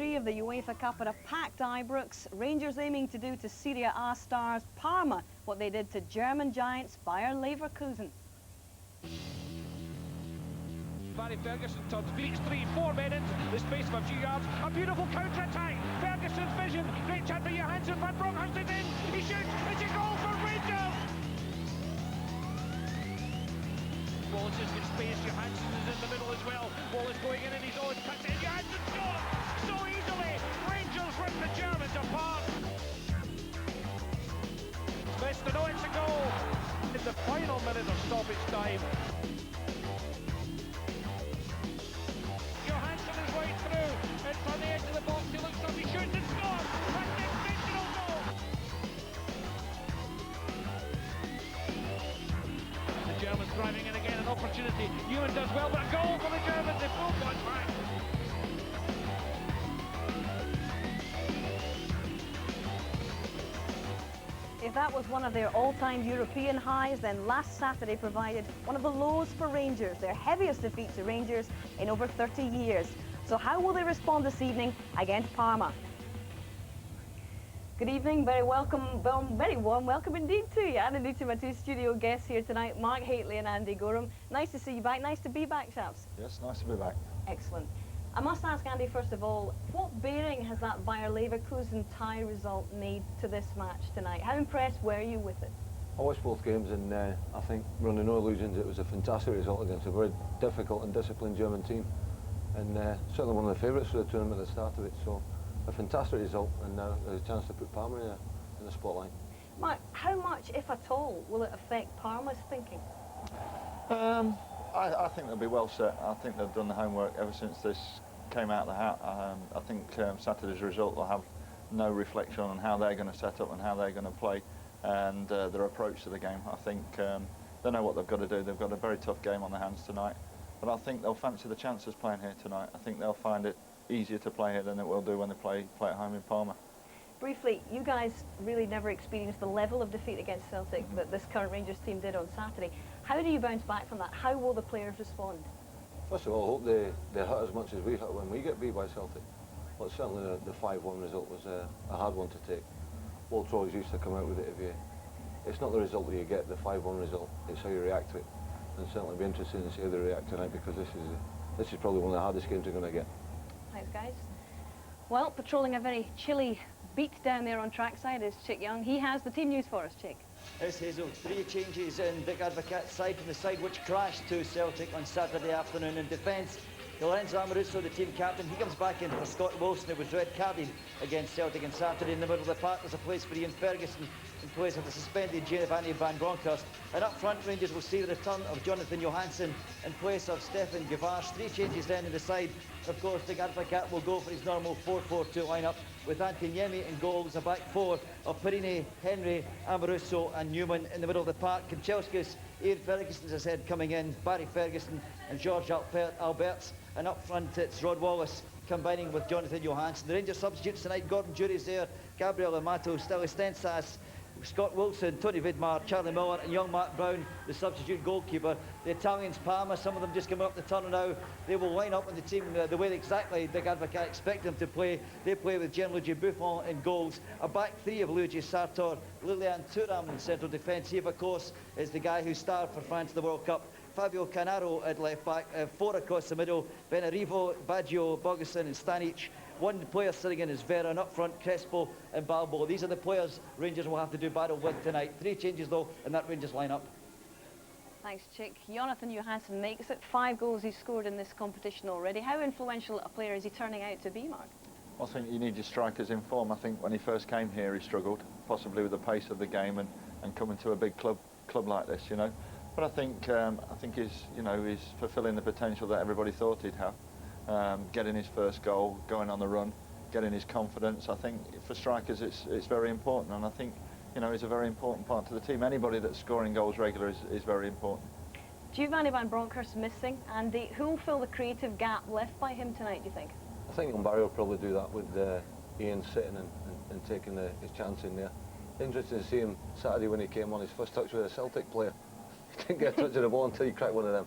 3 of the UEFA Cup at a packed Ibrox. Rangers aiming to do to Serie A stars Parma what they did to German giants Bayer Leverkusen. Barry Ferguson turns, beats 3-4 men into the space of a few yards. A beautiful counter-attack. Ferguson's vision. Great chance for Johansson. Van Bronckhorst is in. He shoots. It's a goal for Rangers. Wallace has got space. Johansson is in the middle as well. Wallace going in his own. Cuts it. Johansson scores so easily. Rangers rip the Germans apart. Smith, no, it's a goal in the final minute of stoppage time. Right through, it's on the edge of the box, he looks up, he shoots and scores! That's an exceptional goal! The Germans driving in again, an opportunity. Ewan does well, but a goal for the Germans, they've both got back. If that was one of their all-time European highs, then last Saturday provided one of the lows for Rangers, their heaviest defeat to Rangers in over 30 years. So how will they respond this evening against Parma? Good evening, very warm welcome indeed to you, and indeed to my two studio guests here tonight, Mark Haitley and Andy Gorham. Nice to see you back, nice to be back, chaps. Yes, nice to be back. Excellent. I must ask Andy, first of all, what bearing has that Bayer Leverkusen tie result made to this match tonight? How impressed were you with it? I watched both games and I think, running no illusions, it was a fantastic result against a very difficult and disciplined German team. And certainly one of the favourites for the tournament at the start of it, so a fantastic result, and now there's a chance to put Parma in the spotlight. Mark, how much, if at all, will it affect Parma's thinking? I think they'll be well set. I think they've done the homework ever since this came out of the hat. I think Saturday's result will have no reflection on how they're going to set up and how they're going to play, and their approach to the game. I think they know what they've got to do. They've got a very tough game on their hands tonight. But I think they'll fancy the chances playing here tonight. I think they'll find it easier to play here than it will do when they play at home in Parma. Briefly, you guys really never experienced the level of defeat against Celtic that this current Rangers team did on Saturday. How do you bounce back from that? How will the players respond? First of all, I hope they hurt as much as we hurt when we get beat by Celtic. But certainly the 5-1 result was a hard one to take. Walter always used to come out with it, it's not the result that you get, the 5-1 result, it's how you react to it. And certainly be interesting to see how they react tonight, because this is probably one of the hardest games they're going to get. Thanks, guys. Well, patrolling a very chilly beat down there on trackside is Chick Young. He has the team news for us, Chick. Yes, Hazel. 3 changes in Dick Advocaat's side, from the side which crashed to Celtic on Saturday afternoon. In defence, Lorenzo Amoruso, the team captain, he comes back in for Scott Wilson, who was red-carded against Celtic on Saturday. In the middle of the park, there's a place for Ian Ferguson in place of the suspended Giovanni Van Bronckhorst. And up front, Rangers will see the return of Jonathan Johansson in place of Stefan Gavars. 3 changes then in the side. Of course, Dick Advocaat will go for his normal 4-4-2 lineup with Antiniemi in goal. There's a back four of Perini, Henry, Amoruso and Newman in the middle of the park. Kanchelskis, Ian Ferguson, as I said, coming in, Barry Ferguson and George Alberts. And up front, it's Rod Wallace combining with Jonathan Johansson. The Rangers substitutes tonight: Gordon Jury's there, Gabriel Amato, Steli Stensas, Scott Wilson, Tony Vidmar, Charlie Miller and young Mark Brown, the substitute goalkeeper. The Italians, Parma, some of them just coming up the tunnel now. They will line up in the team the way exactly Dick Advocaat expect them to play. They play with Gianluigi Buffon in goals. A back three of Luigi Sartor, Lilian Thuram in central defence. He, of course, is the guy who starred for France at the World Cup. Fabio Cannaro at left back, 4 across the middle, Benarivo, Baggio, Bogusin and Stanic. One player sitting in is Vera, and up front Crespo and Balbo. These are the players Rangers will have to do battle with tonight. 3 changes though in that Rangers lineup. Thanks, Chick. Jonathan Johansson makes it 5 goals he's scored in this competition already. How influential a player is he turning out to be, Mark? I think you need your strikers in form. I think when he first came here he struggled, possibly with the pace of the game and coming to a big club like this, you know. But I think he's fulfilling the potential that everybody thought he'd have. Getting his first goal, going on the run, getting his confidence. I think for strikers it's very important, and I think he's a very important part to the team. Anybody that's scoring goals regular is very important. Giovanni Van Bronckhorst missing. Andy, who will fill the creative gap left by him tonight, do you think? I think Barry will probably do that with Ian sitting and taking his chance in there. Interesting to see him Saturday when he came on his first touch with a Celtic player. He didn't get a touch of the ball until he cracked one of them.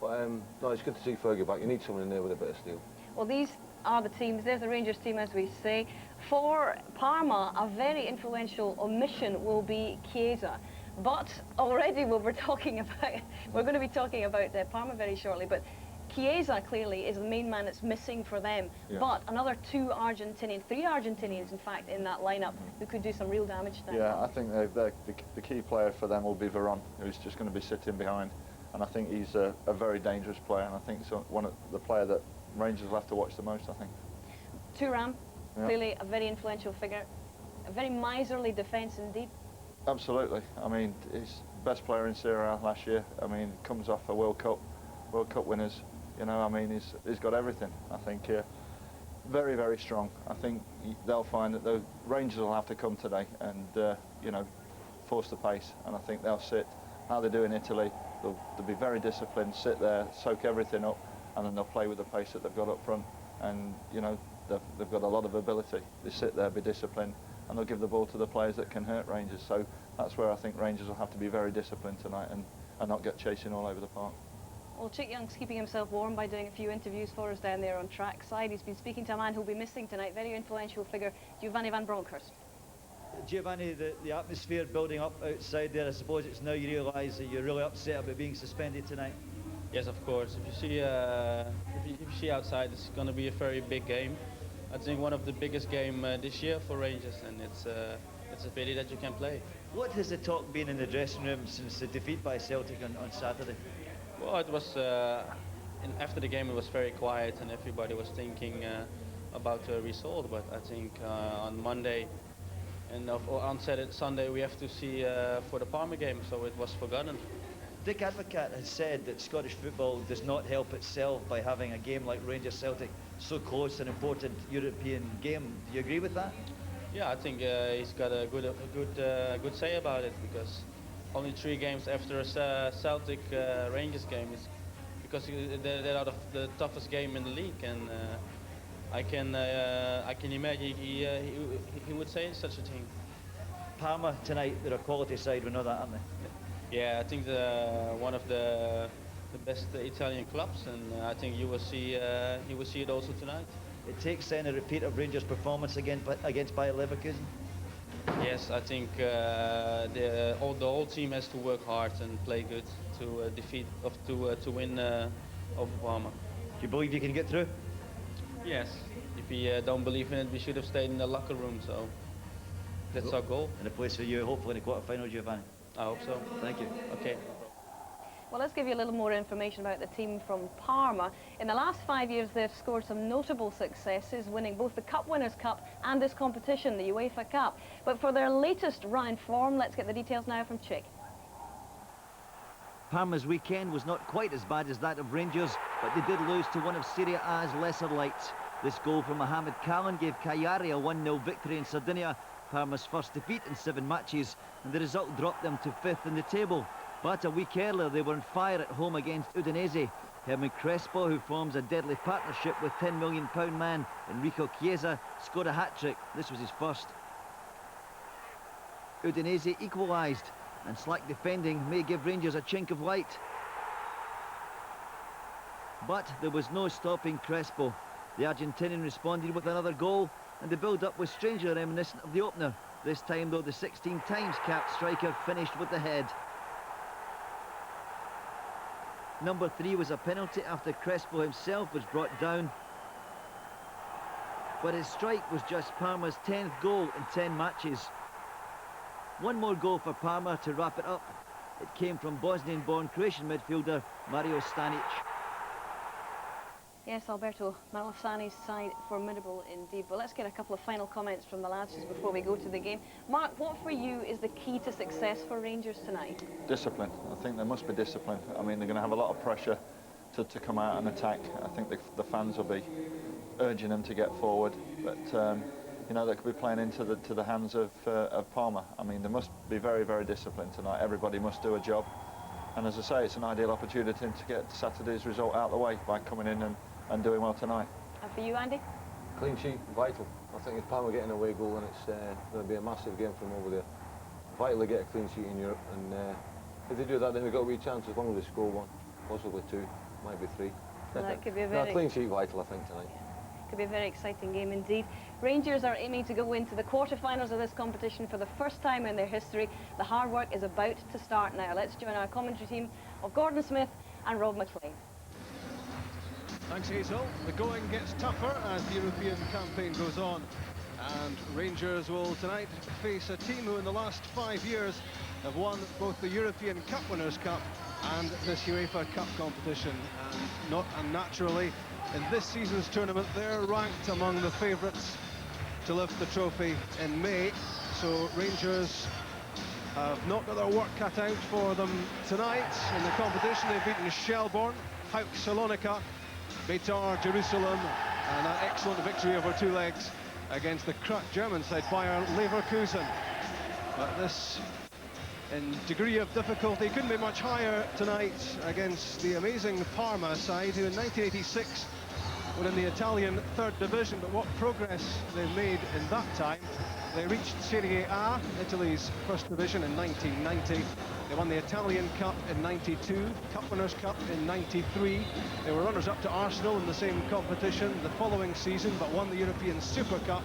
But no, it's good to see Fergie back. You need someone in there with a bit of steel. Well, these are the teams. There's the Rangers team, as we say. For Parma, a very influential omission will be Chiesa. But already we're going to be talking about Parma very shortly, but Chiesa clearly is the main man that's missing for them. Yeah. But another three Argentinians, in fact, in that lineup who could do some real damage to that. Yeah, I think the key player for them will be Veron, who's just going to be sitting behind. And I think he's a very dangerous player, and I think one of the player that Rangers will have to watch the most, I think. Thuram, Yeah. clearly a very influential figure, a very miserly defence indeed. Absolutely. I mean, he's best player in Serie A last year. I mean, comes off a World Cup winners. You know, I mean, he's got everything. I think very, very strong. I think they'll find that the Rangers will have to come today and you know, force the pace. And I think they'll sit how they do in Italy. They'll be very disciplined, sit there, soak everything up, and then they'll play with the pace that they've got up front. And you know, they've got a lot of ability. They sit there, be disciplined, and they'll give the ball to the players that can hurt Rangers. So that's where I think Rangers will have to be very disciplined tonight and not get chasing all over the park. Well, Chick Young's keeping himself warm by doing a few interviews for us down there on trackside. He's been speaking to a man who'll be missing tonight, very influential figure, Giovanni van Bronckhorst. Giovanni, the atmosphere building up outside there, I suppose it's now you realise that you're really upset about being suspended tonight. Yes, of course. If you see outside, it's going to be a very big game. I think one of the biggest game this year for Rangers, and it's a pity that you can't play. What has the talk been in the dressing room since the defeat by Celtic on Saturday? Well, it was after the game it was very quiet and everybody was thinking about the result. But I think on Monday and on Sunday we have to see for the Parma game, so it was forgotten. Dick Advocaat has said that Scottish football does not help itself by having a game like Rangers Celtic so close, an important European game. Do you agree with that? Yeah, I think he's got a good say about it, because only 3 games after a Celtic Rangers game is because they're out of the toughest game in the league, and I can imagine he would say such a thing. Parma tonight, they're a quality side, we know that, aren't they? Yeah, I think one of the best Italian clubs, and I think you will see it also tonight. It takes then a repeat of Rangers' performance against Bayer Leverkusen. Yes, I think the whole team has to work hard and play good to win over Parma. Do you believe you can get through? Yes. If we don't believe in it, we should have stayed in the locker room. So that's our goal. And a place for you, hopefully in the quarter-final, Giovanni. I hope so. Thank you. Okay. Well, let's give you a little more information about the team from Parma. In the last 5 years, they've scored some notable successes, winning both the Cup Winners' Cup and this competition, the UEFA Cup. But for their latest run in form, let's get the details now from Chick. Parma's weekend was not quite as bad as that of Rangers, but they did lose to one of Serie A's lesser lights. This goal from Mohamed Kalin gave Cagliari a 1-0 victory in Sardinia, Parma's first defeat in 7 matches, and the result dropped them to 5th in the table. But a week earlier, they were on fire at home against Udinese. Herman Crespo, who forms a deadly partnership with £10 million man Enrico Chiesa, scored a hat-trick. This was his first. Udinese equalised, and slack defending may give Rangers a chink of light. But there was no stopping Crespo. The Argentinian responded with another goal, and the build-up was strangely reminiscent of the opener. This time, though, the 16 times capped striker finished with the head. Number 3 was a penalty after Crespo himself was brought down. But his strike was just Parma's 10th goal in 10 matches. One more goal for Parma to wrap it up. It came from Bosnian-born Croatian midfielder Mario Stanic. Yes, Alberto Malafsani's side formidable indeed. But let's get a couple of final comments from the lads just before we go to the game. Mark, what for you is the key to success for Rangers tonight? Discipline. I think there must be discipline. I mean, they're going to have a lot of pressure to come out and attack. I think the fans will be urging them to get forward, but you know, they could be playing into the hands of Parma. I mean, they must be very, very disciplined tonight. Everybody must do a job, and as I say, it's an ideal opportunity to get Saturday's result out of the way by coming in and doing well tonight. And for you, Andy? Clean sheet, vital. I think if Parma get an away goal, then it's going to be a massive game for them over there. Vital to get a clean sheet in Europe, and if they do that, then we've got a wee chance as long as they score 1, possibly 2, might be 3. That could be a very... clean sheet vital, I think, tonight. Could be a very exciting game indeed. Rangers are aiming to go into the quarter-finals of this competition for the first time in their history. The hard work is about to start now. Let's join our commentary team of Gordon Smith and Rob McLean. Thanks, Hazel. The going gets tougher as the European campaign goes on. And Rangers will tonight face a team who in the last 5 years have won both the European Cup Winners' Cup and this UEFA Cup competition. And naturally, in this season's tournament, they're ranked among the favourites to lift the trophy in May. So Rangers have not got their work cut out for them tonight. In the competition, they've beaten Shelbourne, Hauk Salonika, Beitar Jerusalem, and that excellent victory over 2 legs against the crack German side, Bayer Leverkusen. But this, in degree of difficulty, couldn't be much higher tonight against the amazing Parma side, who in 1986 were in the Italian 3rd division. But what progress they've made in that time. They reached Serie A, Italy's 1st division, in 1990. They won the Italian Cup in 92, Cup Winners' Cup in 93. They were runners-up to Arsenal in the same competition the following season, but won the European Super Cup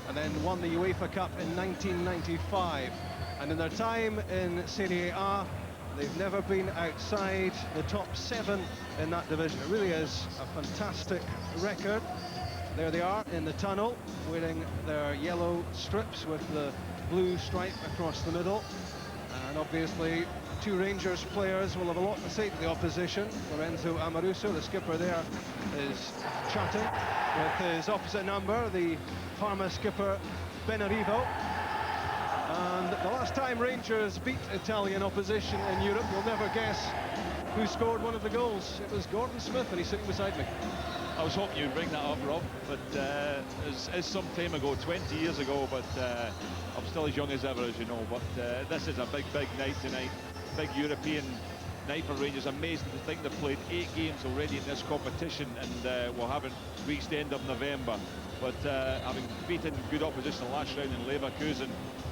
and then won the UEFA Cup in 1995. And in their time in Serie A, they've never been outside the top 7 in that division. It really is a fantastic record. There they are in the tunnel, wearing their yellow strips with the blue stripe across the middle. And obviously, 2 Rangers players will have a lot to say to the opposition. Lorenzo Amoruso, the skipper there, is chatting with his opposite number, the Parma skipper Benarivo. And the last time Rangers beat Italian opposition in Europe, you'll never guess who scored one of the goals. It was Gordon Smith, and he's sitting beside me. I was hoping you'd bring that up, Rob, but it's some time ago, 20 years ago, but I'm still as young as ever, as you know. But this is a big night tonight, big European night for Rangers. Amazing to think they've played 8 games already in this competition, and we haven't reached the end of November. But having beaten good opposition the last round in Leverkusen,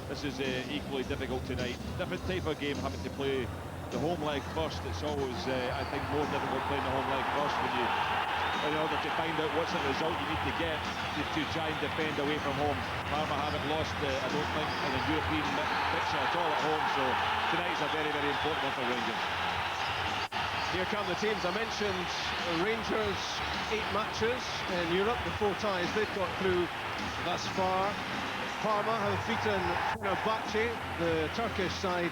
this is equally difficult tonight. Different type of game, having to play the home leg first. It's always, I think, more difficult playing the home leg first when you, in order to find out what's the result you need to get to try and defend away from home. Parma haven't lost, I don't think, in a European picture at all at home, so tonight's a very important one for Rangers. Here come the teams. I mentioned Rangers 8 matches in Europe, the 4 ties they've got through thus far. Parma have beaten Fenerbahce, the Turkish side,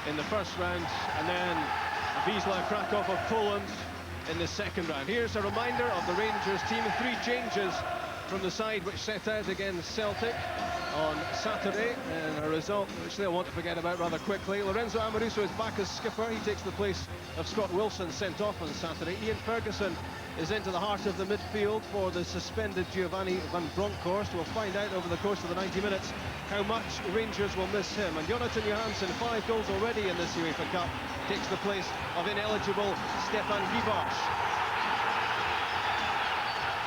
in the first round, and then Wisła Krakow of Poland in the second round. Here's a reminder of the Rangers team. 3 changes from the side which set out against Celtic on Saturday, and a result which they'll want to forget about rather quickly. Lorenzo Amoruso is back as skipper. He takes the place of Scott Wilson, sent off on Saturday. Ian Ferguson is into the heart of the midfield for the suspended Giovanni van Bronckhorst. We'll find out over the course of the 90 minutes how much Rangers will miss him. And Jonathan Johansson, 5 goals already in this UEFA Cup, takes the place of ineligible Stefan Gibaš.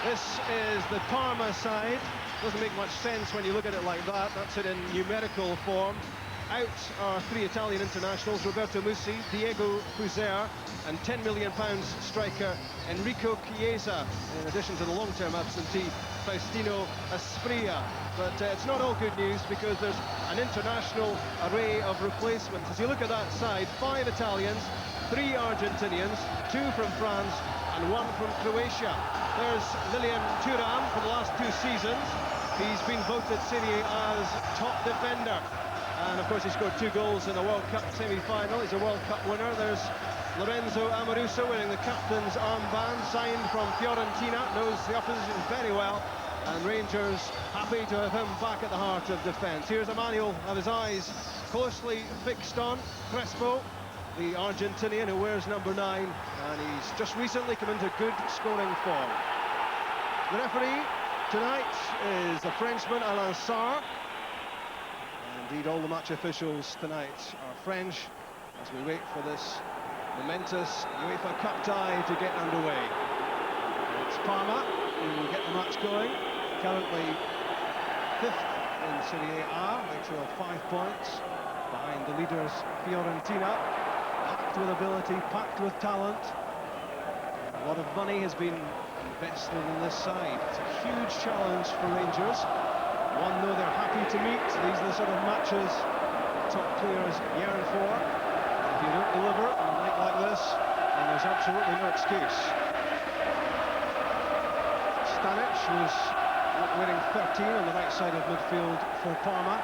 This is the Parma side. Doesn't make much sense when you look at it like that. That's it in numerical form. Out are 3 Italian internationals, Roberto Musi, Diego Fuser, and £10 million striker Enrico Chiesa, in addition to the long-term absentee Faustino Asprilla. But it's not all good news, because there's an international array of replacements. As you look at that side, 5 Italians, 3 Argentinians, 2 from France, and 1 from Croatia. There's Lilian Thuram for the last 2 seasons. He's been voted Serie A's top defender. And of course he scored 2 goals in a World Cup semi-final. He's a World Cup winner. There's Lorenzo Amoruso wearing the captain's armband, signed from Fiorentina, knows the opposition very well. And Rangers happy to have him back at the heart of defence. Here's Emmanuel, have his eyes closely fixed on Crespo, the Argentinian who wears number 9, and he's just recently come into good scoring form. The referee tonight is the Frenchman Alain Sarr. Indeed, all the match officials tonight are French, as we wait for this momentous UEFA Cup tie to get underway. It's Parma who get the match going, currently 5th in Serie A. They trail 5 points behind the leaders Fiorentina. Packed with ability, packed with talent. A lot of money has been invested in this side. It's a huge challenge for Rangers. One, though, they're happy to meet. These are the sort of matches top players yearn for. And if you don't deliver on a night like this, then there's absolutely no excuse. Stanic was wearing 13 on the right side of midfield for Parma.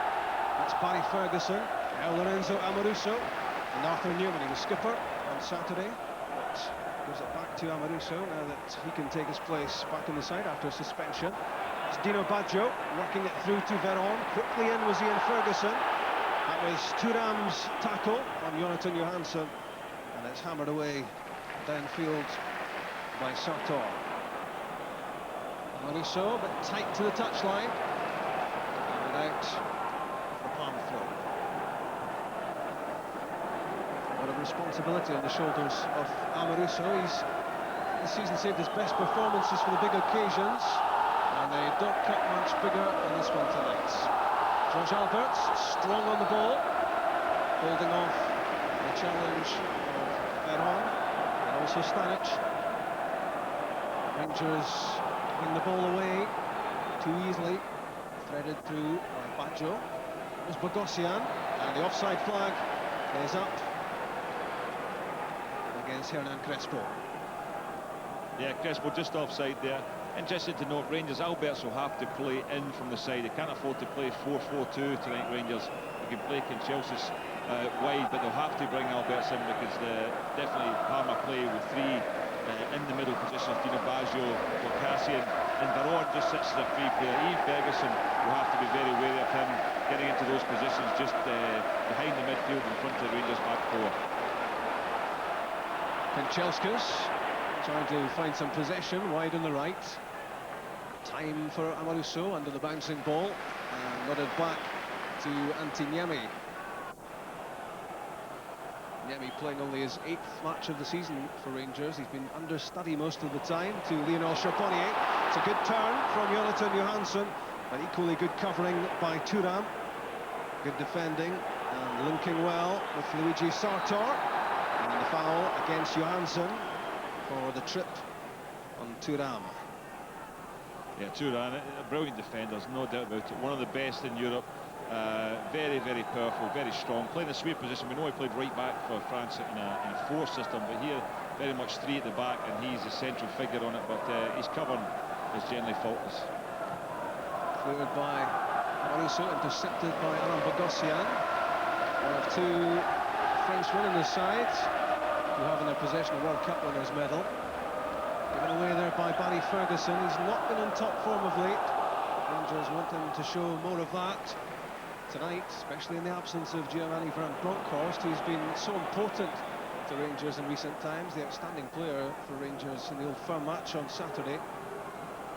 That's Barry Ferguson, El Lorenzo Amoruso, and Arthur Newman. He was skipper on Saturday, but gives it back to Amoruso now that he can take his place back in the side after suspension. It's Dino Baggio working it through to Veron. Quickly in was Ian Ferguson. That was Thuram's tackle on Jonathan Johansson, and it's hammered away downfield by Sartor. Amoruso, but tight to the touchline, and out of the Parma flow. A lot of responsibility on the shoulders of Amoruso. He's this season saved his best performances for the big occasions, and they don't cut much bigger than this one tonight. George Alberts, strong on the ball, holding off the challenge of Veron and also Stanic. Rangers giving the ball away too easily, threaded through by Baggio. It was Bogosian, and the offside flag is up against Hernan Crespo. Yeah, Crespo just offside there. Interesting to note, Rangers, Alberts will have to play in from the side. They can't afford to play 4-4-2 tonight, Rangers. They can play Chelsea's wide, but they'll have to bring Alberts in because definitely Parma play with three in the middle positions. Dino Baggio, Bocassian, and Veron just sits as a free player. Ian Ferguson will have to be very wary of him getting into those positions just behind the midfield in front of the Rangers back four. Kanchelskis trying to find some possession wide on the right. Time for Amoruso under the bouncing ball, and nodded back to Antiniemi. Niemi playing only his 8th match of the season for Rangers. He's been understudy most of the time to Lionel Charbonnier. It's a good turn from Jonathan Johansson, but equally good covering by Thuram. Good defending and linking well with Luigi Sartor. And the foul against Johansson for the trip on Thuram. Yeah, Thuram, a brilliant defender, there's no doubt about it. One of the best in Europe. Very, very powerful, very strong. Playing a sweep position. We know he played right back for France in a 4 system, but here very much 3 at the back, and he's the central figure on it. But his covering is generally faultless. Cleared by Amoruso, intercepted by Alain Bogosian. One of 2 Frenchmen in the side who have in their possession a World Cup winners' medal. Given away there by Barry Ferguson. He's not been in top form of late. Rangers want him to show more of that tonight, especially in the absence of Giovanni van Bronckhorst, who's been so important to Rangers in recent times. The outstanding player for Rangers in the Old Firm match on Saturday.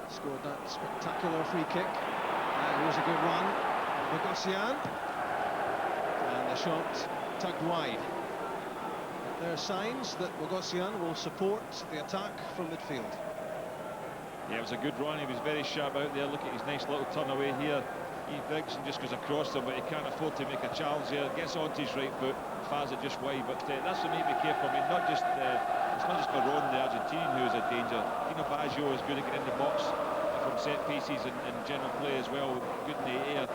Scored that spectacular free kick. And here's a good run. Bogosian. And the shot tugged wide. There are signs that Bogosian will support the attack from midfield. Yeah, it was a good run. He was very sharp out there. Look at his nice little turn away here. Ian Ferguson just goes across him, but he can't afford to make a challenge here. Gets onto his right foot, fires it just wide. But that's what made me careful. I mean, it's not just Veron, the Argentinian, who is a danger. Dino Baggio is good at getting in the box from set pieces and general play as well. Good in the air.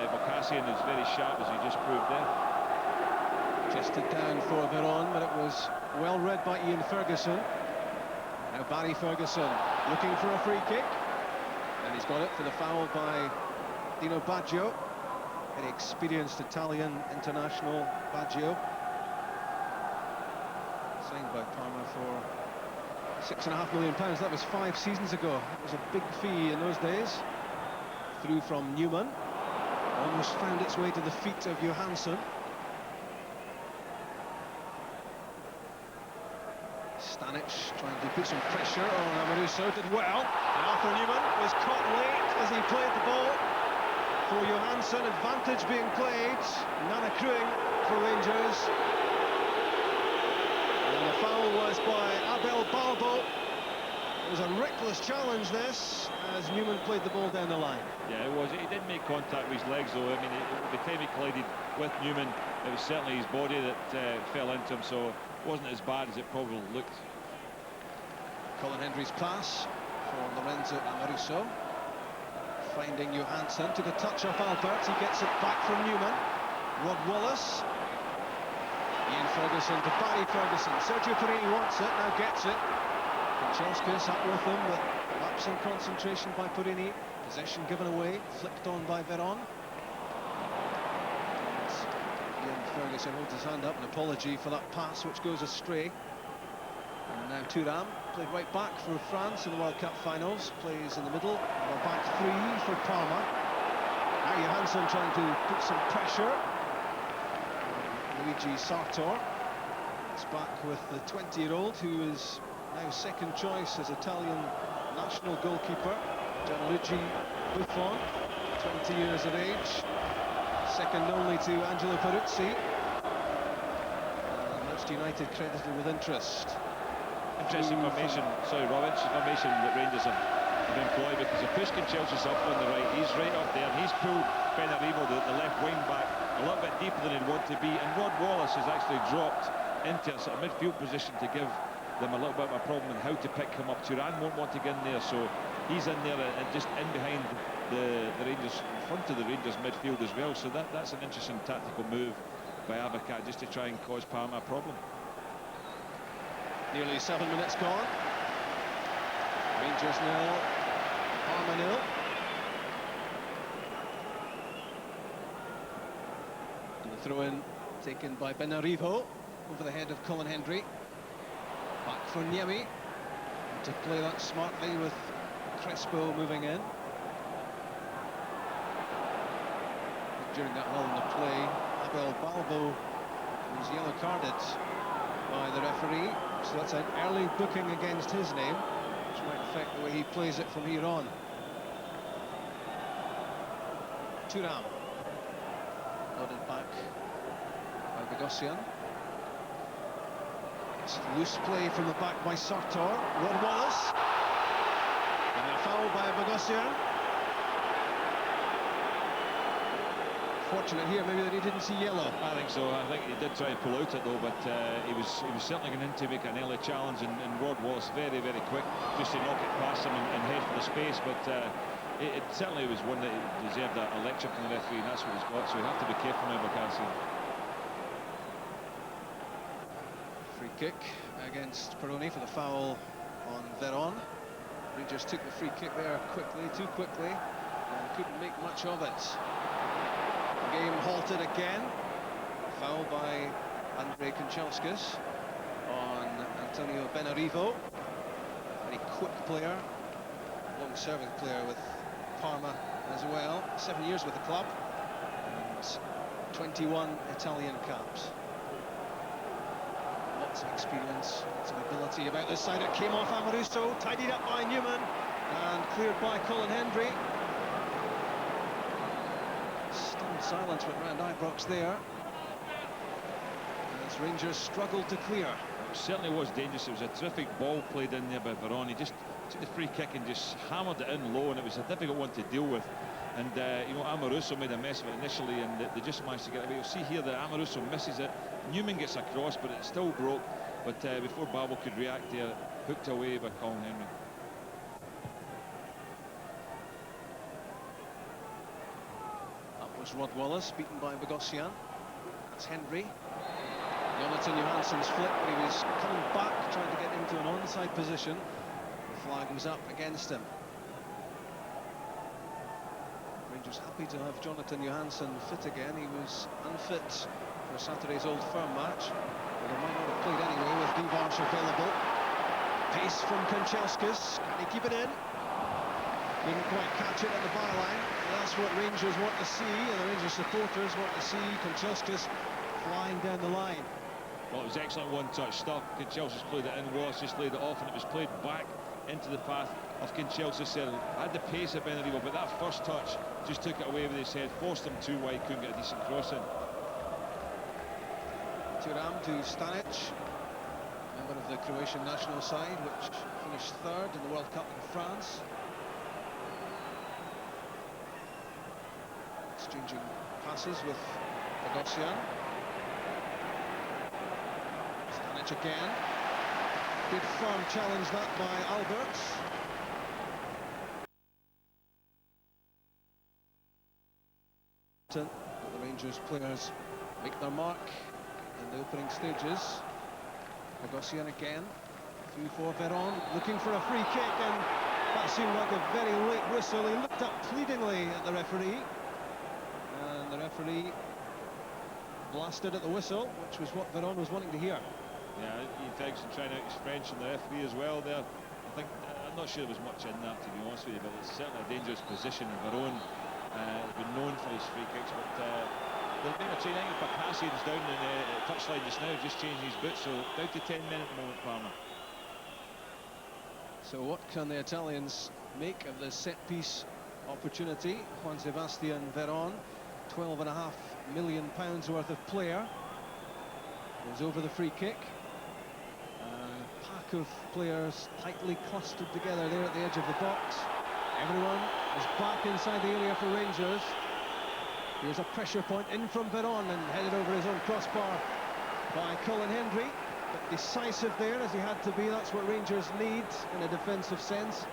Bocassian is very sharp, as he just proved there. Chested down for Veron, but it was well read by Ian Ferguson. Now Barry Ferguson looking for a free kick, and he's got it for the foul by Dino Baggio. Very experienced Italian international, Baggio. Signed by Parma for £6.5 million. That was 5 seasons ago. It was a big fee in those days. Through from Newman. Almost found its way to the feet of Johansson. Stanic trying to put some pressure on Amoruso, did well. And Arthur Newman was caught late as he played the ball for Johansson. Advantage being played, none accruing for Rangers. And the foul was by Abel Balbo. It was a reckless challenge, this, as Newman played the ball down the line. Yeah, it was. He did make contact with his legs, though. I mean, the time he collided with Newman, it was certainly his body that fell into him, so it wasn't as bad as it probably looked. Colin Hendry's pass for Lorenzo Amoruso. Finding Johansson, took a touch off Albert, he gets it back from Newman. Rod Wallace. Ian Ferguson to Barry Ferguson. Sergio Perini wants it, now gets it. Kanchelskis up with him, but lapse in concentration by Perini. Possession given away, flicked on by Veron. Ian Ferguson holds his hand up, an apology for that pass which goes astray. And now Thuram, played right back for France in the World Cup finals, plays in the middle, or back three for Parma. Now Johansson trying to put some pressure. Luigi Sartor is back with the 20-year-old, who is now second choice as Italian national goalkeeper. Gianluigi Buffon, 20 years of age, second only to Angelo Peruzzi. Manchester United credited with interest. Interesting formation, formation that Rangers have employed, because if push Kanchelskis up on the right, he's right up there, and he's pulled Benarivo, the left wing back, a little bit deeper than he'd want to be, and Rod Wallace has actually dropped into a sort of midfield position to give them a little bit of a problem in how to pick him up. Thuram won't want to get in there, so he's in there and just in behind the Rangers, in front of the Rangers midfield as well, so that's an interesting tactical move by Abacate, just to try and cause Parma a problem. Nearly 7 minutes gone. Rangers 0, Parma 0. And the throw-in taken by Benarivo over the head of Colin Hendry. Back for Niemi to play that smartly with Crespo moving in. During that lull in the play, Abel Balbo was yellow carded by the referee, so that's an early booking against his name, which might affect the way he plays it from here on. Thuram, nodded back by Bogosian. It's loose play from the back by Sartor. Rod Wallace, and a foul by Bogosian. Fortunate here, maybe that he didn't see yellow. I think so. I think he did try to pull out it though, but he was certainly going in to make an early challenge, and Rod Wallace very, very quick just to knock it past him and head for the space. But it certainly was one that deserved a lecture from the referee, and that's what he's got. So we have to be careful now, Bocasio. Free kick against Peroni for the foul on Veron. Rangers took the free kick there quickly, too quickly, and couldn't make much of it. The game halted again. Foul by Andrei Kanchelskis on Antonio Benarivo. Very quick player, long-serving player with Parma as well. 7 years with the club and 21 Italian caps. Lots of experience, lots of ability about this side. It came off Amoruso, tidied up by Newman and cleared by Colin Hendry. Stunned silence went round Ibrox there as Rangers struggled to clear. It certainly was dangerous. It was a terrific ball played in there by Veron. He just took the free kick and just hammered it in low, and it was a difficult one to deal with. And you know, Amoruso made a mess of it initially, and they just managed to get away. You'll see here that Amoruso misses it. Newman gets across, but it still broke. But before Babel could react there, hooked away by Colin Hendry. That was Rod Wallace, beaten by Bogosian. That's Hendry. Jonathan Johansson's flip, but he was coming back, trying to get into an onside position. The flag was up against him. Rangers happy to have Jonathan Johansson fit again. He was unfit for Saturday's Old Firm match, but he might not have played anyway with Divac available. Pace from Kanchelskis. Can he keep it in? Didn't quite catch it at the byline. That's what Rangers want to see, and the Rangers supporters want to see Kanchelskis flying down the line. Well, it was excellent one-touch stuff. Kanchelskis played it in, Wallace just laid it off, and it was played back into the path of Kanchelskis. Had the pace of Benarivo, but that first touch just took it away with his head, forced him too wide, couldn't get a decent cross in. Thuram to Stanic, member of the Croatian national side, which finished third in the World Cup in France. Exchanging passes with Bogosian. Stanic again. Good firm challenge that by Alberts. That the Rangers players make their mark in the opening stages. Bogosian again, through for Veron, looking for a free kick, and that seemed like a very late whistle. He looked up pleadingly at the referee, and the referee blasted at the whistle, which was what Veron was wanting to hear. Yeah, Ian Ferguson trying out his French on the referee as well there. I think, I'm not sure there was much in that, to be honest with you, but it's certainly a dangerous position. Veron has been known for his free kicks, but there's been a training. Bakassian's down in the touchline just now, just changing his boots, so down to 10 men at the moment, Parma. So what can the Italians make of the set-piece opportunity? Juan Sebastian Veron, £12.5 million worth of player, goes over the free kick. A pack of players tightly clustered together there at the edge of the box. Everyone is back inside the area for Rangers. Here's a pressure point in from Veron and headed over his own crossbar by Colin Hendry. But decisive there, as he had to be. That's what Rangers need in a defensive sense.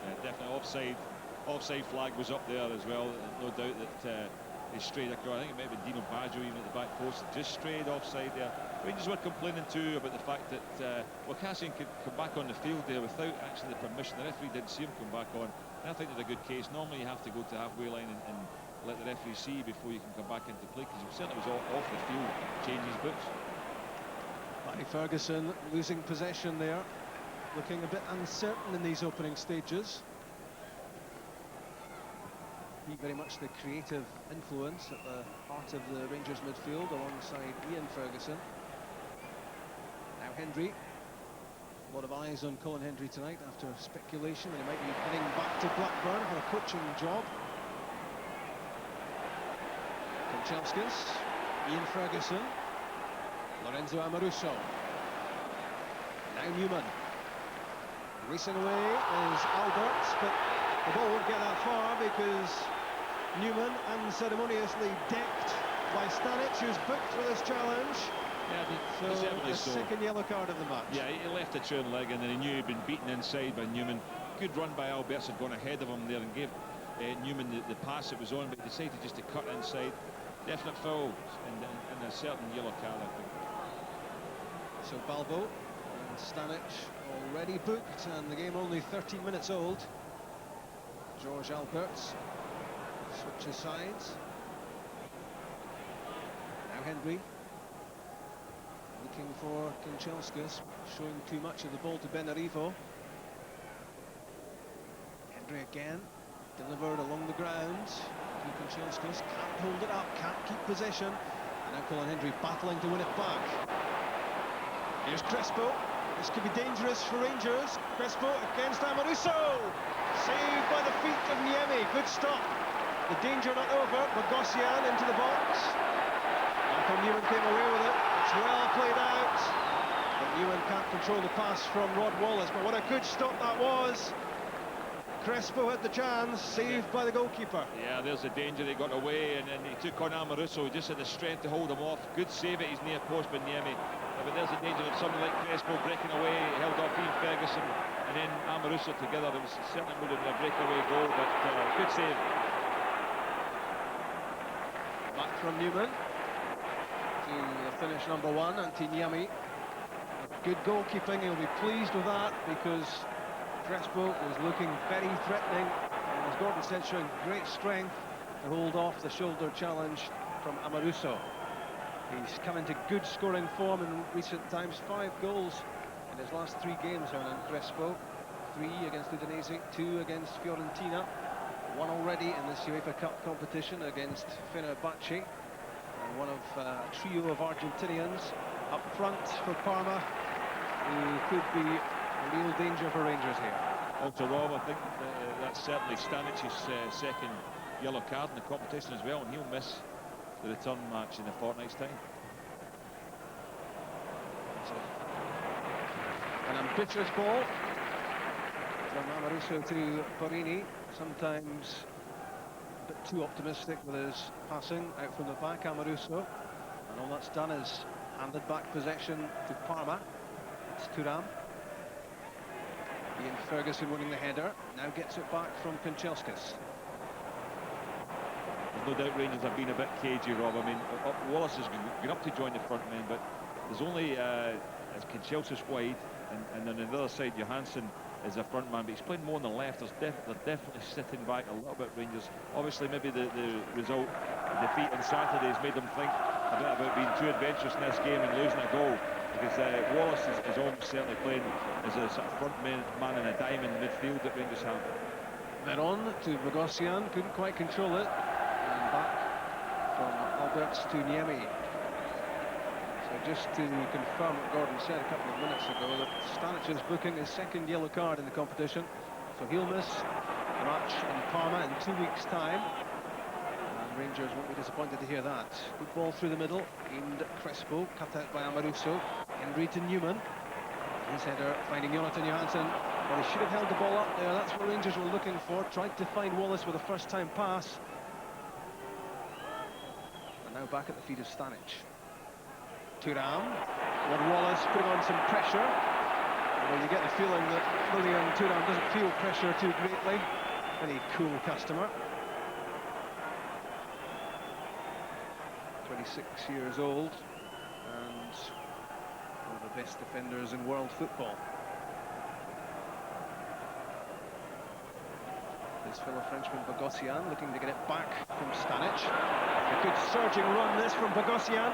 Yeah, definitely offside flag was up there as well. No doubt that he strayed across. I think it might have been Dino Baggio even at the back post, just strayed offside there. Rangers were complaining too about the fact that Bakassian could come back on the field there without actually the permission. The referee didn't see him come back on. And I think there's a good case. Normally you have to go to the halfway line and let the referee see before you can come back into play, because he certainly was off the field, changing his boots. Barry Ferguson losing possession there, looking a bit uncertain in these opening stages. He very much the creative influence at the heart of the Rangers midfield alongside Ian Ferguson. Now Hendry. A lot of eyes on Colin Hendry tonight after speculation that he might be heading back to Blackburn for a coaching job. Kanchelskis, Ian Ferguson, Lorenzo Amoruso. Now Newman. Racing away is Alberts, but the ball won't get that far because Newman unceremoniously decked by Stanic, who's booked for this challenge. Yeah, so the second yellow card of the match. Yeah, he left a turn leg and then he knew he'd been beaten inside by Newman. Good run by Alberts, had gone ahead of him there and gave Newman the pass that was on, but he decided just to cut inside. Definite foul and a certain yellow card, I think. So Balbo and Stanic already booked, and the game only 13 minutes old. George Alberts switches sides. Now Hendry. Looking for Kanchelskis, showing too much of the ball to Benarivo. Hendry again, delivered along the ground. Kanchelskis can't hold it up, can't keep possession. And now Colin Hendry battling to win it back. Here's Crespo. This could be dangerous for Rangers. Crespo against Amoruso. Saved by the feet of Niemi. Good stop. The danger not over. Bogosian into the box. Michael Newman came away with it. It's well played out. But Newman can't control the pass from Rod Wallace. But what a good stop that was. Crespo had the chance, saved by the goalkeeper. Yeah, there's the danger. He got away and then he took on Amoruso. He just had the strength to hold him off. Good save at his near post by Niemi. But there's the danger of someone like Crespo breaking away, held off Ian Ferguson and then Amoruso together. It was certainly would have been a breakaway goal, but good save. Back from Newman to the finish number one, Antiniemi. Good goalkeeping, he'll be pleased with that because Crespo was looking very threatening, and as Gordon said, showing great strength to hold off the shoulder challenge from Amoruso. He's come into good scoring form in recent times, 5 goals in his last 3 games on Crespo. 3 against Udinese, 2 against Fiorentina, 1 already in this UEFA Cup competition against Fenerbahce, and one of a trio of Argentinians up front for Parma, who could be a real danger for Rangers here. Also, Rob, I think that's certainly Stanic's second yellow card in the competition as well, and he'll miss the return match in a fortnight's time. So, an ambitious ball from Amoruso to Porrini, sometimes a bit too optimistic with his passing out from the back, Amoruso, and all that's done is handed back possession to Parma. It's Thuram. Ian Ferguson winning the header, now gets it back from Kanchelskis. there's no doubt Rangers have been a bit cagey, Rob. I mean, Wallace has gone up to join the front men, but there's only Kanchelskis wide, and then on the other side, Johansson is a front man, but he's playing more on the left. They're definitely sitting back a little bit, Rangers. Obviously, maybe the result, the defeat on Saturday has made them think a bit about being too adventurous in this game and losing a goal, because Wallace is almost certainly playing as a sort of front man in a diamond midfield that Rangers have. Then on to Bogosian, couldn't quite control it, and back from Alberts to Niemi. So just to confirm what Gordon said a couple of minutes ago, that Stanic is booking his second yellow card in the competition, so he'll miss the match in Parma in 2 weeks' time. And Rangers won't be disappointed to hear that. Good ball through the middle, aimed at Crespo, cut out by Amoruso. Henry to Newman. His header finding Jonathan Johansson. Well, he should have held the ball up there. That's what Rangers were looking for. Tried to find Wallace with a first-time pass. And now back at the feet of Stanic. Thuram. Rod Wallace putting on some pressure. Well, you get the feeling that Lilian Thuram doesn't feel pressure too greatly. Very cool customer. 26 years old. And one of the best defenders in world football. His fellow Frenchman Bogosian looking to get it back from Stanic. A good surging run this from Bogosian.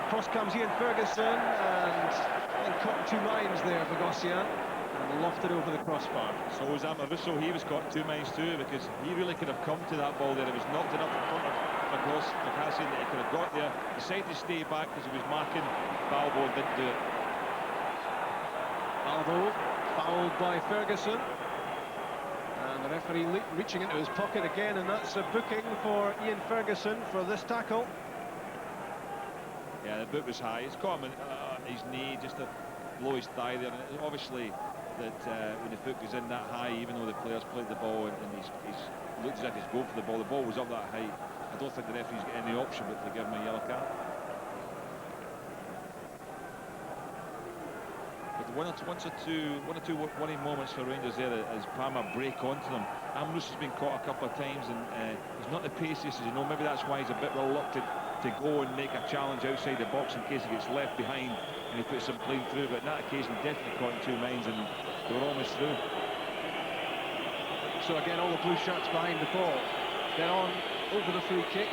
Cross comes Ian Ferguson and caught in two minds there, Bogosian, and lofted over the crossbar. So was Amoruso. He was caught in two minds too, because he really could have come to that ball there. It was knocked enough in front of Bogosian that he could have got there. Decided to stay back because he was marking Balbo and didn't do it. Balbo fouled by Ferguson. And the referee reaching into his pocket again, and that's a booking for Ian Ferguson for this tackle. Yeah, the boot was high. It's caught him his knee, just below his thigh there. And obviously, that when the foot goes in that high, even though the player's played the ball and he's looked as if he's going for the ball was up that high. I don't think the referee's got any option but to give him a yellow card. But one or two worrying moments for Rangers there as Parma break onto them. Amoruso's been caught a couple of times, and he's not the paciest, as you know. Maybe that's why he's a bit reluctant to go and make a challenge outside the box in case he gets left behind and he puts some playing through. But on that occasion, definitely caught in two minds, and they were almost through. So again, all the blue shirts behind the ball. Then on over the free kick.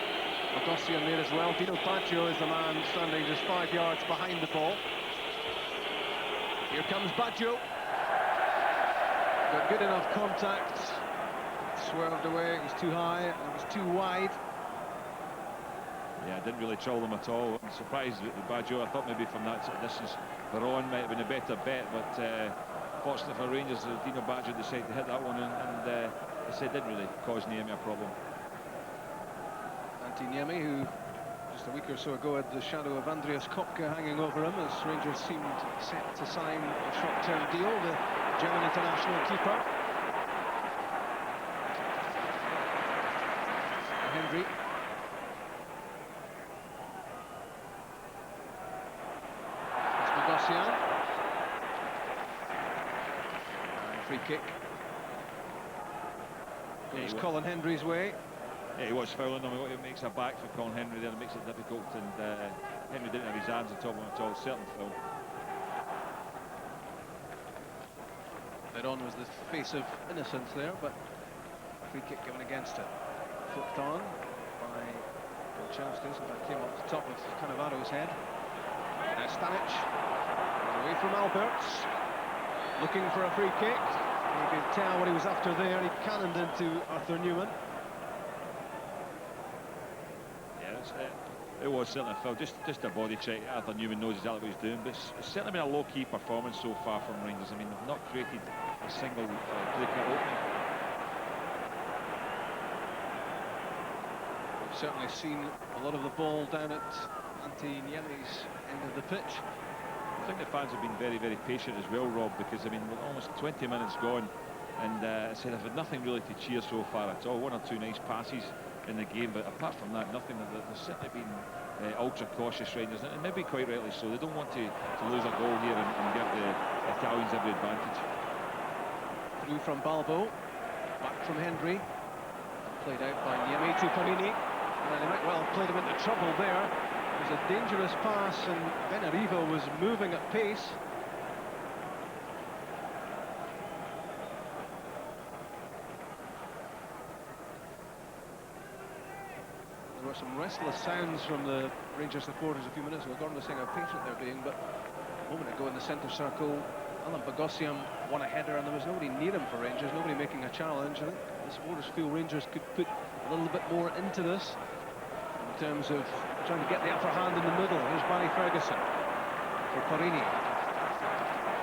Bogosian there as well. Dino Baggio is the man standing just 5 yards behind the ball. Here comes Baggio. Got good enough contact. Swerved away, it was too high, and it was too wide. Yeah, didn't really trouble them at all. I'm surprised with Baggio. I thought maybe from that sort of distance, Veron might have been a better bet, but fortunately for Rangers, Dino Baggio decided to hit that one, and I said didn't really cause Niemi a problem. Antti Niemi, who just a week or so ago had the shadow of Andreas Kopke hanging over him, as Rangers seemed set to sign a short-term deal, the German international keeper. Henry. It's Bogosian. And free kick. Goes Colin Hendry's way. Yeah, he was fouling him. It makes a back for Colin Henry there, and makes it difficult, and Henry didn't have his hands on top of him at all. Certainly foul. Veron was the face of innocence there, but free kick given against it. Flipped on by Kanchelskis, and that came off the top of Cannavaro's head. Now Stanic, away from Alberts, looking for a free kick. You could tell what he was after there. He cannoned into Arthur Newman. It was certainly a foul, just a body check. Arthur Newman knows exactly what he's doing, but it's certainly been a low-key performance so far from Rangers. I mean, they've not created a single clear-cut opening. We've certainly seen a lot of the ball down at Antti Niemi's end of the pitch. I think the fans have been very, very patient as well, Rob, because, I mean, we're almost 20 minutes gone, and I said I've had nothing really to cheer so far at all. One or two nice passes in the game, but apart from that, nothing. They've certainly been ultra cautious, Rangers, and maybe quite rightly so. They don't want to lose a goal here and give the Italians every advantage. Through from Balbo, back from Henry. Played out by Niemi to Parini. And they might well have played him into trouble there. It was a dangerous pass, and Benarivo was moving at pace. There were some restless sounds from the Rangers supporters a few minutes ago. Gordon was saying how patient they're being, but a moment ago in the centre circle, Alan Bogosian won a header and there was nobody near him for Rangers, nobody making a challenge. I think the supporters feel Rangers could put a little bit more into this in terms of trying to get the upper hand in the middle. Here's Barry Ferguson for Parini.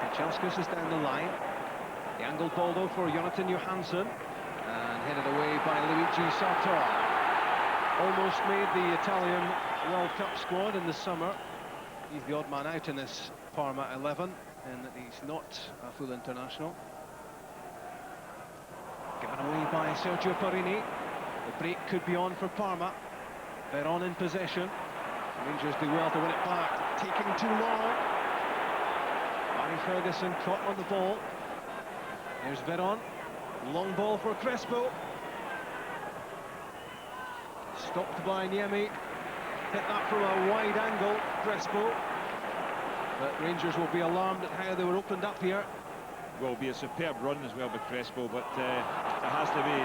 Kanchelskis is down the line. The angled ball though for Jonathan Johansson, and headed away by Luigi Sartor. Almost made the Italian World Cup squad in the summer. He's the odd man out in this Parma 11, in that he's not a full international. Given away by Sergio Parini. The break could be on for Parma. Veron in possession. Rangers do well to win it back. Taking too long. Barry Ferguson caught on the ball. Here's Veron. Long ball for Crespo. Stopped by Niemi. Hit that from a wide angle, Crespo. But Rangers will be alarmed at how they were opened up here. Will be a superb run as well by Crespo, but it has to be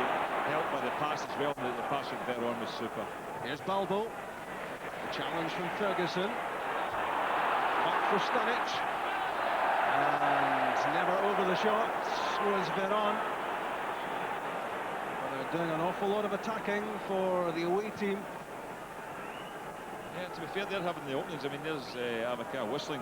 helped by the pass as well. The pass from Veron was super. Here's Balbo. The challenge from Ferguson. Back for Stanic. And never over the shot was Veron. They're doing an awful lot of attacking for the away team. Yeah, to be fair, they're having the openings. I mean, there's Abakar whistling,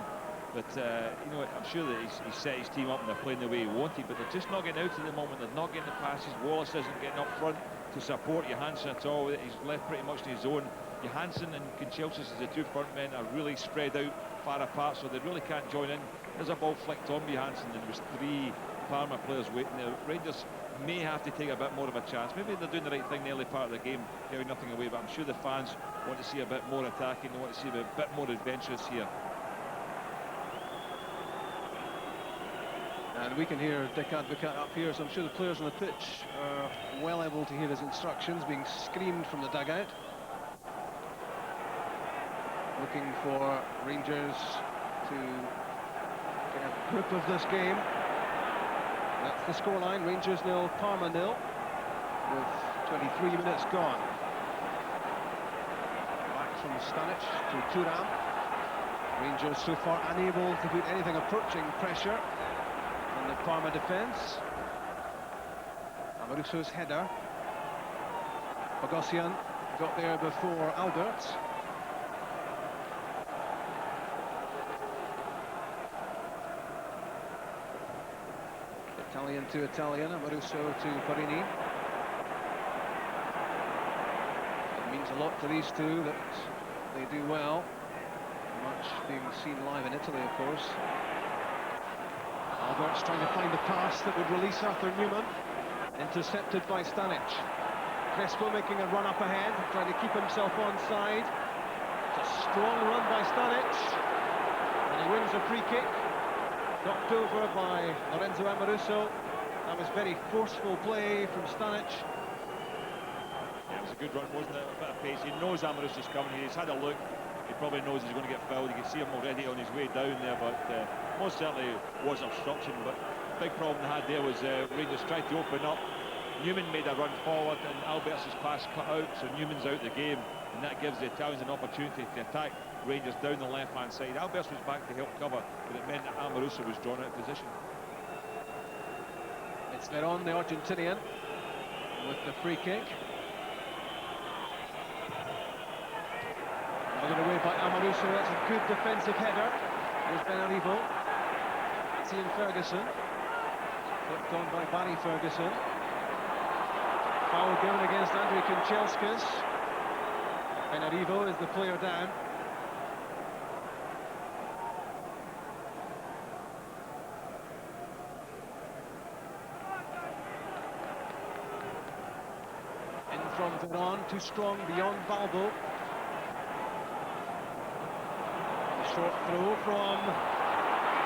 but you know, I'm sure that he's set his team up and they're playing the way he wanted, but they're just not getting out at the moment. They're not getting the passes. Wallace isn't getting up front to support Johansson at all. He's left pretty much in his zone. Johansson and Kanchelskis as the two front men are really spread out far apart, so they really can't join in. There's a ball flicked on Johansson, and there was three Parma players waiting there. Rangers may have to take a bit more of a chance. Maybe they're doing the right thing in the early part of the game, giving nothing away, but I'm sure the fans want to see a bit more attacking. They want to see a bit more adventurous here. And we can hear Dick Advocaat up here, so I'm sure the players on the pitch are well able to hear his instructions being screamed from the dugout. Looking for Rangers to get a grip of this game. That's the scoreline, Rangers 0, Parma 0, with 23 minutes gone. Back from Stanic to Thuram. Rangers so far unable to put anything approaching pressure on the Parma defence. Amoruso's header. Bogosian got there before Albert. Italian to Italian, Amoruso to Parini. It means a lot to these two that they do well. Much being seen live in Italy, of course. Albert's trying to find the pass that would release Arthur Newman. Intercepted by Stanic. Crespo making a run up ahead, trying to keep himself onside. It's a strong run by Stanic. And he wins a free kick. Knocked over by Lorenzo Amoruso. That was very forceful play from Stanic. Yeah, it was a good run, wasn't it? A bit of pace. He knows Amoruso's coming. He's had a look. He probably knows he's going to get fouled. You can see him already on his way down there, but most certainly was obstruction. But the big problem they had there was Rangers tried to open up. Newman made a run forward and Albert's pass cut out, so Newman's out the game, and that gives the Italians an opportunity to attack Rangers down the left-hand side. Albert's was back to help cover, but it meant that Amoruso was drawn out of position. It's Veron, the Argentinian, with the free kick. Given away by Amoruso. That's a good defensive header. Here's Benarivo. It's Ian Ferguson. Flipped on by Barry Ferguson. Foul given against Andrei Kanchelskis. Benarivo is the player down. In from Veron, too strong beyond Balbo. Short throw from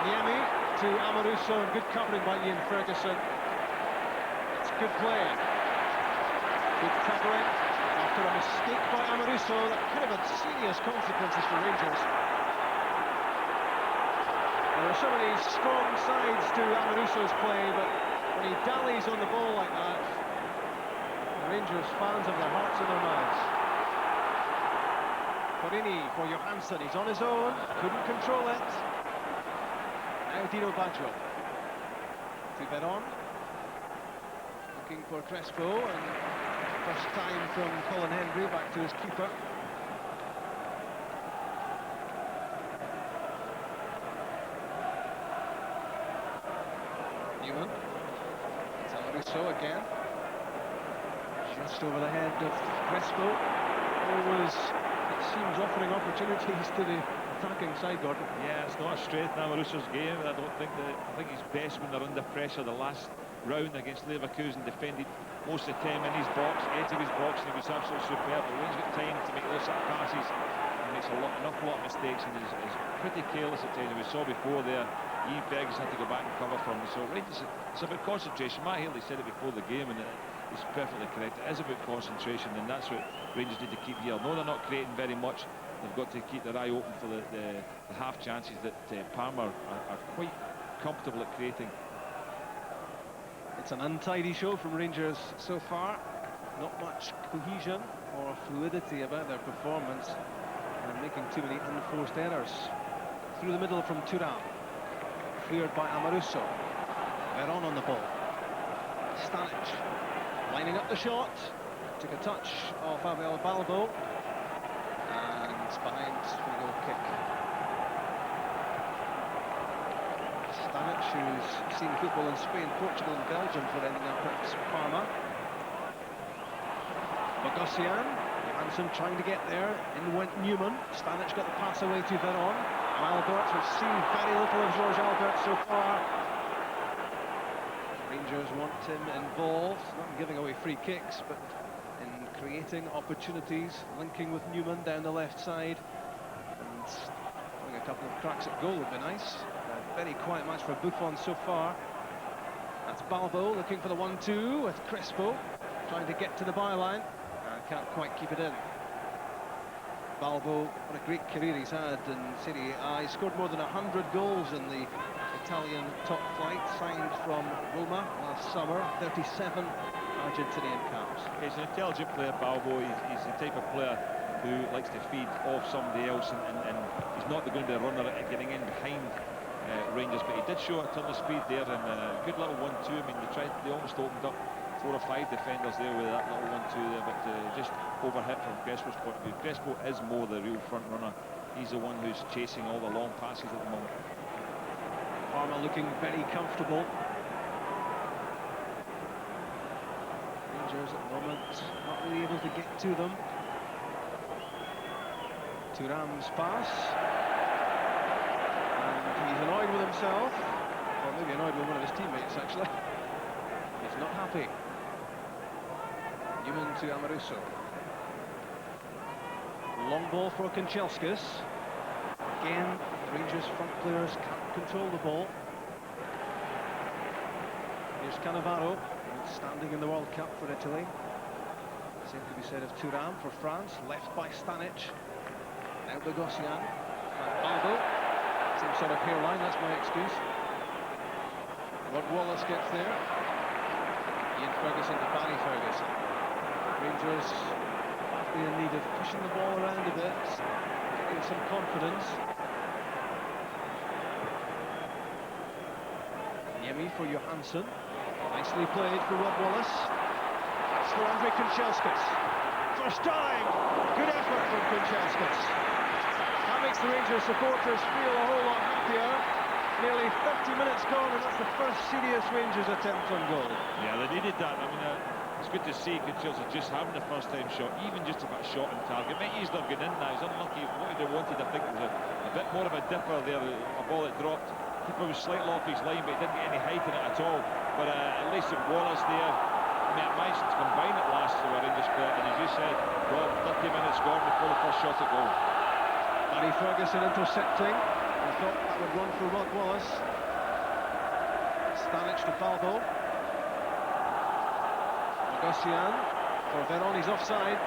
Niemi to Amoruso, and good covering by Ian Ferguson. It's good play. Good covering after a mistake by Amoruso that could have had serious consequences for Rangers. There are so many strong sides to Amoruso's play, but when he dallies on the ball like that, the Rangers fans have their hearts in their mouths. Porrini for Johansson, he's on his own, couldn't control it. Now Dino Baggio to Veron, looking for Crespo, and first time from Colin Hendry back to his keeper. Newman, it's Amoruso again, just over the head of Crespo. Always, it seems, offering opportunities to the attacking side, Gordon. Yeah, it's not a strength in Amoruso's game. I think he's best when they're under pressure. The last round against Leverkusen defended most of the time in his box, edge of his box, and he was absolutely superb. But when he's got time to make those sort of passes, he makes an awful lot of mistakes, and he's pretty careless at times. We saw before there, Ian Ferguson had to go back and cover for him. So it's about concentration. Matt Haley said it before the game, and he's perfectly correct. It is about concentration, and that's what Rangers need to keep here. No, they're not creating very much. They've got to keep their eye open for the half chances that Palmer are quite comfortable at creating. It's an untidy show from Rangers so far. Not much cohesion or fluidity about their performance, and making too many unforced errors. Through the middle from Thuram, cleared by Amoruso. Veron on the ball. Stanic lining up the shot. Took a touch of Abel Balbo, and it's behind for the goal kick. Stanic, who's seen football in Spain, Portugal and Belgium for ending up at Parma. Bogosian, Johansson trying to get there, in went Newman. Stanic got the pass away to Veron. And Albert, we've seen very little of George Albert so far. Rangers want him involved, not in giving away free kicks, but in creating opportunities, linking with Newman down the left side, and having a couple of cracks at goal would be nice. A very quiet match for Buffon so far. That's Balbo looking for the 1-2 with Crespo trying to get to the byline and can't quite keep it in. Balbo, what a great career he's had in Serie A. He scored more than 100 goals in the Italian top flight, signed from Roma last summer, 37 Argentinian caps. He's an intelligent player, Balbo. He's the type of player who likes to feed off somebody else, and he's not going to be a runner at getting in behind Rangers, but he did show a ton of speed there, and a good little 1-2. I mean, they almost opened up 4 or 5 defenders there with that little 1-2 there, but just overhit from Crespo's point of view. Crespo is more the real front runner. He's the one who's chasing all the long passes at the moment. Parma looking very comfortable. Rangers at the moment not really able to get to them. Thuram's pass. And he's annoyed with himself. Or maybe annoyed with one of his teammates, actually. He's not happy. Newman to Amoruso. Long ball for Kanchelskis. Again, Rangers front players can't control the ball. Here's Cannavaro, standing in the World Cup for Italy. Same could be said of Thuram for France, left by Stanic. Now Bogosian. Balbo. Same sort of hairline, that's my excuse. Rod Wallace gets there. Ian Ferguson to Barry Ferguson. Rangers in need of pushing the ball around a bit, getting some confidence. Niemi for Johansson. Nicely played for Rod Wallace. That's for Andrei Kanchelskis. First time! Good effort from Kanchelskis. That makes the Rangers supporters feel a whole lot happier. Nearly 30 minutes gone, and that's the first serious Rangers attempt on goal. Yeah, they needed that. I mean, it's good to see Kanchelskis just having the first time shot, even just about a shot on target. Maybe he's not getting in now. He's unlucky. What he'd have wanted, I think, was a bit more of a dipper there, a ball that dropped. Keeper was slightly off his line, but he didn't get any height in it at all. But at least with Wallace there, I mean, it managed to combine at last to a Rangers player. And as you said, well, 30 minutes gone before the first shot at goal. Barry Ferguson intercepting. We thought that would run for Rod Wallace. Stanic to Balbo. Bogosian. for Veron, he's offside.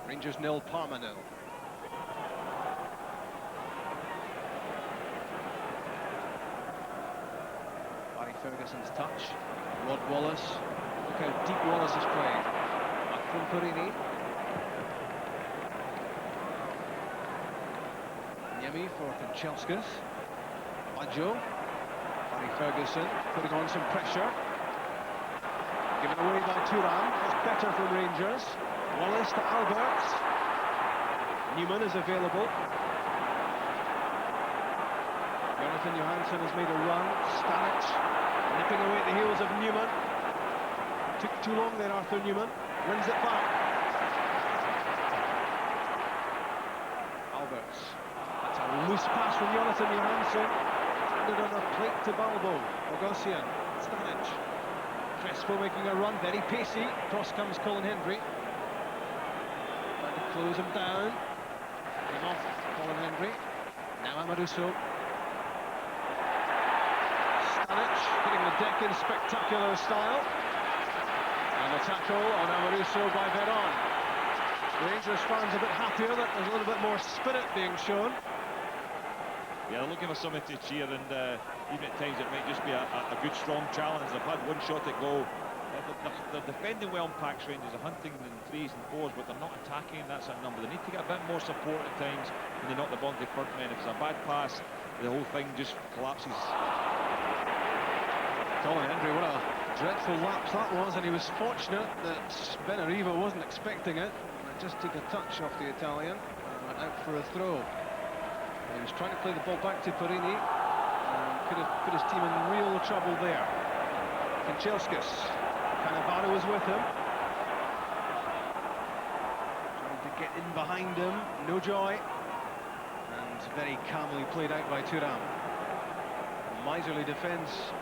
Rangers 0, Parma 0. Barry Ferguson's touch. Rod Wallace. Look how deep Wallace has played. Back from Perini. Niemi for Kanchelskis. Baggio. Barry Ferguson putting on some pressure. Given away by Thuram. That's better from Rangers. Wallace to Alberts. Newman is available. Jonathan Johansson has made a run. Stanic nipping away at the heels of Newman. Took too long there, Arthur Newman. Wins it back. Alberts. That's a loose pass from Jonathan Johansson. Handed on a plate to Balbo. Bogosian. Stanic. Crespo making a run, very pacey. Cross comes Colin Hendry. Close him down. Came off Colin Hendry. Now Amoruso. Stanic hitting the deck in spectacular style. And the tackle on Amoruso by Veron. Rangers fans a bit happier that there's a little bit more spirit being shown. Yeah, they're looking for something to cheer, and even at times it might just be a good, strong challenge. They've had one shot at goal. They're defending well in packs, Rangers. They're hunting in 3s and 4s, but they're not attacking. That's that number. They need to get a bit more support at times when they knock the ball into front men. If it's a bad pass, the whole thing just collapses. Colin Hendry, what a dreadful lapse that was, and he was fortunate that Benarivo wasn't expecting it. And it just took a touch off the Italian and went out for a throw. He was trying to play the ball back to Perini and could have put his team in real trouble there. Kanchelskis. Cannavaro was with him. Trying to get in behind him. No joy. And very calmly played out by Thuram. Miserly defence.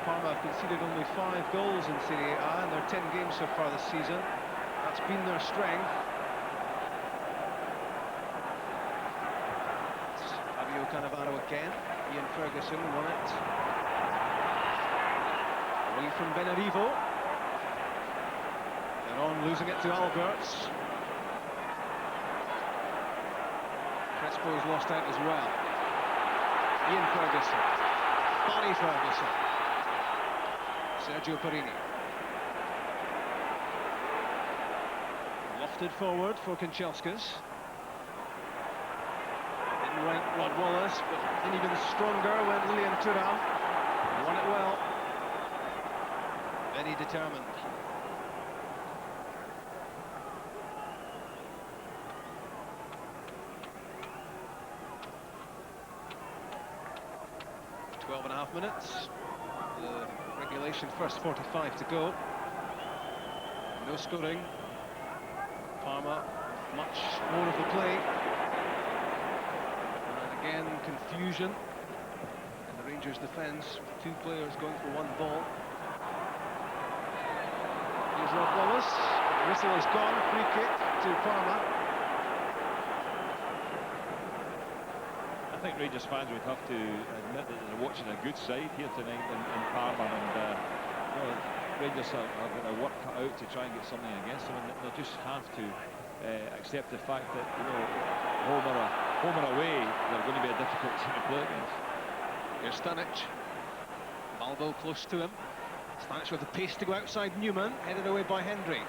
Parma have conceded only 5 goals in Serie A in their 10 games so far this season. That's been their strength. Fabio Cannavaro again. Ian Ferguson won it. Away from Benarivo. Veron losing it to Alberts. Crespo's lost out as well. Ian Ferguson. Barry Ferguson. Sergio Perini. Lofted forward for Kanchelskis. Didn't rank Rod Wallace, but in even stronger when Lilian Thuram won it well. Very determined. Minutes. The regulation first 45 to go. No scoring. Parma much more of the play. And again confusion in the Rangers defence. 2 players going for 1 ball. Here's Rod Wallace. The whistle is gone. Free kick to Parma. I think Rangers fans would have to admit that they're watching a good side here tonight in Parma, and well, Rangers are going to work cut out to try and get something against them, and they'll just have to accept the fact that, you know, home or away, they're going to be a difficult team to play against. Here's Stanic. Balbo close to him. Stanic with the pace to go outside Newman, headed away by Hendry.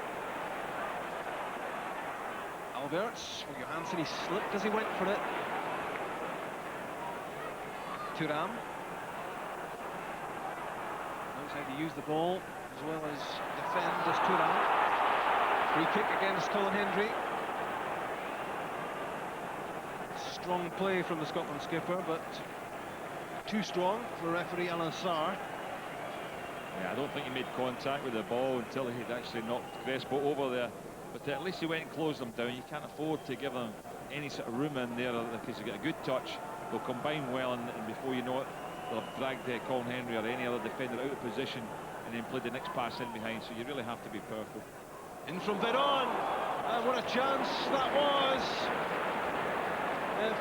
Alberts, Johansson, he slipped as he went for it. Thuram knows how to use the ball as well as defend as Thuram. Free kick against Colin Hendry. Strong play from the Scotland skipper, but too strong for referee Alan Sarr. Yeah, I don't think he made contact with the ball until he'd actually knocked Crespo over there. But at least he went and closed them down. You can't afford to give them any sort of room in there, because you get a good touch. They'll combine well, and before you know it, they'll have dragged Colin Hendry or any other defender out of position and then played the next pass in behind, so you really have to be careful. In from Veron, and what a chance that was! If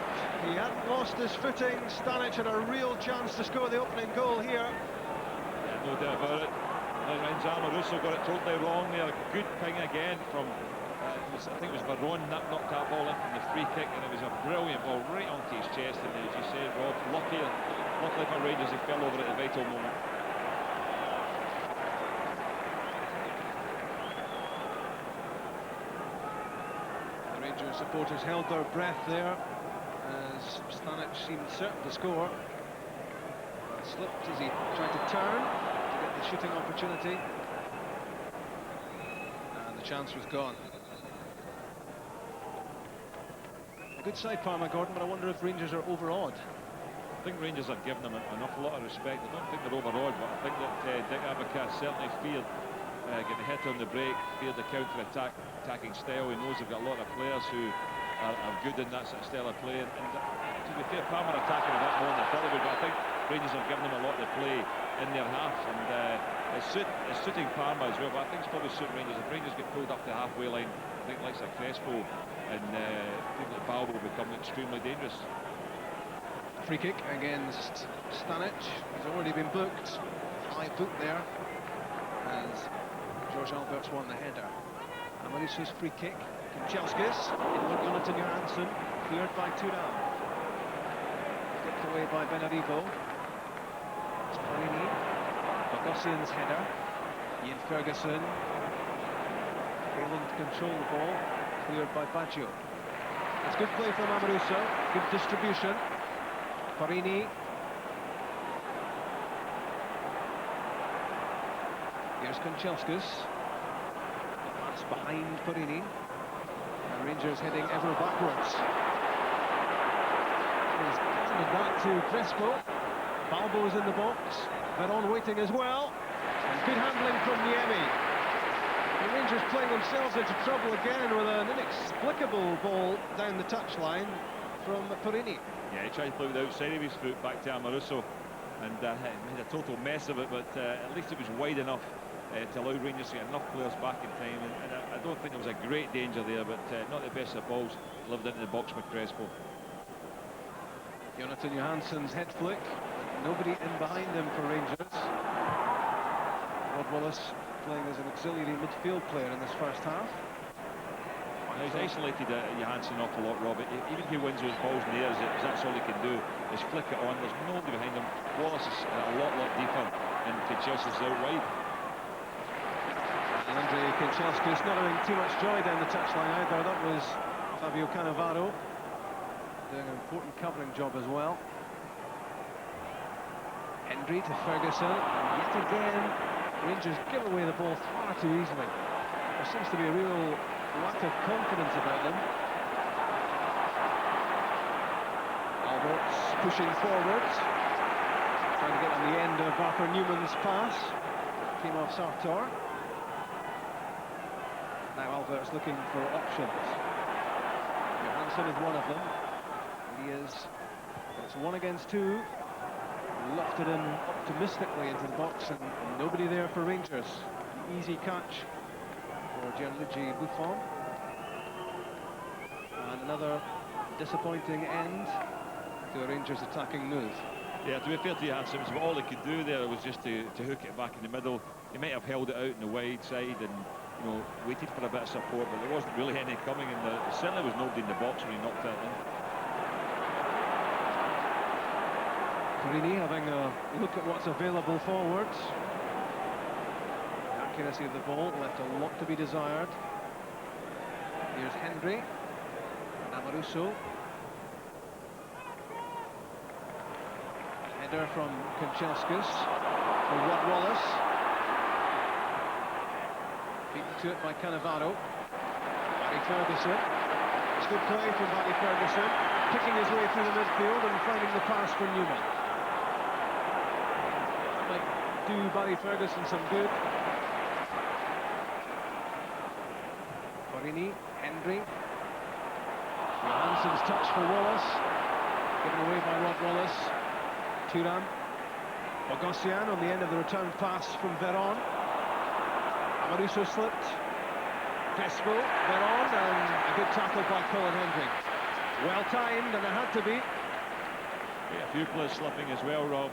he hadn't lost his footing, Stanic had a real chance to score the opening goal here. Yeah, no doubt about it. Lorenzo Amoruso got it totally wrong there. Good ping again from, I think it was Veron knocked that ball in from the free kick, and it was a brilliant ball right onto his chest. And as you said, Rob, luckily for Rangers, he fell over at a vital moment. The Rangers supporters held their breath there as Stanic seemed certain to score. Slipped as he tried to turn to get the shooting opportunity, and the chance was gone. A good side, Parma, Gordon, but I wonder if Rangers are overawed. I think Rangers are giving them an awful lot of respect. I don't think they're overawed, but I think that Dick Advocaat certainly feared getting hit on the break, feared the counter-attacking style. He knows they've got a lot of players who are good in that sort of style of play. And to be fair, Parma are attacking a bit more than I thought they would, but I think Rangers have given them a lot to play in their half, and it's suiting Parma as well, but I think it's probably suiting Rangers. If Rangers get pulled up the halfway line, I think likes like Crespo and people like Balbo will become extremely dangerous. Free kick against Stanic. He's already been booked. High boot there as George Alberts won the header. Amoruso's free kick. Kanchelskis inward, Jonathan Johansson, cleared by Thuram. Flipped away by Benarivo. It's Parini. Bogosian's header. Ian Ferguson failing to control the ball, cleared by Baggio. It's good play from Amoruso, good distribution. Parini. Here's Kanchelskis. Pass behind Parini. And Rangers heading ever backwards. He's handed that to Crespo. Balbo's in the box. Veron waiting as well. And good handling from Niemi. The Rangers playing themselves into trouble again with an inexplicable ball down the touchline from Parini. Yeah, he tried to play with the outside of his foot back to Amoruso and made a total mess of it, but at least it was wide enough to allow Rangers to get enough players back in time, and I don't think there was a great danger there, but not the best of balls lived into the box with Crespo. Jonathan Johansson's head flick, nobody in behind him for Rangers. Rod Wallace playing as an auxiliary midfield player in this first half. He's isolated Johansson an awful lot, Rob. Even if he wins those balls in the air, that's all he can do, is flick it on. There's nobody behind him. Wallace is a lot deeper, and Kanchelskis out wide. Andrei Kanchelskis not having too much joy down the touchline either. That was Fabio Cannavaro doing an important covering job as well. Hendry to Ferguson, and yet again Rangers give away the ball far too easily. There seems to be a real lack of confidence about them. Alberts pushing forward, trying to get on the end of Arthur Newman's pass. Came off Sartor. Now Alberts looking for options. Johansson is one of them. He is. It's 1 against 2. Lofted in optimistically into the box, and nobody there for Rangers. Easy catch for Gianluigi Buffon. And another disappointing end to a Rangers attacking move. Yeah, to be fair to Johansson, all he could do there was just to hook it back in the middle. He might have held it out in the wide side and waited for a bit of support, but there wasn't really any coming, and there certainly was nobody in the box when he knocked it in. Parini having a look at what's available forwards. The accuracy of the ball left a lot to be desired. Here's Hendry. Amoruso. Header from Kanchelskis for Rod Wallace. Beaten to it by Cannavaro. Barry Ferguson. It's good play from Barry Ferguson, picking his way through the midfield and finding the pass for Newman. That might do Barry Ferguson some good. Parini, Hendry. Johansson's touch for Wallace, given away by Rod Wallace. Thuram. Bogosian on the end of the return pass from Veron. Amoruso slipped. Crespo, Veron, and a good tackle by Colin Hendry. Well timed, and it had to be. Yeah, a few players slipping as well, Rob.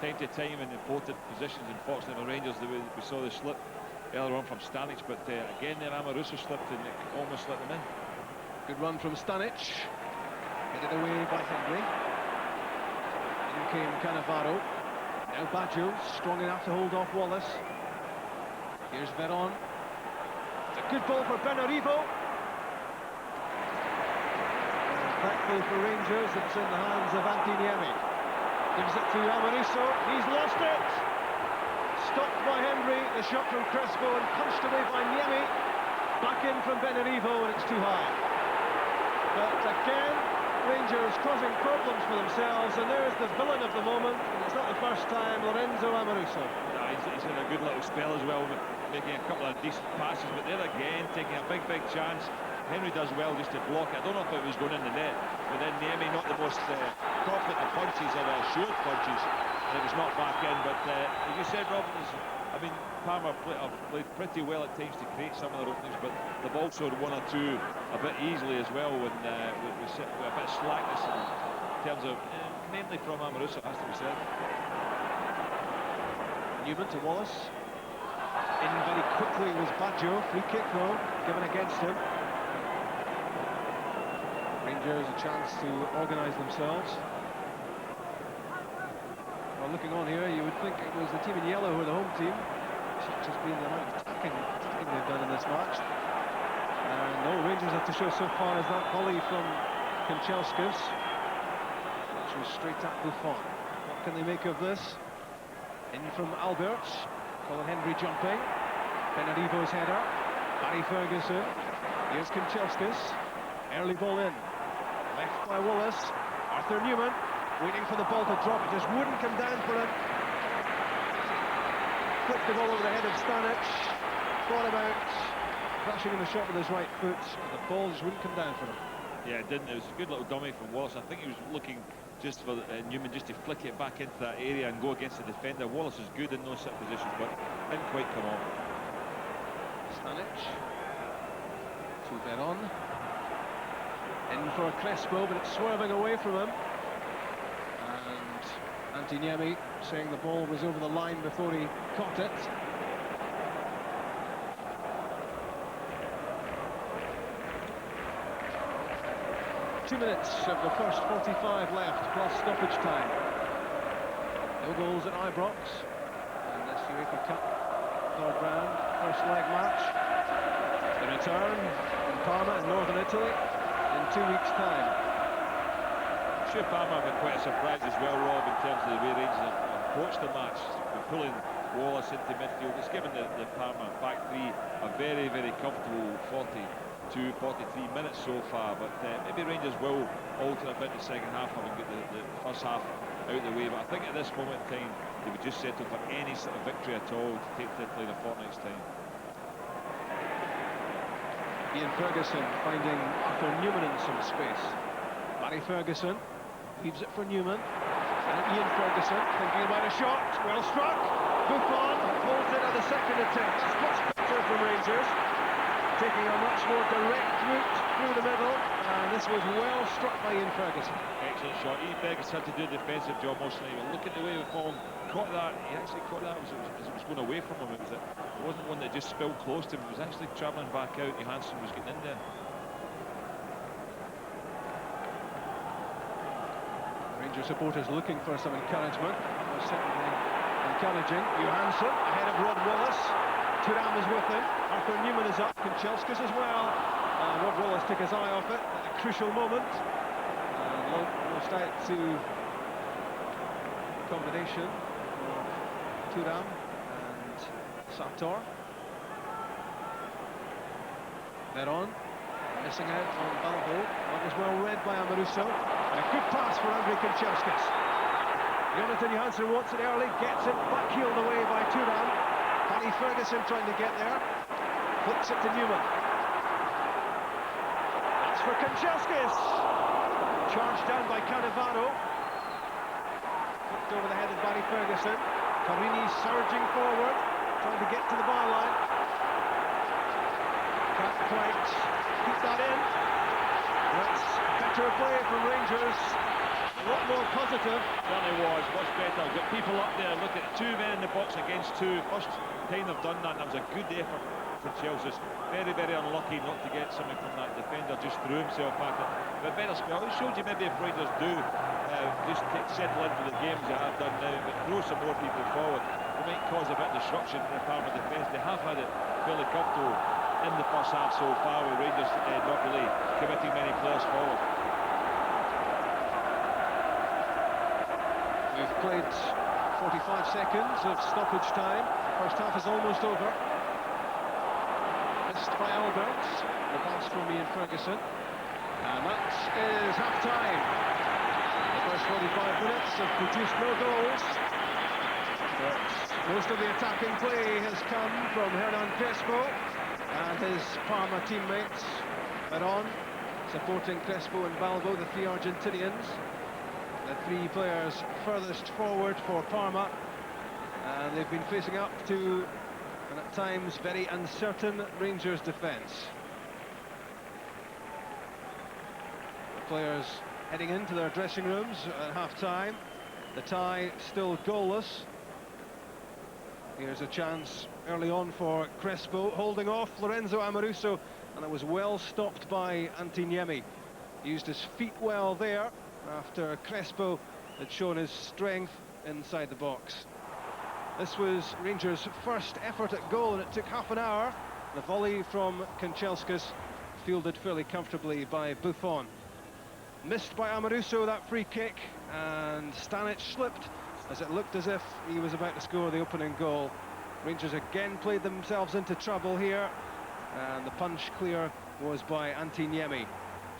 Time to time in important positions. Unfortunately, for Rangers, we saw the slip earlier on from Stanic, but again, there Amoruso slipped and it almost let them in. Good run from Stanic. Headed away by Henry. In came Cannavaro. Now Baggio, strong enough to hold off Wallace. Here's Veron. It's a good ball for Benarivo. Thankfully for Rangers, it's in the hands of Antiniemi. Gives it to Amoruso. He's lost it. Stopped by Henry. The shot from Crespo and punched away by Niemi. Back in from Benarivo, and it's too high. But again, Rangers causing problems for themselves, and there's the villain of the moment, and it's not the first time, Lorenzo Amoruso. No, he's in a good little spell as well, making a couple of decent passes, but there again, taking a big chance. Henry does well just to block it. I don't know if it was going in the net, but then Niemi, not the most confident of punches or assured punches, and it was not back in. But as you said, Rob, I mean, Parma played pretty well at times to create some of their openings, but they've also had one or two a bit easily as well when with a bit of slackness in terms of, mainly from Amoruso, has to be said. Newman to Wallace. In very quickly was Baggio. Free kick though, given against him. Rangers a chance to organise themselves. Well, looking on here, you would think it was the team in yellow who are the home team. Such has been the amount of attacking they've done in this match. And all Rangers have to show so far is that volley from Kanchelskis, which was straight at Buffon. What can they make of this? In from Albert. Colin Henry jumping. Benarivo's header. Barry Ferguson. Here's Kanchelskis. Early ball in. Left by Wallace. Arthur Newman waiting for the ball to drop. It just wouldn't come down for him. Flicked the ball over the head of Stanic. Thought about crashing in the shot with his right foot. The ball just wouldn't come down for him. Yeah, it didn't. It was a good little dummy from Wallace. I think he was looking just for Newman just to flick it back into that area and go against the defender. Wallace is good in those sort of positions, but didn't quite come off. Stanic to Veron. In for a Crespo, but it's swerving away from him. And Antiniemi saying the ball was over the line before he caught it. Two minutes of the first 45 left, plus stoppage time. No goals at Ibrox. And this UEFA Cup third round, first leg match. The return in Parma in northern Italy in 2 weeks' time. I'm sure Parma have been quite a surprise as well, Rob, in terms of the way Rangers have approached the match. They're pulling Wallace into midfield. It's given the Parma back three a very comfortable 42, 43 minutes so far, but maybe Rangers will alter a bit in the second half, having got the first half out of the way. But I think at this moment in time, they would just settle for any sort of victory at all to take to Italy in a fortnight's time. Ian Ferguson finding Arthur Newman in some space. Barry Ferguson leaves it for Newman. And Ian Ferguson thinking about a shot. Well struck. Buffon holds it at the second attempt. It's much better from Rangers, taking a much more direct route through the middle. And this was well struck by Ian Ferguson. Excellent shot. Ian Ferguson had to do a defensive job mostly. But look at the way Buffon caught that. He actually caught that as it was going away from him. It wasn't one that just spilled close to him. It was actually travelling back out. Johansson was getting in there. Rangers supporters looking for some encouragement. That was certainly encouraging. Johansson ahead of Rod Wallace. Thuram is with him. Arthur Newman is up. Kanchelskis as well. Rod Wallace took his eye off it at a crucial moment. Lost out to the combination of Thuram and Sator. Veron missing out on Balbo. That was well read by Amoruso. And a good pass for Andrei Kanchelskis. Jonathan Johansson wants it early, gets it, backheeled away by Thuram. Barry Ferguson trying to get there. Flicks it to Newman. That's for Kanchelskis. Charged down by Cannavaro. Flicked over the head of Barry Ferguson. Carini surging forward, trying to get to the byline. Can't quite keep that in. That's better play from Rangers. A lot more positive. Certainly was, much better. Got people up there, look at 2 men in the box against 2. First time they've done that, and that was a good effort for Chelsea. Very, very unlucky not to get something from that defender, just threw himself at it. But better spell, it showed you maybe if Rangers do just settle into the games they have done now, but throw some more people forward, it might cause a bit of disruption in the Parma defence. They have had it fairly comfortable in the first half so far, with Rangers not really committing many players forward. We've played 45 seconds of stoppage time. First half is almost over. Missed by Alberts. The pass from Ian Ferguson. And that is half-time. The first 45 minutes have produced no goals. But most of the attacking play has come from Hernan Crespo and his Parma teammates are on, supporting Crespo and Balbo, the 3 Argentinians. The 3 players furthest forward for Parma, and they've been facing up to, and at times, very uncertain Rangers defence. The players heading into their dressing rooms at half-time. The tie still goalless. Here's a chance early on for Crespo, holding off Lorenzo Amoruso, and it was well stopped by Antiniemi. Used his feet well there, after Crespo had shown his strength inside the box. This was Rangers' first effort at goal, and it took half an hour. The volley from Kanchelskis, fielded fairly comfortably by Buffon. Missed by Amoruso, that free kick, and Stanic slipped as it looked as if he was about to score the opening goal. Rangers again played themselves into trouble here, and the punch clear was by Antiniemi.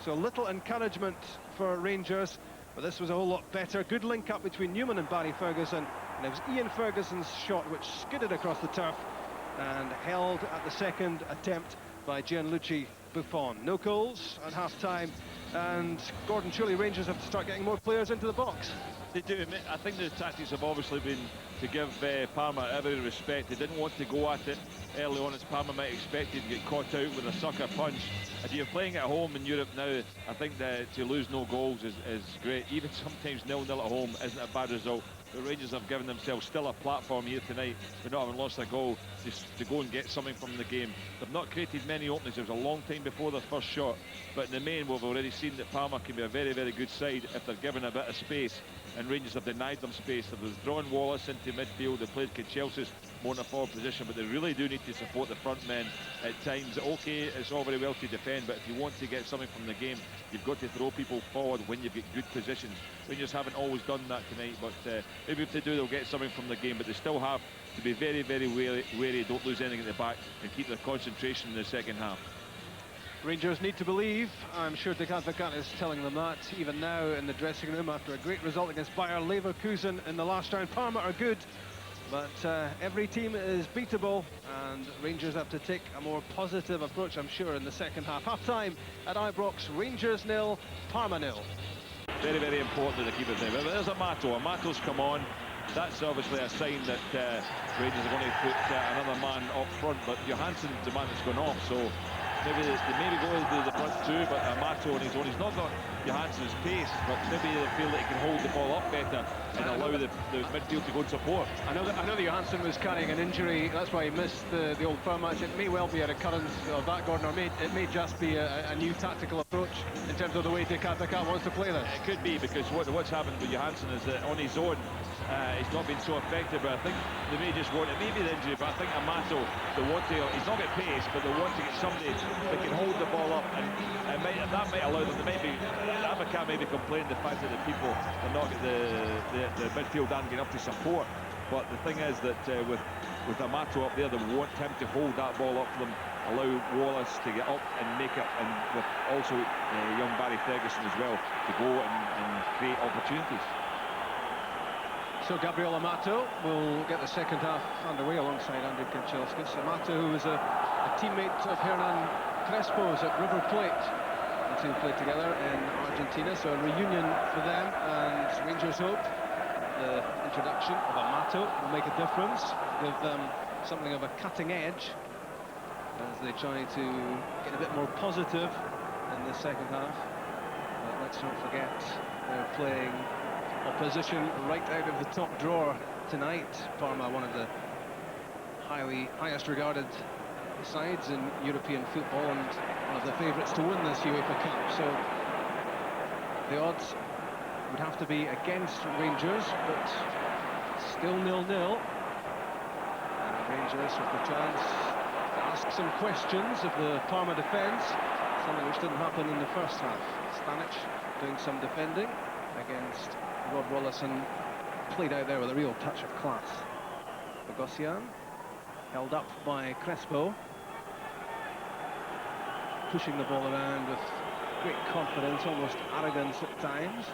So little encouragement for Rangers, but this was a whole lot better. Good link-up between Newman and Barry Ferguson, and it was Ian Ferguson's shot which skidded across the turf and held at the second attempt by Gianluigi Buffon. No goals at half-time, and Gordon, surely Rangers have to start getting more players into the box. They do. I think the tactics have obviously been to give Parma every respect. They didn't want to go at it early on, as Parma might expect to get caught out with a sucker punch. If you're playing at home in Europe now, I think that to lose no goals is great. Even sometimes 0-0 at home isn't a bad result. The Rangers have given themselves still a platform here tonight, but not having lost a goal, just to go and get something from the game. They've not created many openings. It was a long time before their first shot, but in the main we've already seen that Parma can be a very, very good side if they're given a bit of space, and Rangers have denied them space. They've withdrawn Wallace into midfield, they played Kanchelskis more in a forward position, but they really do need to support the front men at times. Okay, it's all very well to defend, but if you want to get something from the game, you've got to throw people forward when you've got good positions. Rangers haven't always done that tonight, but maybe if they do, they'll get something from the game, but they still have to be very, very wary, don't lose anything at the back, and keep their concentration in the second half. Rangers need to believe. I'm sure Dick Advocat is telling them that even now in the dressing room after a great result against Bayer Leverkusen in the last round. Parma are good, but every team is beatable, and Rangers have to take a more positive approach, I'm sure, in the second half. Half-time at Ibrox, Rangers 0, Parma 0. Very, very important to keep it there. There's Amato. Amato's come on. That's obviously a sign that Rangers are going to put another man up front, but Johansson's the man that's gone off, so maybe they maybe go to the front two, but Amato on his own, he's not got Johansson's pace, but maybe they feel that he can hold the ball up better and allow the midfield to go and support. I know that Johansson was carrying an injury, that's why he missed the Old Firm match. It may well be a recurrence of that, Gordon, or it may just be a new tactical approach in terms of the way Dick Advocat wants to play this. It could be, because what's happened with Johansson is that on his own, he's not been so effective, but I think they may just want, it may be the injury, but I think Amato, they want to, he's not got pace, but they want to get somebody that can hold the ball up, and that might allow them, Advocat may be complaining the fact that the people are not getting the midfield aren't getting up to support, but the thing is that with Amato up there, they want him to hold that ball up for them, allow Wallace to get up and make it, and with also young Barry Ferguson as well, to go and create opportunities. So Gabriel Amato will get the second half underway alongside Andrew Kanchelskis. Amato, who was a teammate of Hernan Crespo's at River Plate. The two played together in Argentina, so a reunion for them, and Rangers hope the introduction of Amato will make a difference, give them something of a cutting edge as they try to get a bit more positive in the second half. But let's not forget they're playing opposition right out of the top drawer tonight. Parma, one of the highest regarded sides in European football and one of the favourites to win this UEFA Cup. So the odds would have to be against Rangers, but still 0-0. And Rangers with the chance to ask some questions of the Parma defence, something which didn't happen in the first half. Stanic doing some defending against Rod Wallace and played out there with a real touch of class. Bogosian held up by Crespo, pushing the ball around with great confidence, almost arrogance at times.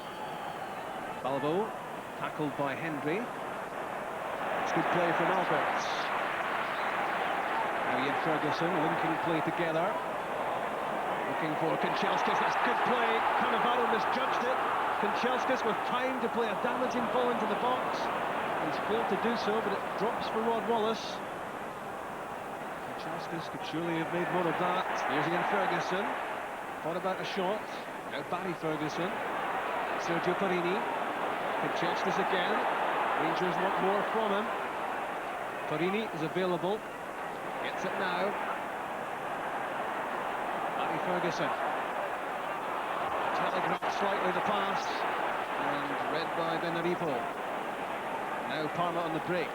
Balbo tackled by Hendry. It's good play from Alberts. Now Ian Ferguson linking play together. Looking for Kanchelskis, that's good play. Cannavaro misjudged it. Kanchelskis with time to play a damaging ball into the box. He's failed to do so, but it drops for Rod Wallace. Kanchelskis could surely have made more of that. Here's Ian Ferguson. Thought about a shot. Now Barry Ferguson. Sergio Parini. Kanchelskis again. Rangers want more from him. Parini is available. Gets it now. Barry Ferguson. Telegraphed slightly the pass. And read by Benaripo. Now Parma on the break.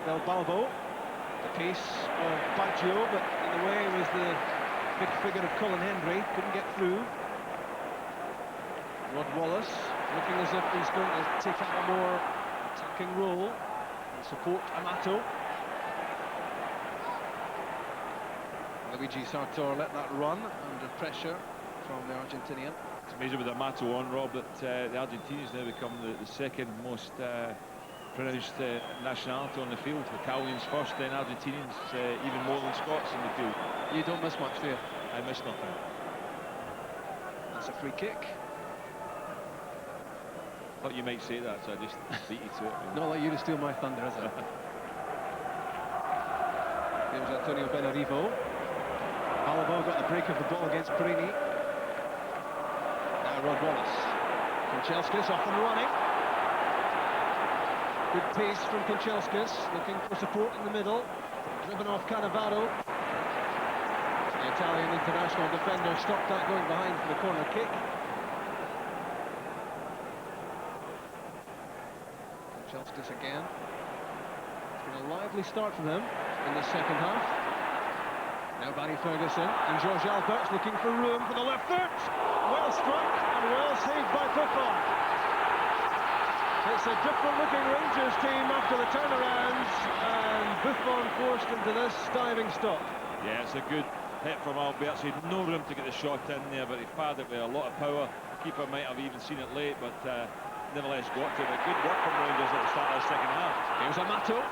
Abel Balbo. The pace of Baggio, but in the way was the big figure of Colin Hendry. Couldn't get through. Rod Wallace looking as if he's going to take up a more attacking role and support Amato. Luigi Sartor let that run under pressure from the Argentinian. It's amazing with Amato on, Rob, that the Argentinians now become the second most pronounced nationality on the field. Italians first, then Argentinians, even more than Scots in the field. You don't miss much, do you? I miss nothing. That's a free kick. Thought you might say that, so I just beat you to it. Not like you to steal my thunder, is it? Here's Antonio Benarivo. Balbo got the break of the ball against Parini. Now Rod Wallace. Kanchelskis off and running. Good pace from Kanchelskis, looking for support in the middle. Driven off Cannavaro. The Italian international defender stopped that going behind for the corner kick. Kanchelskis again. It's been a lively start for them in the second half. Now Barry Ferguson and George Alberts looking for room for the left foot. Well struck and well saved by Buffon. It's a different-looking Rangers team after the turnaround, and Buffon forced into this diving stop. Yeah, it's a good hit from Alberts. He had no room to get the shot in there, but he fired it with a lot of power. Keeper might have even seen it late, but nevertheless got to it. But good work from Rangers at the start of the second half. Here's Amato.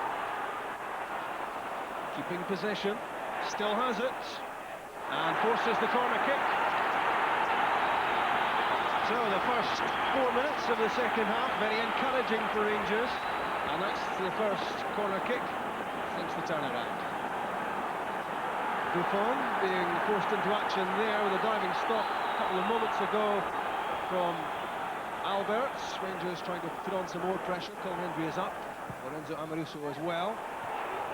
Keeping possession, still has it, and forces the corner kick. So the first 4 minutes of the second half, very encouraging for Rangers, and that's the first corner kick since the turnaround. Buffon being forced into action there with a diving stop a couple of moments ago from Alberts. Rangers trying to put on some more pressure. Colin Hendry is up, Lorenzo Amoruso as well.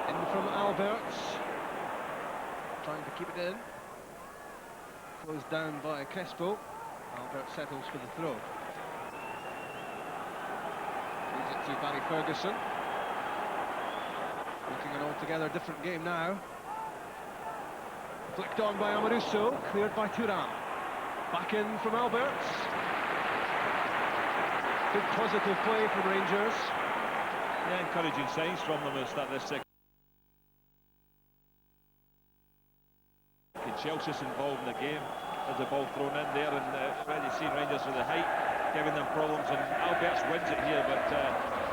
In from Alberts, trying to keep it in. Closed down by Crespo. Albert settles for the throw. Leads it to Barry Ferguson. Looking an altogether different game now. Flicked on by Amoruso, cleared by Thuram. Back in from Alberts. Good positive play from Rangers. Yeah, encouraging signs from them at the start of this second. Chelsea's involved in the game. There's the ball thrown in there, and already seen Rangers with the height giving them problems, and Alberts wins it here, but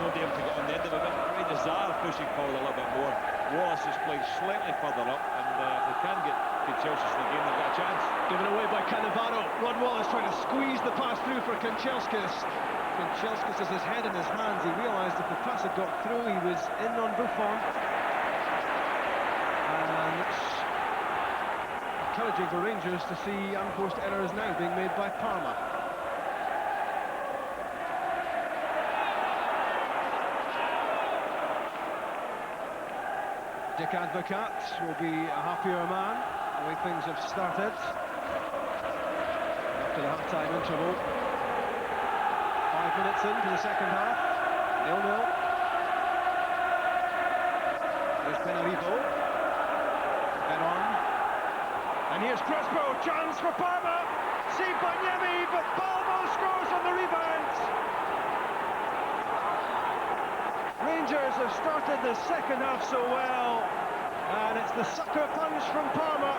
nobody able to get on the end of it. Rangers are pushing forward a little bit more. Wallace is playing slightly further up, and if they can get Chelsea in the game, they've got a chance. Given away by Cannavaro. Rod Wallace trying to squeeze the pass through for Kanchelskis. Kanchelskis has his head in his hands. He realised if the pass had got through, he was in on Buffon. And it's encouraging for Rangers to see unforced errors now being made by Parma. Dick Advocat will be a happier man the way things have started after the half-time interval. 5 minutes into the second half, 0-0. There's Benarivo. Veron. And here's Crespo, chance for Parma. Saved by Niemi, but Balbo scores on the rebound. Rangers have started the second half so well, and it's the sucker punch from Parma.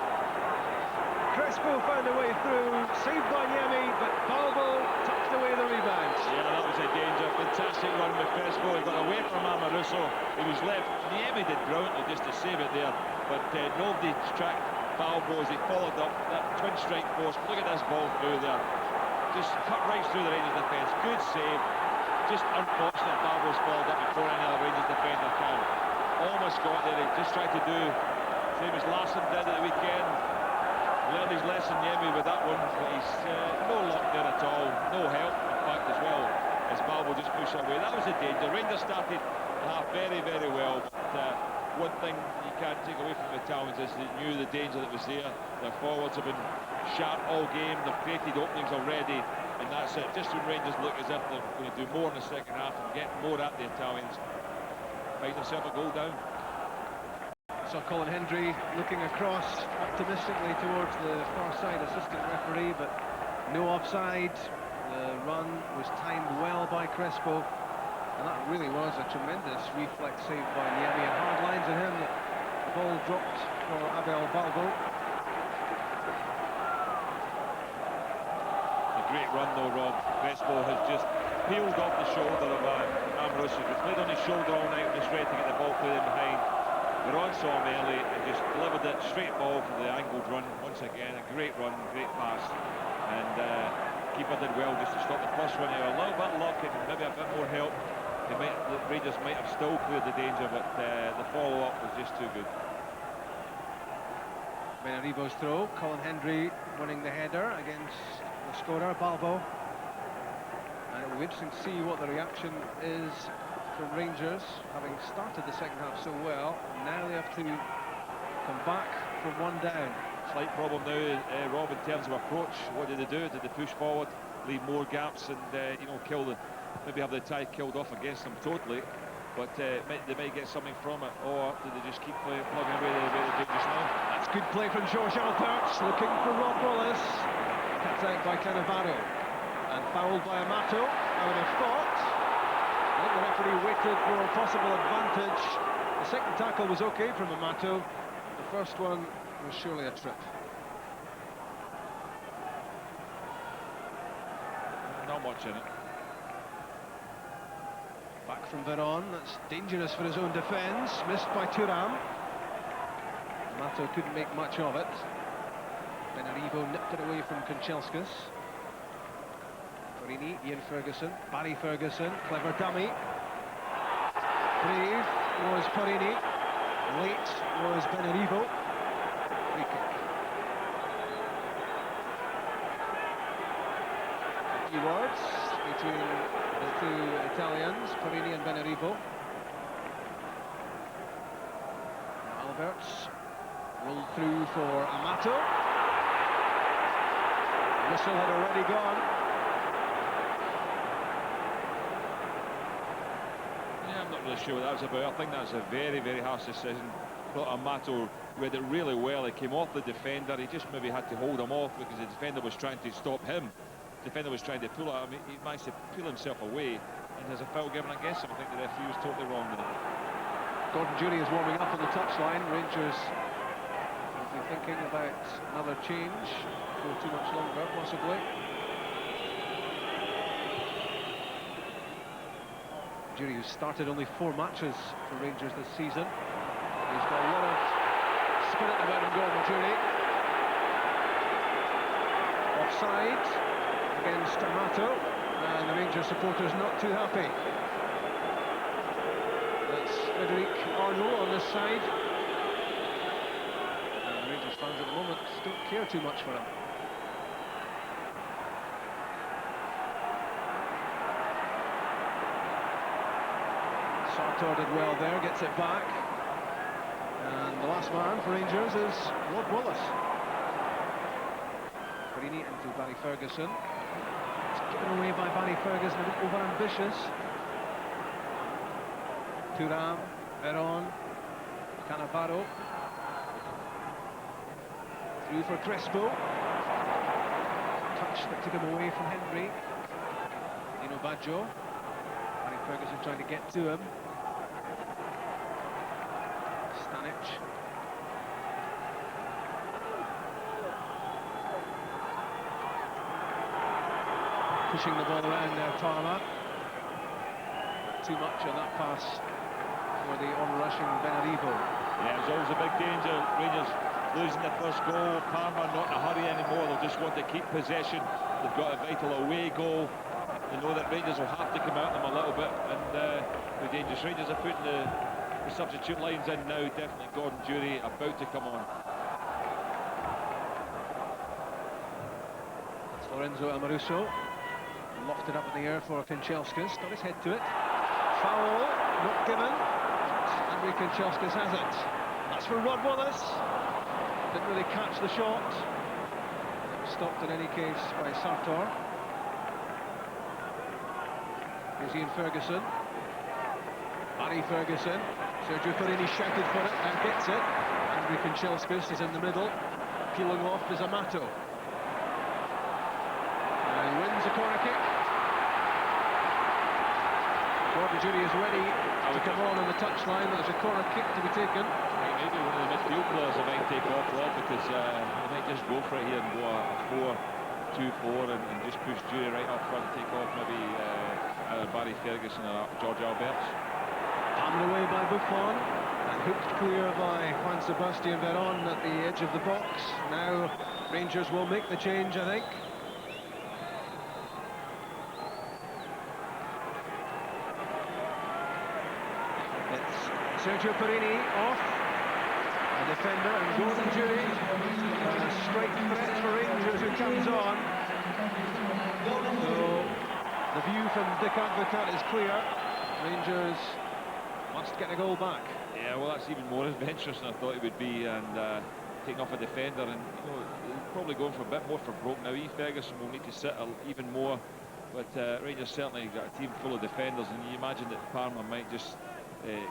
Crespo found a way through, saved by Niemi, but Balbo tucked away the rebound. Yeah, that was a danger. Fantastic run with Crespo. He got away from Amoruso. He was left. Niemi did brilliantly just to save it there, but nobody tracked Balbo as he followed up that twin strike post. Look at this ball through there. Just cut right through the Rangers defence. Good save. Just unfortunate Balbo's followed up before any other Rangers defender can. Almost got there. He just tried to do same as Larsson did at the weekend. Learned his lesson, Niemi, with that one, but he's no luck there at all. No help, in fact, as well, as Balbo just pushed away. That was a danger. Rangers started the half very, very well, but one thing you can't take away from the Italians is they knew the danger that was there. Their forwards have been sharp all game. They've created openings already, and that's it. Just when Rangers look as if they're going to do more in the second half and get more at the Italians, find themselves a goal down. So Colin Hendry looking across optimistically towards the far side assistant referee, but no offside. The run was timed well by Crespo, and that really was a tremendous reflex save by Niemi, and hard lines on him. The ball dropped for Abel Balbo. A great run though, Rob. Crespo has just peeled off the shoulder of Amoruso. He's played on his shoulder all night, just ready to get the ball played in behind. Veron saw him early and just delivered it straight ball for the angled run. Once again, a great run, great pass, and keeper did well just to stop the first one here. A little bit of luck and maybe a bit more help. The Rangers might have still cleared the danger, but the follow-up was just too good. Benarivo's throw. Colin Hendry winning the header against the scorer, Balbo. And it will be interesting to see what the reaction is from Rangers, having started the second half so well. Now they have to come back from one down. Slight problem now, Rob, in terms of approach. What did they do? Did they push forward, leave more gaps, and kill the, maybe have the tie killed off against them totally? But they might get something from it, or did they just keep plugging away the way they do just now? That's good play from George Alperts, looking for Rob Wallace. Cut out by Cannavaro, and fouled by Amato. I would have thought. I think the referee waited for a possible advantage. The second tackle was okay from Amato. The first one was surely a trip. Not much in it. Back from Veron, that's dangerous for his own defence. Missed by Thuram. Amato couldn't make much of it. Benarivo nipped it away from Kanchelskis. Farini, Ian Ferguson, Barry Ferguson, clever dummy. Brave was Farini, late was Benarivo. Free kick. A few words between the two Italians, Farini and Benarivo. Alberts rolled through for Amato. Whistle had already gone. Yeah, I'm not really sure what that was about. I think that's a very, very harsh decision. But Amato read it really well. He came off the defender. He just maybe had to hold him off because the defender was trying to stop him. The defender was trying to pull at him. He managed to peel himself away, and there's a foul given against him. I think the referee was totally wrong with it. Gordon Jury is warming up on the touchline. Rangers will be thinking about another change for too much longer, possibly. Jury, who started only 4 matches for Rangers this season. He's got a lot of spirit about him, Gordon Jury. Offside against Amato, and the Rangers supporters not too happy. That's Frederic Arnault on this side. And the Rangers fans at the moment don't care too much for him. Sartor did well there, gets it back. And the last man for Rangers is Rod Wallace. Perini into Barry Ferguson. It's given away by Barry Ferguson, a bit over-ambitious. Thuram, Veron, Cannavaro. Through for Crespo. Touch that took him away from Henry. Dino Baggio. Barry Ferguson trying to get to him. Stanic. Pushing the ball around there, Parma. Too much on that pass for the on-rushing Benarivo. Yeah, there's always a big danger. Rangers losing the first goal. Parma not in a hurry anymore. They'll just want to keep possession. They've got a vital away goal. They know that Rangers will have to come at them a little bit, and be dangerous. Rangers are putting the substitute lines in now. Definitely Gordon Durie about to come on. It's Lorenzo Amoruso. Lofted up in the air for Kanchelskis. Got his head to it. Foul, not given. Andrei Kanchelskis has it. That's for Rod Wallace. Didn't really catch the shot. Stopped in any case by Sartor. Here's Ian Ferguson. Barry Ferguson. Sergio Perini shouted for it and gets it. Andrei Kanchelskis is in the middle. Peeling off is Amato. And he wins a corner kick. Gordon Durie is ready to come on the touchline. There's a corner kick to be taken. Maybe one of the midfield players might take off Rob, because they might just go for it here and go a 4-2-4 and just push Durie right up front, take off maybe either Barry Ferguson or George Alberts. Hammered away by Buffon and hooked clear by Juan Sebastian Veron at the edge of the box. Now Rangers will make the change, I think. It's Sergio Perini off. A defender, and Gordon Durie. A straight threat for Rangers who comes on. So the view from Dick Advocat is clear. Rangers must get a goal back. Yeah, well, that's even more adventurous than I thought it would be, and taking off a defender, and probably going for a bit more for broke now. Ferguson will need to sit even more, but Rangers certainly got a team full of defenders, and you imagine that Parma might just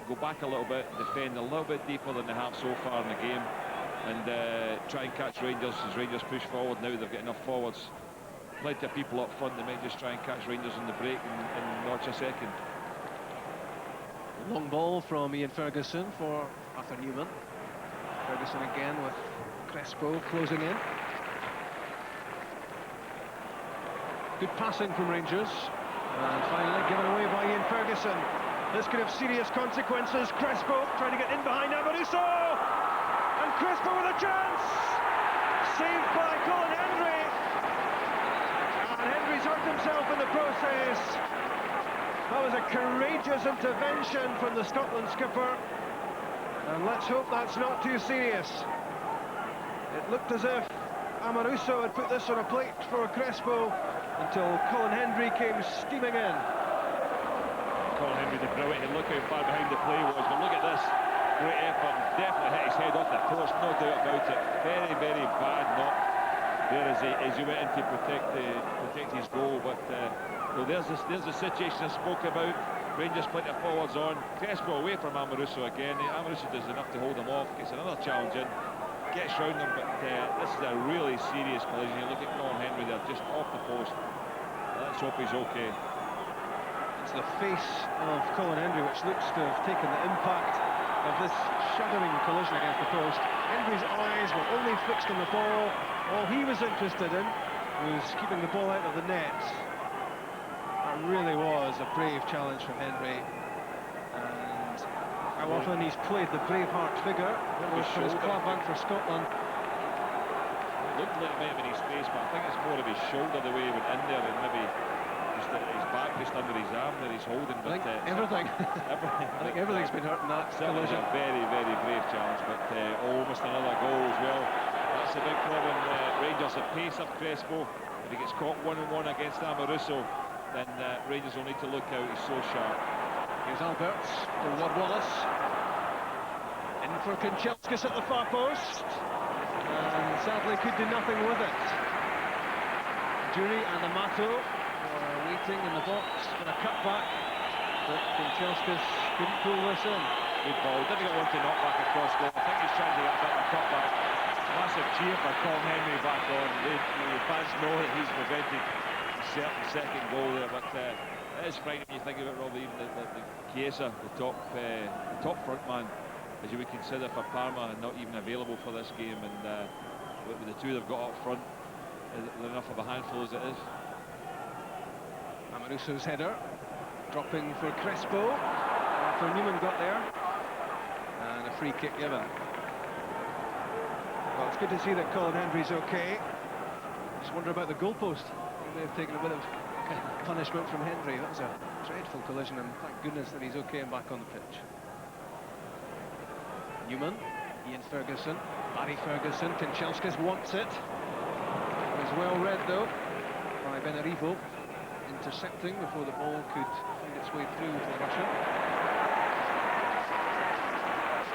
go back a little bit, defend a little bit deeper than they have so far in the game, and try and catch Rangers as Rangers push forward. Now they've got enough forwards, plenty of people up front. They might just try and catch Rangers in the break and notch a second. Long ball from Ian Ferguson for Arthur Newman. Ferguson again with Crespo closing in. Good passing from Rangers. And finally given away by Ian Ferguson. This could have serious consequences. Crespo trying to get in behind Amoruso. And Crespo with a chance. Saved by Colin Hendry. And Hendry's hurt himself in the process. That was a courageous intervention from the Scotland skipper. And let's hope that's not too serious. It looked as if Amoruso had put this on a plate for Crespo until Colin Hendry came steaming in. Colin Hendry did brilliant. Look how far behind the play was, but look at this. Great effort. Definitely hit his head off the post, no doubt about it. Very, very bad knock there as he went in to protect his goal. But well, there's the situation I spoke about. Rangers plenty of forwards on. Crespo away from Amoruso again. Amoruso does enough to hold him off. Gets another challenge in. Gets round him, but this is a really serious collision. You look at Colin Hendry there, just off the post. Let's hope he's okay. It's the face of Colin Hendry which looks to have taken the impact of this shuddering collision against the post. Hendry's eyes were only fixed on the ball. All he was interested in was keeping the ball out of the net. That really was a brave challenge from Hendry. And how often he's played the Braveheart figure, both for his club and for Scotland. It looked like it might have been his face, but I think it's more of his shoulder the way he went in there, and maybe just his back just under his arm that he's holding. I think everything. I think everything's been hurt in that collision. A very, very brave challenge, but almost another goal as well. That's a big problem. Rangers have pace up Crespo. If he gets caught one-on-one against Amoruso, then Rangers will need to look out. He's so sharp. Here's Alberts for Rod Wallace. In for Kanchelskis at the far post. And sadly could do nothing with it. Jury and Amato were waiting in the box for a cutback, but Kanchelskis couldn't pull this in. Good ball, didn't get one to knock back across goal. I think he's trying to get a bit of a cutback. Massive cheer for Colin Henry back on. The fans know that he's prevented the second goal there, but it is frightening when you think about Robbie, even the Chiesa, the top front man, as you would consider for Parma, not even available for this game, and with the two they've got up front, they're enough of a handful as it is. Amoruso's header, dropping for Crespo. Arthur Newman got there, and a free kick given. Well, it's good to see that Colin Hendry's okay. Just wonder about the goalpost. He may have taken a bit of punishment from Hendry. That was a dreadful collision, and thank goodness that he's okay and back on the pitch. Newman, Ian Ferguson, Barry Ferguson, Kanchelskis wants it. It was well read though by Benarivo, intercepting before the ball could find its way through to the Russian.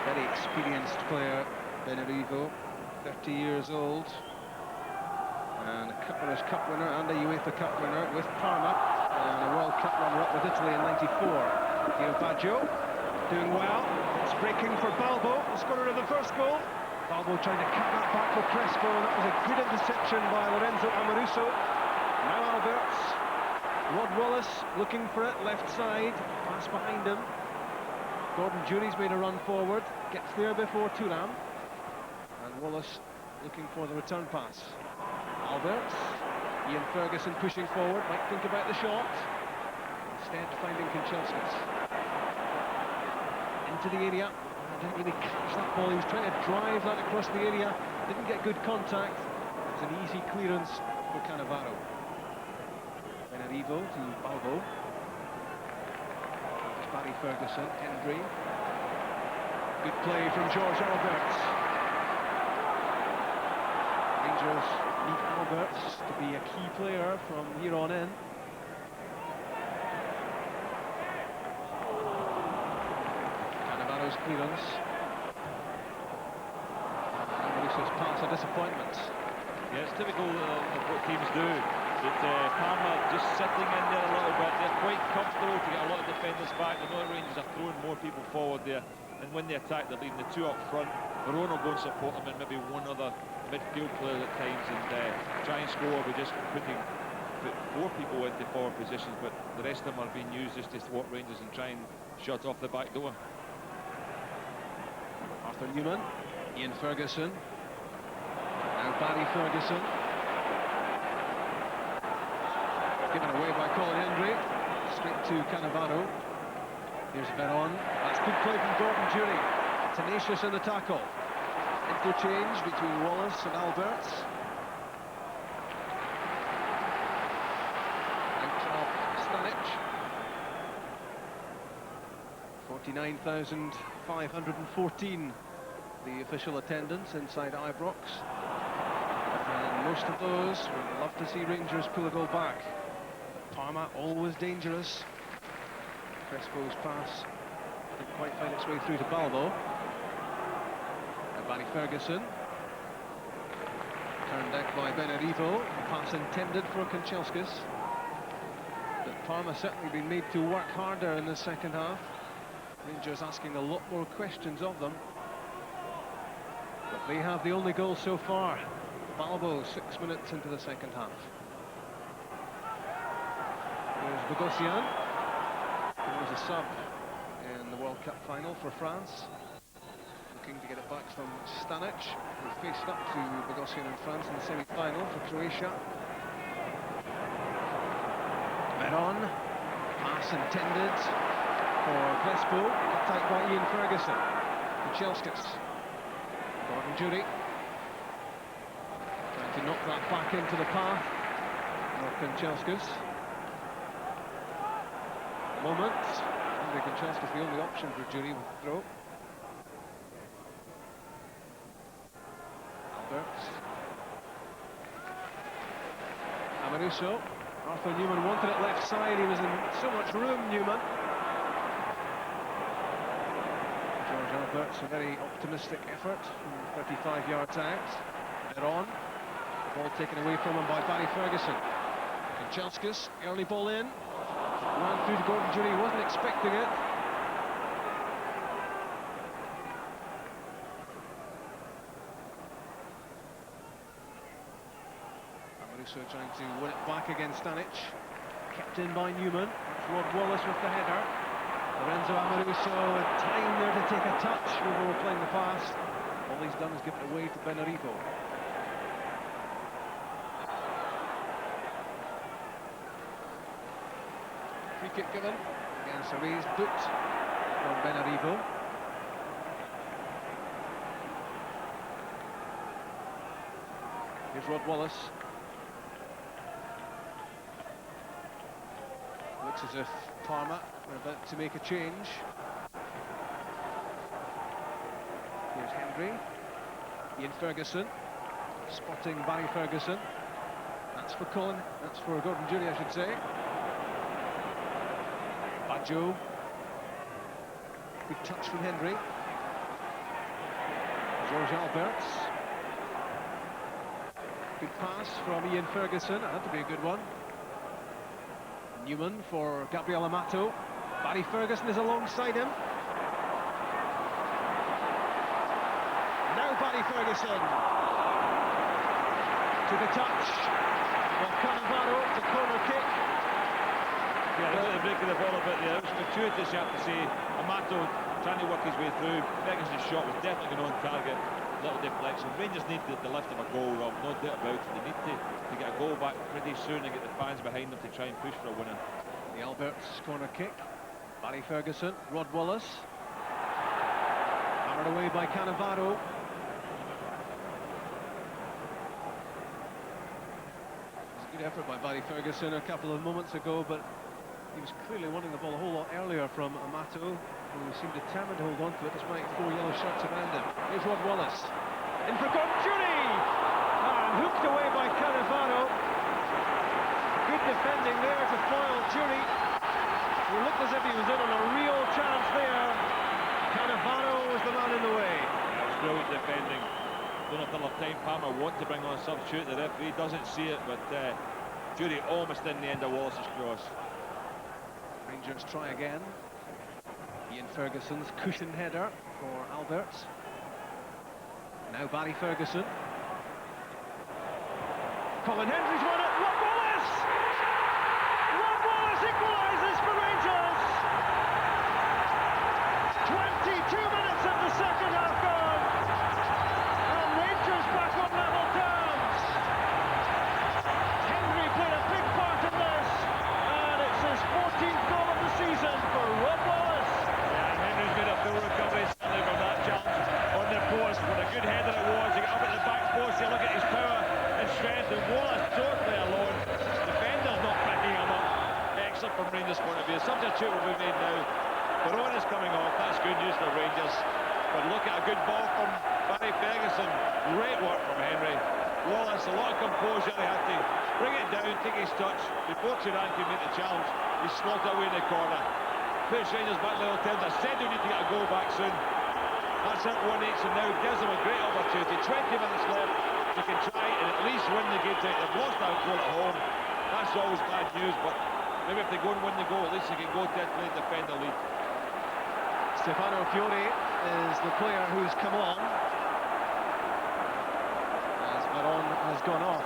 Very experienced player, Benarivo, 30 years old, and a Cupwinners' Cup winner and a UEFA Cup winner with Parma, and a World Cup runner-up with Italy in '94. Dio Baggio doing well. It's breaking for Balbo, the scorer of the first goal. Balbo trying to cut that back for Crespo, and that was a good interception by Lorenzo Amoruso. Now Alberts, Rod Wallace looking for it, left side, pass behind him. Gordon Jury's made a run forward, gets there before Thuram, and Wallace looking for the return pass. Alberts, Ian Ferguson pushing forward, might think about the shot, instead finding Kanchelskis. Into the area, didn't really catch that ball. He was trying to drive that across the area, didn't get good contact. It was an easy clearance for Cannavaro. Benarivo to Balbo. There's Barry Ferguson, Hendry. Good play from George Alberts. Rangers need Alberts to be a key player from here on in. Clearance. Amoruso's pass a disappointment. Yeah, it's typical of what teams do. That Parma just sitting in there a little bit. They're quite comfortable to get a lot of defenders back. The Northern Rangers are throwing more people forward there, and when they attack, they're leaving the two up front. Verona will go and support them, and maybe one other midfield player at times, and try and score. We just put 4 people into forward positions, but the rest of them are being used just to thwart Rangers and try and shut off the back door. Arthur Newman, Ian Ferguson, now Barry Ferguson. Given away by Colin Hendry, straight to Cannavaro. Here's Veron, that's good play from Gordon Jury, tenacious in the tackle. Interchange between Wallace and Alberts. Out of Stanic. 49,514 the official attendance inside Ibrox, and most of those would love to see Rangers pull a goal back. Parma always dangerous. Crespo's pass didn't quite find its way through to Balbo. And Barry Ferguson turned back by Benarivo, a pass intended for Kanchelskis, but Parma certainly been made to work harder in the second half. Rangers asking a lot more questions of them. But they have the only goal so far. Balbo 6 minutes into the second half. There's Bogosian, who was a sub in the World Cup final for France. Looking to get it back from Stanic, who faced up to Bogosian in France in the semi-final for Croatia. Veron, pass intended for Crespo, attacked by Ian Ferguson. Kanchelskis. Gordon Jury trying to knock that back into the path of Kanchelskis. Moment. Andrei Kanchelskis the only option for Jury with the throw. Alberts. Amoruso. Arthur Newman wanted it left side. He was in so much room, Newman. Alberts, a very optimistic effort from 35 yards out. They're on. The ball taken away from him by Barry Ferguson. Kanchelskis, early ball in. Ran through to Gordon Durie, he wasn't expecting it. Amoruso trying to win it back against Stanic. Kept in by Newman. That's Rod Wallace with the header. Lorenzo Amoruso had time there to take a touch. We were playing the pass. All he's done is give it away to Benarivo. Free kick given against a raised boot from Benarivo. Here's Rod Wallace. Looks as if Parma are about to make a change. Here's Hendry. Ian Ferguson. Spotting Barry Ferguson. That's for Gordon Durie, I should say. Baggio. Good touch from Hendry. George Alberts. Good pass from Ian Ferguson. That had to be a good one. Newman for Gabriel Amato. Barry Ferguson is alongside him. Now Barry Ferguson. To the touch of Cannavaro, to corner kick. Yeah, a little break of the ball a bit there. It was gratuitous, you have to say. Amato trying to work his way through. Ferguson's shot was definitely going on target. Little deflection. Rangers need the lift of a goal, Rob, no doubt about it. They need to get a goal back pretty soon and get the fans behind them to try and push for a winner. The Alberts corner kick. Barry Ferguson, Rod Wallace. Hammered away by Cannavaro. It was a good effort by Barry Ferguson a couple of moments ago, but he was clearly wanting the ball a whole lot earlier from Amato, who seemed determined to hold on to it despite 4 yellow shirts around him. Here's Rod Wallace. In for Gordon Durie! And hooked away by Cannavaro. Good defending there to foil Durie. He looked as if he was in on a real chance there. Cannavaro was the man in the way. That was brilliant defending. Don't know if they'll have time. Parma want to bring on a substitute. The referee doesn't see it, but Durie almost in the end of Wallace's cross. Rangers try again. Ian Ferguson's cushioned header for Alberts. Now Barry Ferguson. Colin Hendry's won it. Rod Wallace! Rod Wallace equalises for Rangers! 22 minutes of the second half gone. And Rangers back on level terms. Hendry played a big part in this. And it's his 14th goal of the season for Rod Wallace. Yeah, Henry's made a full recovery certainly from that challenge on the post. What a good header it was. You get up at the back post, you look at his power and strength, and Wallace totally alone. Defender's not picking him up. Excellent from Rangers' point of view. Substitute will be made now. Barona's coming off. That's good news for Rangers. But look at a good ball from Barry Ferguson. Great work from Henry. Wallace, a lot of composure. They had to bring it down, take his touch before Turan could make the challenge. He slotted away in the corner. Puts Rangers back level terms. I said they need to get a goal back soon. That's it, 1-8, so now gives them a great opportunity. 20 minutes left. They can try and at least win the game tonight. They've lost that goal at home. That's always bad news, but maybe if they go and win the goal, at least they can go definitely defend the lead. Stefano Fiori is the player who's come on as Veron has gone off.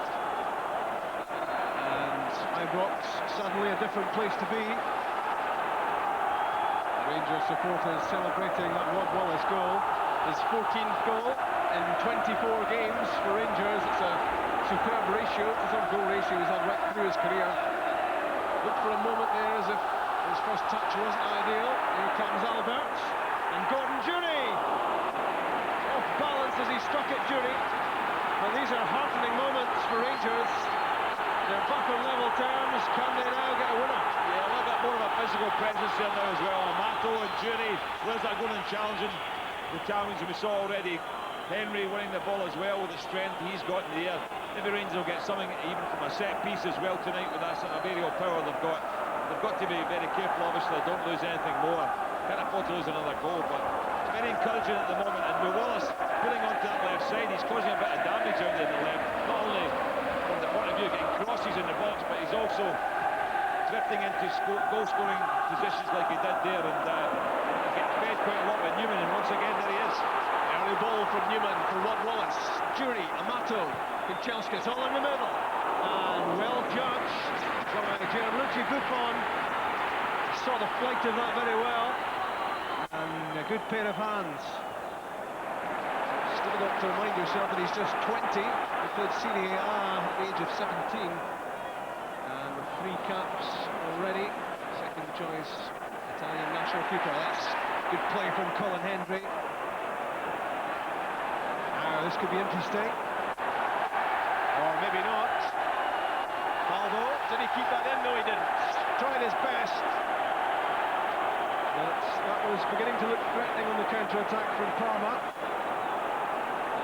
And Ibrox suddenly a different place to be. Rangers supporters celebrating that Rod Wallace goal. His 14th goal in 24 games for Rangers. It's a superb ratio. It's a sort of goal ratio he's had right through his career. Looked for a moment there as if his first touch wasn't ideal. Here comes Alberts. And Gordon Durie. Off balance as he struck at Durie. Well, these are heartening moments for Rangers. They're back on level terms. Can they now get a winner? Yeah, a little bit more of a physical presence here now as well. Amato and Durie, where's that going and challenging the challenge we saw already. Henry winning the ball as well with the strength he's got in the air. Maybe Rangers will get something even from a set piece as well tonight with that sort of aerial power they've got. They've got to be very careful, obviously, don't lose anything more. Can't afford to lose another goal, but it's very encouraging at the moment, and with Wallace pulling onto that left side, he's causing a bit of damage out there in the left, not only from the point of view of getting crosses in the box, but he's also drifting into goal-scoring positions like he did there, and he's getting fed quite a lot with Newman, and once again there he is. Early ball from Newman for Rod Wallace. Jury, Amato, Kanchelskis all in the middle. And well judged by Gianluigi Buffon. Saw the flight of that very well. And a good pair of hands. Still got to remind yourself that he's just 20. He played Serie A at the age of 17. And with 3 caps already. Second choice Italian national keeper. That's good play from Colin Hendry. This could be interesting. Or maybe not. Balbo, did he keep that in? No, he didn't. Tried his best. But that was beginning to look threatening on the counter-attack from Parma.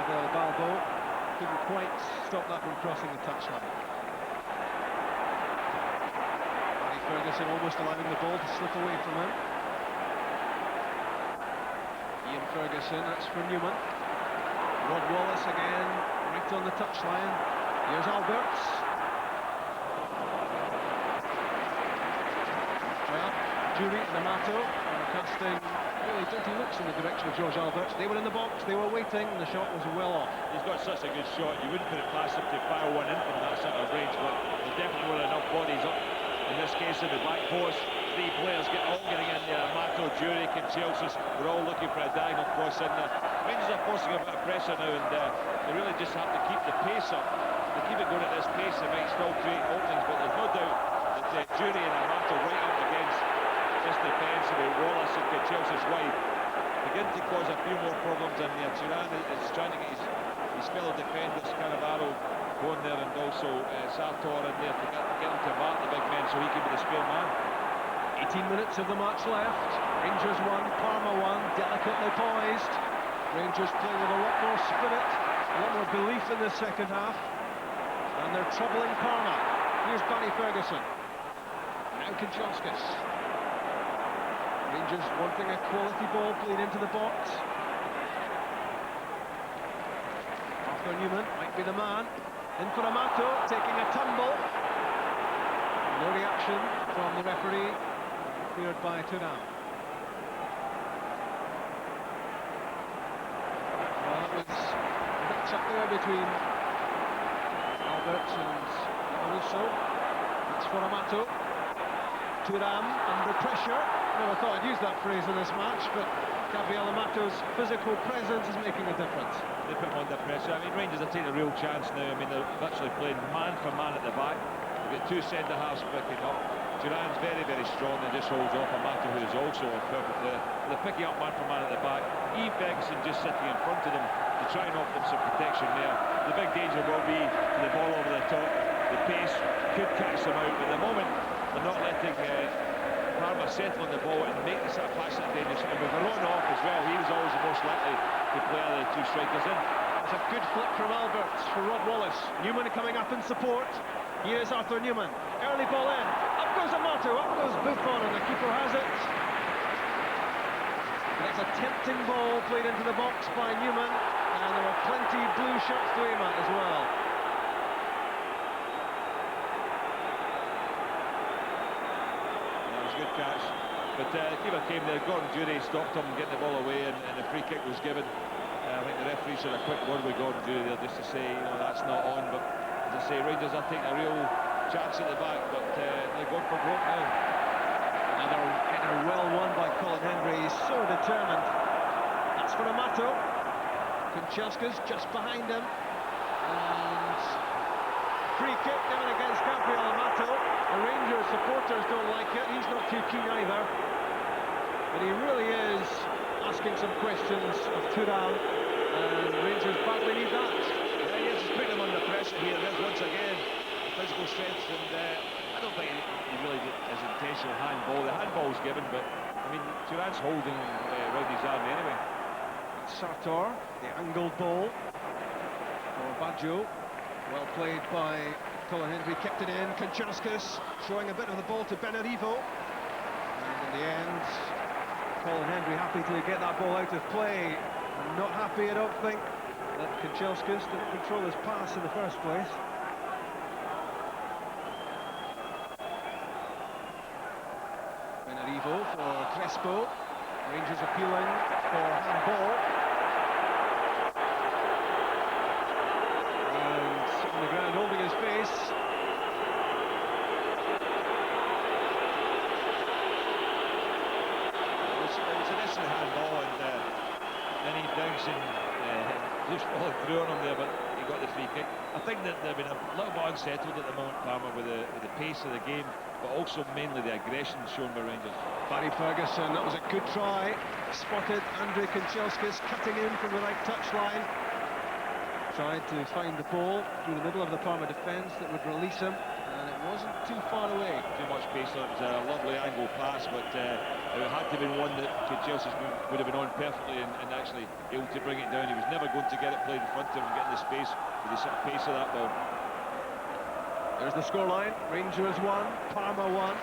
Abel Balbo couldn't quite stop that from crossing the touchline. Danny Ferguson almost allowing the ball to slip away from him. Ian Ferguson, that's for Newman. Rod Wallace again, right on the touchline. Here's Alberts. Well, Jury and Amato are casting really dirty looks in the direction of George Alberts. They were in the box, they were waiting, and the shot was well off. He's got such a good shot, you wouldn't put it past him to fire one in from that sort of range, but there definitely were enough bodies up. In this case, in the back post, 3 players all getting in there. Amato, Jury, Kanchelskis, we're all looking for a diagonal cross in there. Rangers are forcing a bit of pressure now, and they really just have to keep the pace up. They keep it going at this pace, they might still create openings, but there's no doubt that Jury and Amato right up against this defence of Wallace and Kanchelskis wide begin to cause a few more problems in there. Turan is trying to get his fellow defenders, Cannavaro going there, and also Sartor in there to get him to mark the big men so he can be the spare man. 18 minutes of the match left. Rangers 1, Parma 1, delicately poised. Rangers playing with a lot more spirit, a lot more belief in the second half. And they're troubling Parma. Here's Barry Ferguson. Now Kanchelskis. Rangers wanting a quality ball played into the box. Arthur Newman might be the man. In for Amato, taking a tumble. No reaction from the referee. Cleared by Turan. Well, it was a match up there between Alberts and Russo. It's for Amato. Turan under pressure. Never thought I'd use that phrase in this match, but Gabriel Amato's physical presence is making a difference. They put him under pressure. I mean, Rangers are taking a real chance now. I mean, they're virtually playing man for man at the back. They've got 2 centre-halves picking up. Turan's very, very strong and just holds off Amato, who is also a perfect player. They're picking up man for man at the back. Ian Ferguson just sitting in front of them to try and offer them some protection there. The big danger will be the ball over the top. The pace could catch them out, but at the moment they're not letting Parma settle on the ball and make the sort of pass that dangerous. And with Verona off as well, he was always the most likely to play the 2 strikers in. It's a good flick from Alberts for Rod Wallace. Newman coming up in support. Here's Arthur Newman. Early ball in. Up goes Amato, up goes Buffon, and the keeper has it. It's a tempting ball played into the box by Newman, and there were plenty blue shots to aim at as well. That was a good catch. But the keeper came there, Gordon Jury stopped him getting the ball away, and the free kick was given. I think the referee said a quick word with Gordon Jury there just to say, you know, that's not on. But as I say, Rangers are taking a real chance at the back, but they're going for broke now. Another header well won by Colin Hendry. He's so determined. That's for Amato. Kanchelskis just behind him. And free kick given against Gabriel Amato. The Rangers supporters don't like it. He's not too keen either. But he really is asking some questions of Turan. And Rangers badly need that. Yeah, he is putting him under pressure here. There's once again physical strength, and I don't think he really is intentional handball. The handball's given, but I mean, Turan's holding around his arm anyway. Sartor, the angled ball for Baggio. Well played by Colin Hendry, kept it in. Kanchelskis showing a bit of the ball to Benarivo. And in the end, Colin Hendry happy to get that ball out of play. Not happy, I don't think, that Kanchelskis didn't control his pass in the first place. Benarivo for Crespo. Rangers appealing for handball. And on the ground holding his face. It was an instant handball, and then he brings in just followed through on him there, but he got the free kick. I think that they've been a little bit unsettled at the moment, Parma, with the pace of the game, but also mainly the aggression shown by Rangers. Barry Ferguson, that was a good try. Spotted Andrei Kanchelskis cutting in from the right touchline. Tried to find the ball through the middle of the Parma defence that would release him, and it wasn't too far away. Too much pace on it. It was a lovely angle pass, but it had to have been one that Kanchelskis would have been on perfectly and actually able to bring it down. He was never going to get it played in front of him and get in the space with the sort of pace of that ball. There's the scoreline. Rangers 1, Parma 1.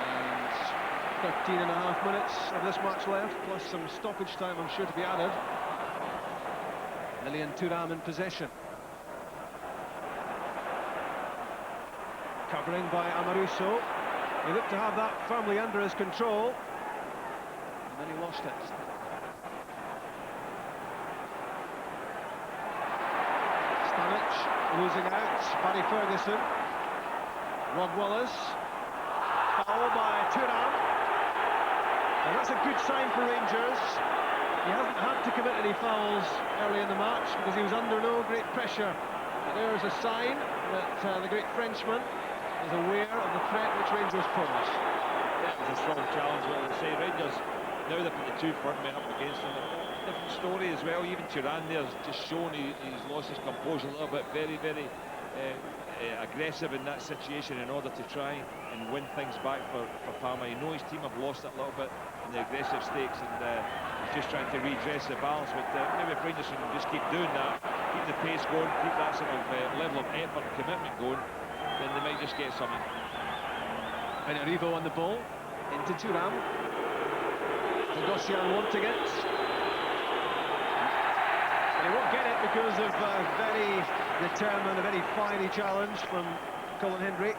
And 13 and a half minutes of this match left, plus some stoppage time, I'm sure, to be added. Lilian Thuram in possession. Covering by Amoruso. He looked to have that firmly under his control, and then he lost it. Stanic losing out. Barry Ferguson. Rod Wallace. Foul by Thuram. And that's a good sign for Rangers. He hasn't had to commit any fouls early in the match because he was under no great pressure. But there's a sign that the great Frenchman is aware of the threat which Rangers pose. It was a strong challenge, what they say. Rangers, now they've put the two front men up against them. Different story as well. Even Thuram there's just shown he's lost his composure a little bit. Very, very aggressive in that situation in order to try and win things back for Parma. You know his team have lost it a little bit in the aggressive stakes, and he's just trying to redress the balance. But maybe if Rangers can just keep doing that, keep the pace going, keep that sort of level of effort and commitment going, then they might just get something. Benarivo on the ball, into Thuram. Gagosian wanting it. But he won't get it because of a very determined, a very fiery challenge from Colin Hendry.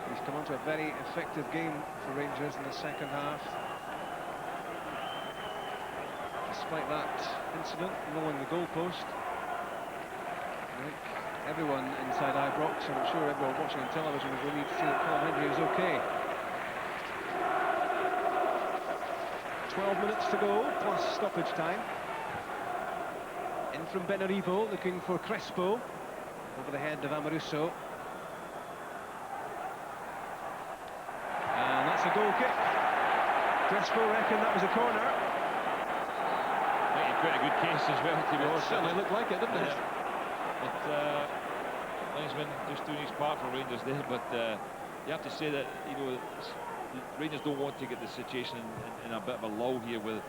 He's come on to a very effective game for Rangers in the second half. Despite that incident, rolling the goalpost. I think everyone inside Ibrox, and I'm sure everyone watching on television, is relieved to see that Colin Hendry is okay. 12 minutes to go, plus stoppage time. In from Benarivo, looking for Crespo, over the head of Amoruso. And that's a goal kick. Crespo reckoned that was a corner. I think he put a good case as well, to be honest. It certainly looked like it, didn't it? But linesman just doing his part for Rangers there, but you have to say that, you know, Rangers don't want to get the situation in a bit of a lull here where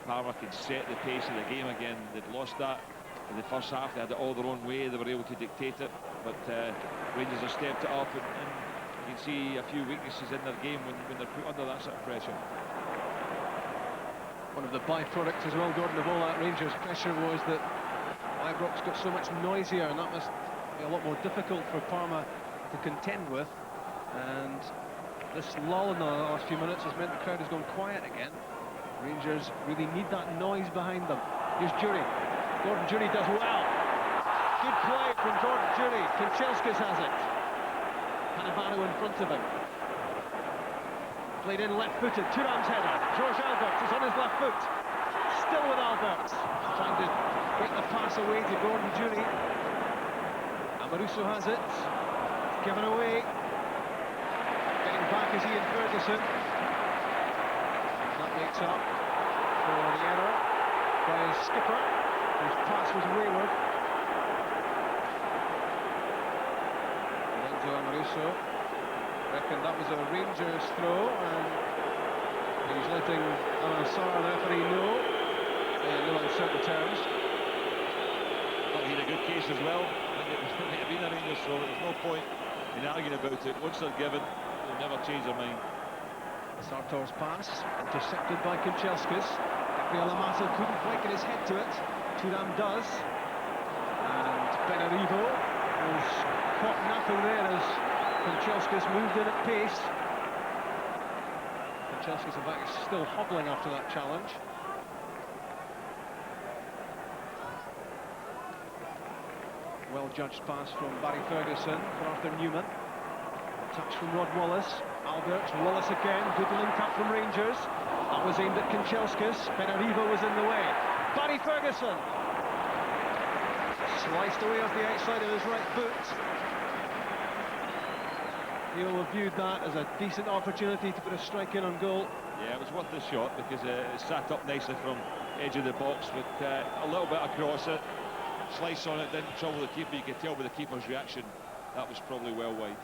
Parma can set the pace of the game again. They'd lost that in the first half. They had it all their own way. They were able to dictate it, but Rangers have stepped it up, and you can see a few weaknesses in their game when they're put under that sort of pressure. One of the byproducts as well, Gordon, of all that Rangers pressure was that Ibrox got so much noisier, and that must be a lot more difficult for Parma to contend with. And this lull in the last few minutes has meant the crowd has gone quiet again. Rangers really need that noise behind them. Here's Jury. Gordon Jury does well. Good play from Gordon Jury. Kanchelskis has it. Cannavaro in front of him. Played in left-footed. Thuram's header. George Alberts is on his left foot. Still with Alberts. Trying to break the pass away to Gordon Jury. Amoruso has it. It's given away. Getting back is Ian Ferguson. That makes up for the error by his skipper, whose pass was wayward. Lorenzo Amoruso reckoned that was a Rangers throw, and he's letting Alan Sarr, the referee, know in no uncertain terms. Well, he had a good case as well. It might have been a Rangers throw. There's no point in arguing about it. Once they're given, they'll never change their mind. Sartor's pass, intercepted by Kanchelskis. Gabriel Amato couldn't quite get his head to it. Thuram does. And Benarivo was caught napping there as Kanchelskis moved in at pace. Kanchelskis, in fact, is still hobbling after that challenge. Well-judged pass from Barry Ferguson for Arthur Newman. Touch from Rod Wallace. Albert, Wallace again, good link up from Rangers. That was aimed at Kanchelskis. Benarivo was in the way. Barry Ferguson! Sliced away off the outside of his right boot. He'll have viewed that as a decent opportunity to put a strike in on goal. Yeah, it was worth the shot because it sat up nicely from edge of the box with a little bit across it. Slice on it, didn't trouble the keeper. You could tell by the keeper's reaction that was probably well wide.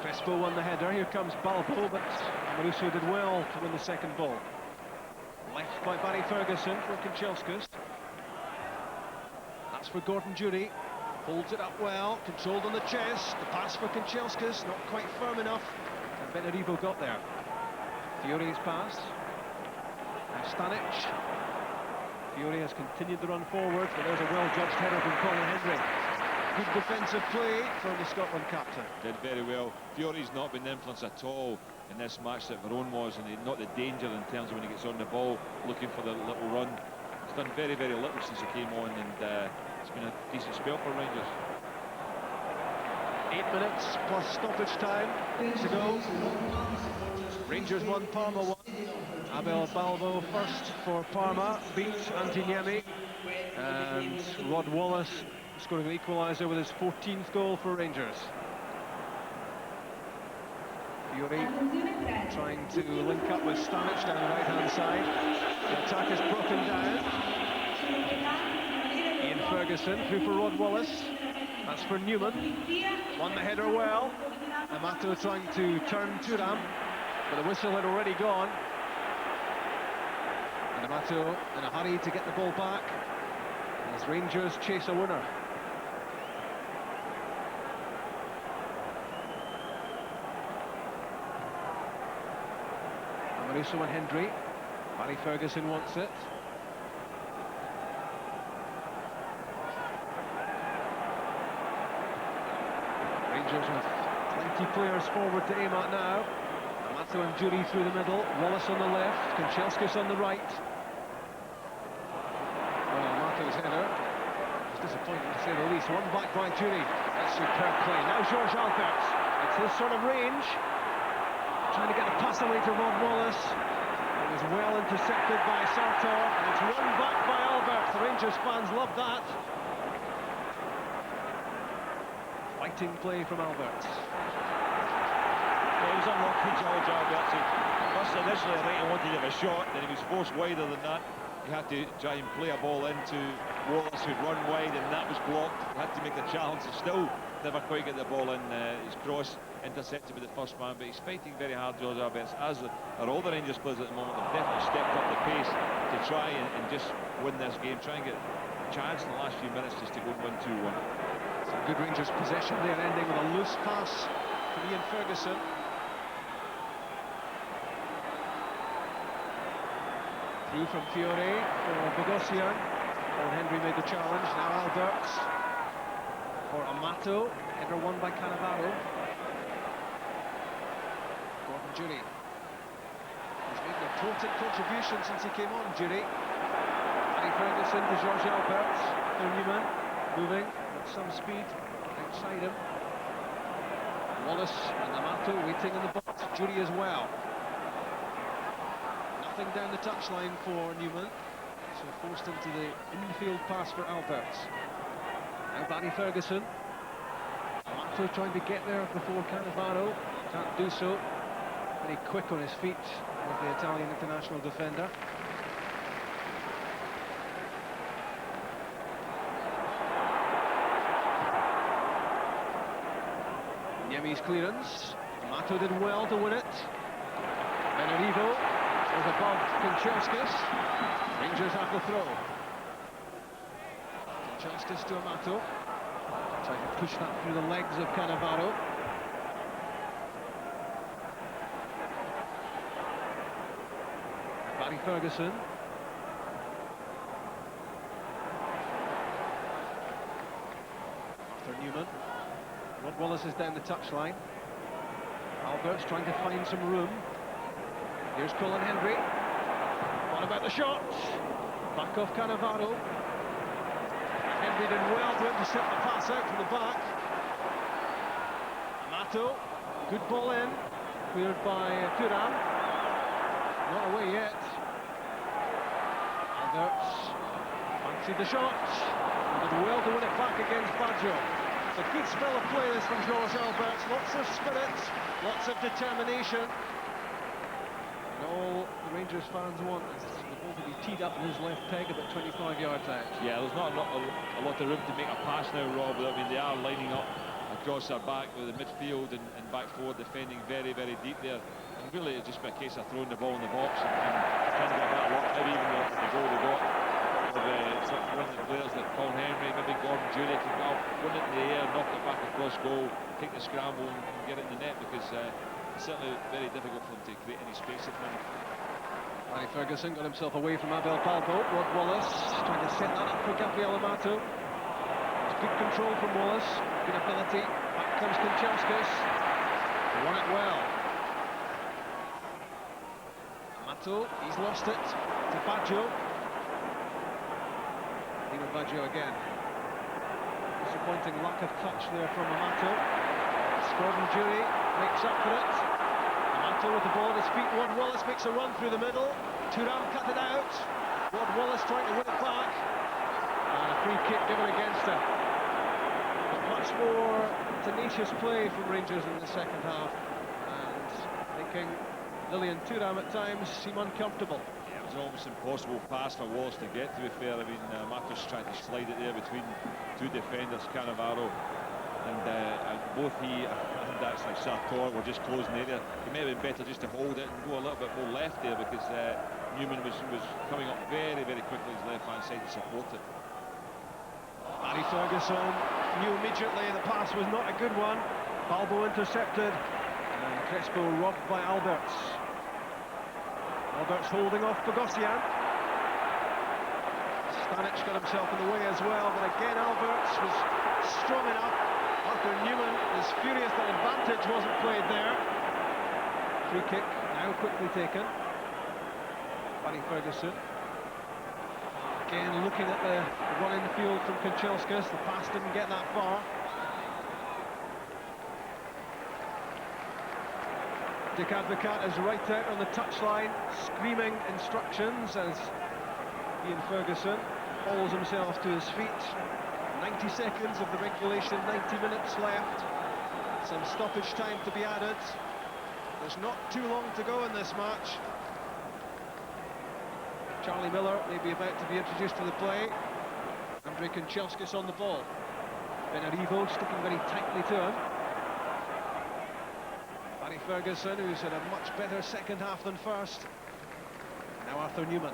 Crespo won the header. Here comes Balbo, but Amoruso did well to win the second ball. Left by Barry Ferguson for Kanchelskis. That's for Gordon Jury. Holds it up well, controlled on the chest. The pass for Kanchelskis, not quite firm enough. And Benarivo got there. Fiore's pass. Now Stanic. Fiore has continued the run forward, but there's a well-judged header from Colin Hendry. Good defensive play from the Scotland captain. Did very well. Fiore's not been influenced at all in this match that Varone was, and not the danger in terms of when he gets on the ball, looking for the little run. He's done very, very little since he came on, and it's been a decent spell for Rangers. 8 minutes plus stoppage time to go. Rangers 1, Parma 1. Abel Balbo first for Parma, beats Antiniemi. And Rod Wallace scoring an equaliser with his 14th goal for Rangers. Fiore trying to link up with Stanic down the right-hand side. The attack is broken down. Ian Ferguson through for Rod Wallace. That's for Newman. Won the header well. Amato trying to turn Thuram, but the whistle had already gone. And Amato in a hurry to get the ball back as Rangers chase a winner. Amoruso and Hendry. Barry Ferguson wants it. Rangers with 20 players forward to aim at now. Amato and Jury through the middle. Wallace on the left. Kanchelskis on the right. Well, Amato's header was disappointing to say the least. One back by Jury. That's superb play. Now George Alberts. It's his sort of range. Trying to get a pass away to Rod Wallace. It was well intercepted by Sartor. And it's run back by Alberts. The Rangers fans love that. Fighting play from Alberts. Well, he was unlucky, George Alberts. First initially I think he wanted to have a shot, then he was forced wider than that. He had to try and play a ball into Wallace, who'd run wide, and that was blocked. He had to make the challenge, and still never quite get the ball in. His cross intercepted with the first man, but he's fighting very hard, George Alberts, as are all the Rangers players at the moment. They've definitely stepped up the pace to try and just win this game, try and get a chance in the last few minutes just to go and win 2-1. Some good Rangers possession there, ending with a loose pass from Ian Ferguson. Through from Fiore for Bogosian. Colin Hendry made the challenge. Now Alberts for Amato. Header won by Cannavaro. Gordon Jury. He's made an important contribution since he came on, Jury. Barry Ferguson to George Alberts. For Newman. Moving at some speed outside him. Wallace and Amato waiting in the box. Jury as well. Nothing down the touchline for Newman, so forced into the infield pass for Alberts. Now Barry Ferguson. Amato trying to get there before Cannavaro. Can't do so. Very quick on his feet with the Italian international defender. Niemi's clearance. Amato did well to win it. Benarivo was above Kanchelskis. Rangers have the throw. Kanchelskis to Amato. Trying to push that through the legs of Cannavaro. Ferguson. Arthur Newman. Rod Wallace is down the touchline. Albert's trying to find some room. Here's Colin Hendry. What about the shot? Back off Cannavaro. Hendry did well to intercept the pass out from the back. Amato, good ball in. Cleared by Thuram. Not away yet. Alberts fancied the shot. Did well to win it back against Baggio. It's a good spell of play this from George Alberts. Lots of spirit, lots of determination. And all the Rangers fans want is the ball to be teed up in his left peg about 25 yards out. Yeah, there's not a lot of room to make a pass now, Rob. I mean, they are lining up across their back with the midfield and back forward defending very, very deep there. And really, it's just be a case of throwing the ball in the box and trying to get that lock. Maybe even the goal they got. One of the players like Paul Henry, maybe Gordon Jury can go, win it in the air, knock it back across goal, take the scramble and get it in the net, because it's certainly very difficult for them to create any space at the moment. Barry Ferguson got himself away from Abel Palpo. Rod Wallace trying to set that up for Gabriel Amato. It's good control from Wallace, good ability. Back comes Kanchelskis. Won it well. Amato, he's lost it to Baggio. Even Baggio again. Disappointing lack of touch there from Amato. Gordon Jury makes up for it. Amato with the ball at his feet. Rod Wallace makes a run through the middle. Thuram cut it out. Rod Wallace trying to win it back. And a free kick given against him. But much more tenacious play from Rangers in the second half. And making Lilian Thuram at times seem uncomfortable. It was almost impossible pass for Wallace to get, to be fair. I mean, Matos tried to slide it there between two defenders, Cannavaro, and both he and actually Sartor were just closing the area. It may have been better just to hold it and go a little bit more left there, because Newman was coming up very, very quickly his left-hand side to support it. Barry Ferguson knew immediately the pass was not a good one. Balbo intercepted, and Crespo robbed by Alberts. Alberts holding off Bogosian. Stanic got himself in the way as well, but again Alberts was strong enough. Arthur Newman is furious that advantage wasn't played there. Free kick now quickly taken. Barry Ferguson. Again looking at the run in the field from Kanchelskis. The pass didn't get that far. Dick Advocat is right out on the touchline, screaming instructions as Ian Ferguson hauls himself to his feet. 90 seconds of the regulation, 90 minutes left. Some stoppage time to be added. There's not too long to go in this match. Charlie Miller may be about to be introduced to the play. Andrei Kanchelskis on the ball. Benarivo sticking very tightly to him. Barry Ferguson, who's had a much better second half than first. Now Arthur Newman.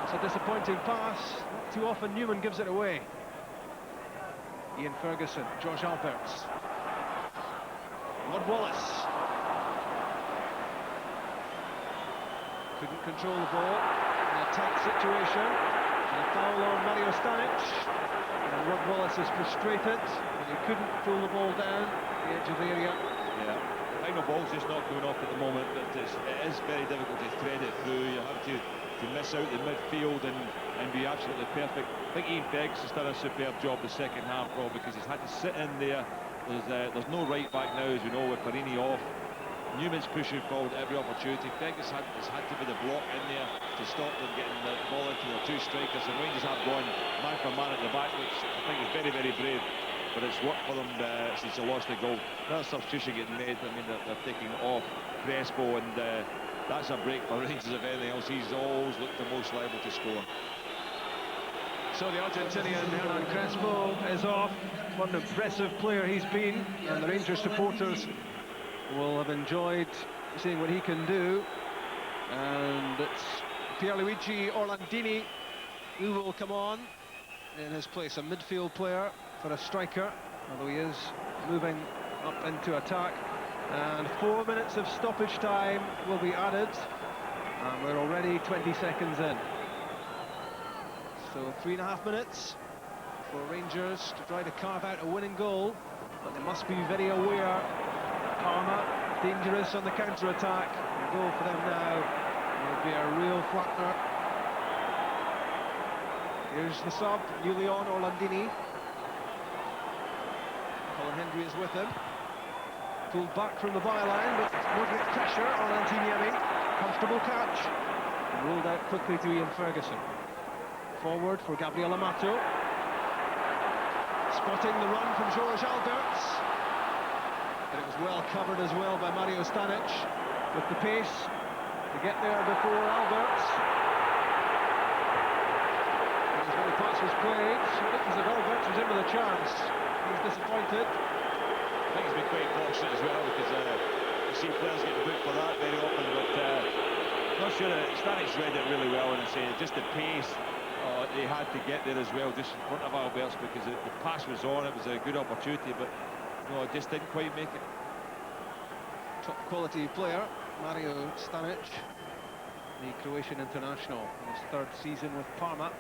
It's a disappointing pass. Not too often Newman gives it away. Ian Ferguson, George Alberts. Rod Wallace. Couldn't control the ball in a tight situation. And a foul on Mario Stanic. And Rod Wallace is frustrated, but he couldn't pull the ball down the edge of the area. Yeah, the final ball's just not going off at the moment, but it is very difficult to thread it through. You have to miss out the midfield and be absolutely perfect. I think Ian Beggs has done a superb job the second half, Rob, because he's had to sit in there. There's no right back now, as you know, with Farini off. Newman's pushing forward every opportunity. Beggs has had to be the block in there to stop them getting the ball into the two strikers. And Rangers have gone man for man at the back, which I think is very, very brave. But it's worked for them since they lost the goal. That substitution getting made, I mean, they're taking off Crespo, and that's a break for Rangers. If anything else, he's always looked the most liable to score. So the Argentinian Hernan Crespo is off. What an impressive player he's been, and the Rangers supporters will have enjoyed seeing what he can do. And it's Pierluigi Orlandini who will come on in his place, a midfield player for a striker, although he is moving up into attack. And 4 minutes of stoppage time will be added. And we're already 20 seconds in. So 3.5 minutes for Rangers to try to carve out a winning goal. But they must be very aware. Parma, dangerous on the counter-attack. A goal for them now will be a real flattener. Here's the sub, Julian Orlandini. Colin Hendry is with him. Pulled back from the byline, but moderate pressure on Antiniemi. Comfortable catch. And rolled out quickly to Ian Ferguson. Forward for Gabriel Amato. Spotting the run from Jorge Alberts. But it was well covered as well by Mario Stanic. With the pace to get there before Alberts. When the pass was played, it looked as if Alberts was in with a chance. He was disappointed. I think he's been quite fortunate as well, because you see players get booked for that very often, but not sure that Stanic's read it really well, and I say just the pace they had to get there as well, just in front of Alberts, because the pass was on, it was a good opportunity, but no, it just didn't quite make it. Top quality player, Mario Stanic, the Croatian international, in his 3rd season with Parma.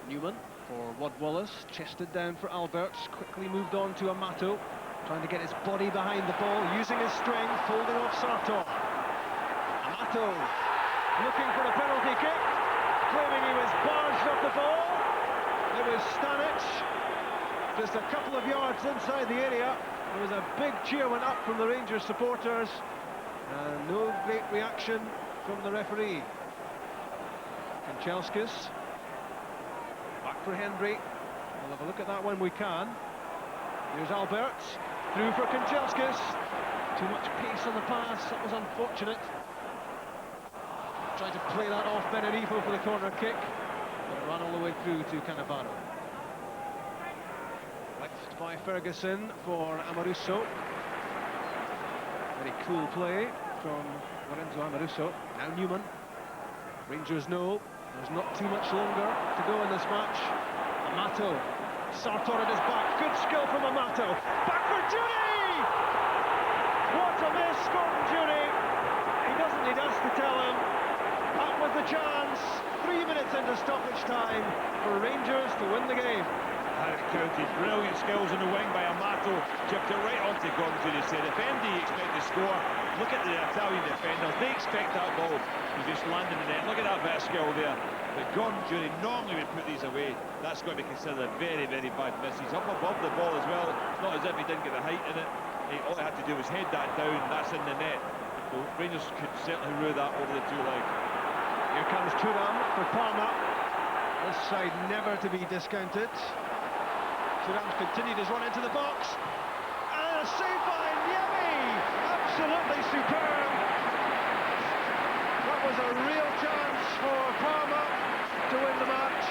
Newman for Wad Wallace, chested down for Alberts, quickly moved on to Amato, trying to get his body behind the ball, using his strength, holding off Sartor. Amato looking for a penalty kick, claiming he was barged off the ball. It was Stanic, just a couple of yards inside the area. There was a big cheer went up from the Rangers supporters, and no great reaction from the referee. Kanchelskis. Back for Hendry. We'll have a look at that when we can. Here's Alberts. Through for Kanchelskis. Too much pace on the pass. That was unfortunate. Tried to play that off Benarivo for the corner kick. But it ran all the way through to Cannavaro. Left by Ferguson for Amoruso. Very cool play from Lorenzo Amoruso. Now Newman. Rangers know there's not too much longer to go in this match. Amato, Sartor at his back, good skill from Amato. Back for Judy! What a miss, Gordon Judy! He doesn't need us to tell him. That was the chance. 3 minutes into stoppage time for Rangers to win the game. Harry County, brilliant skills in the wing by Amato, chipped it right onto Gordon Judy. Said if MD expect to score, look at the Italian defenders, they expect that ball to just land in the net. Look at that bit of skill there. But Gordon Judy normally would put these away. That's going to be considered a very, very bad miss. He's up above the ball as well. It's not as if he didn't get the height in it. All he had to do was head that down, that's in the net. So Rangers could certainly rule that over the 2 legs. Here comes Thuram for Parma. This side never to be discounted. Thuram's continued his run into the box. And a save by Niemi! Absolutely superb! That was a real chance for Parma to win the match.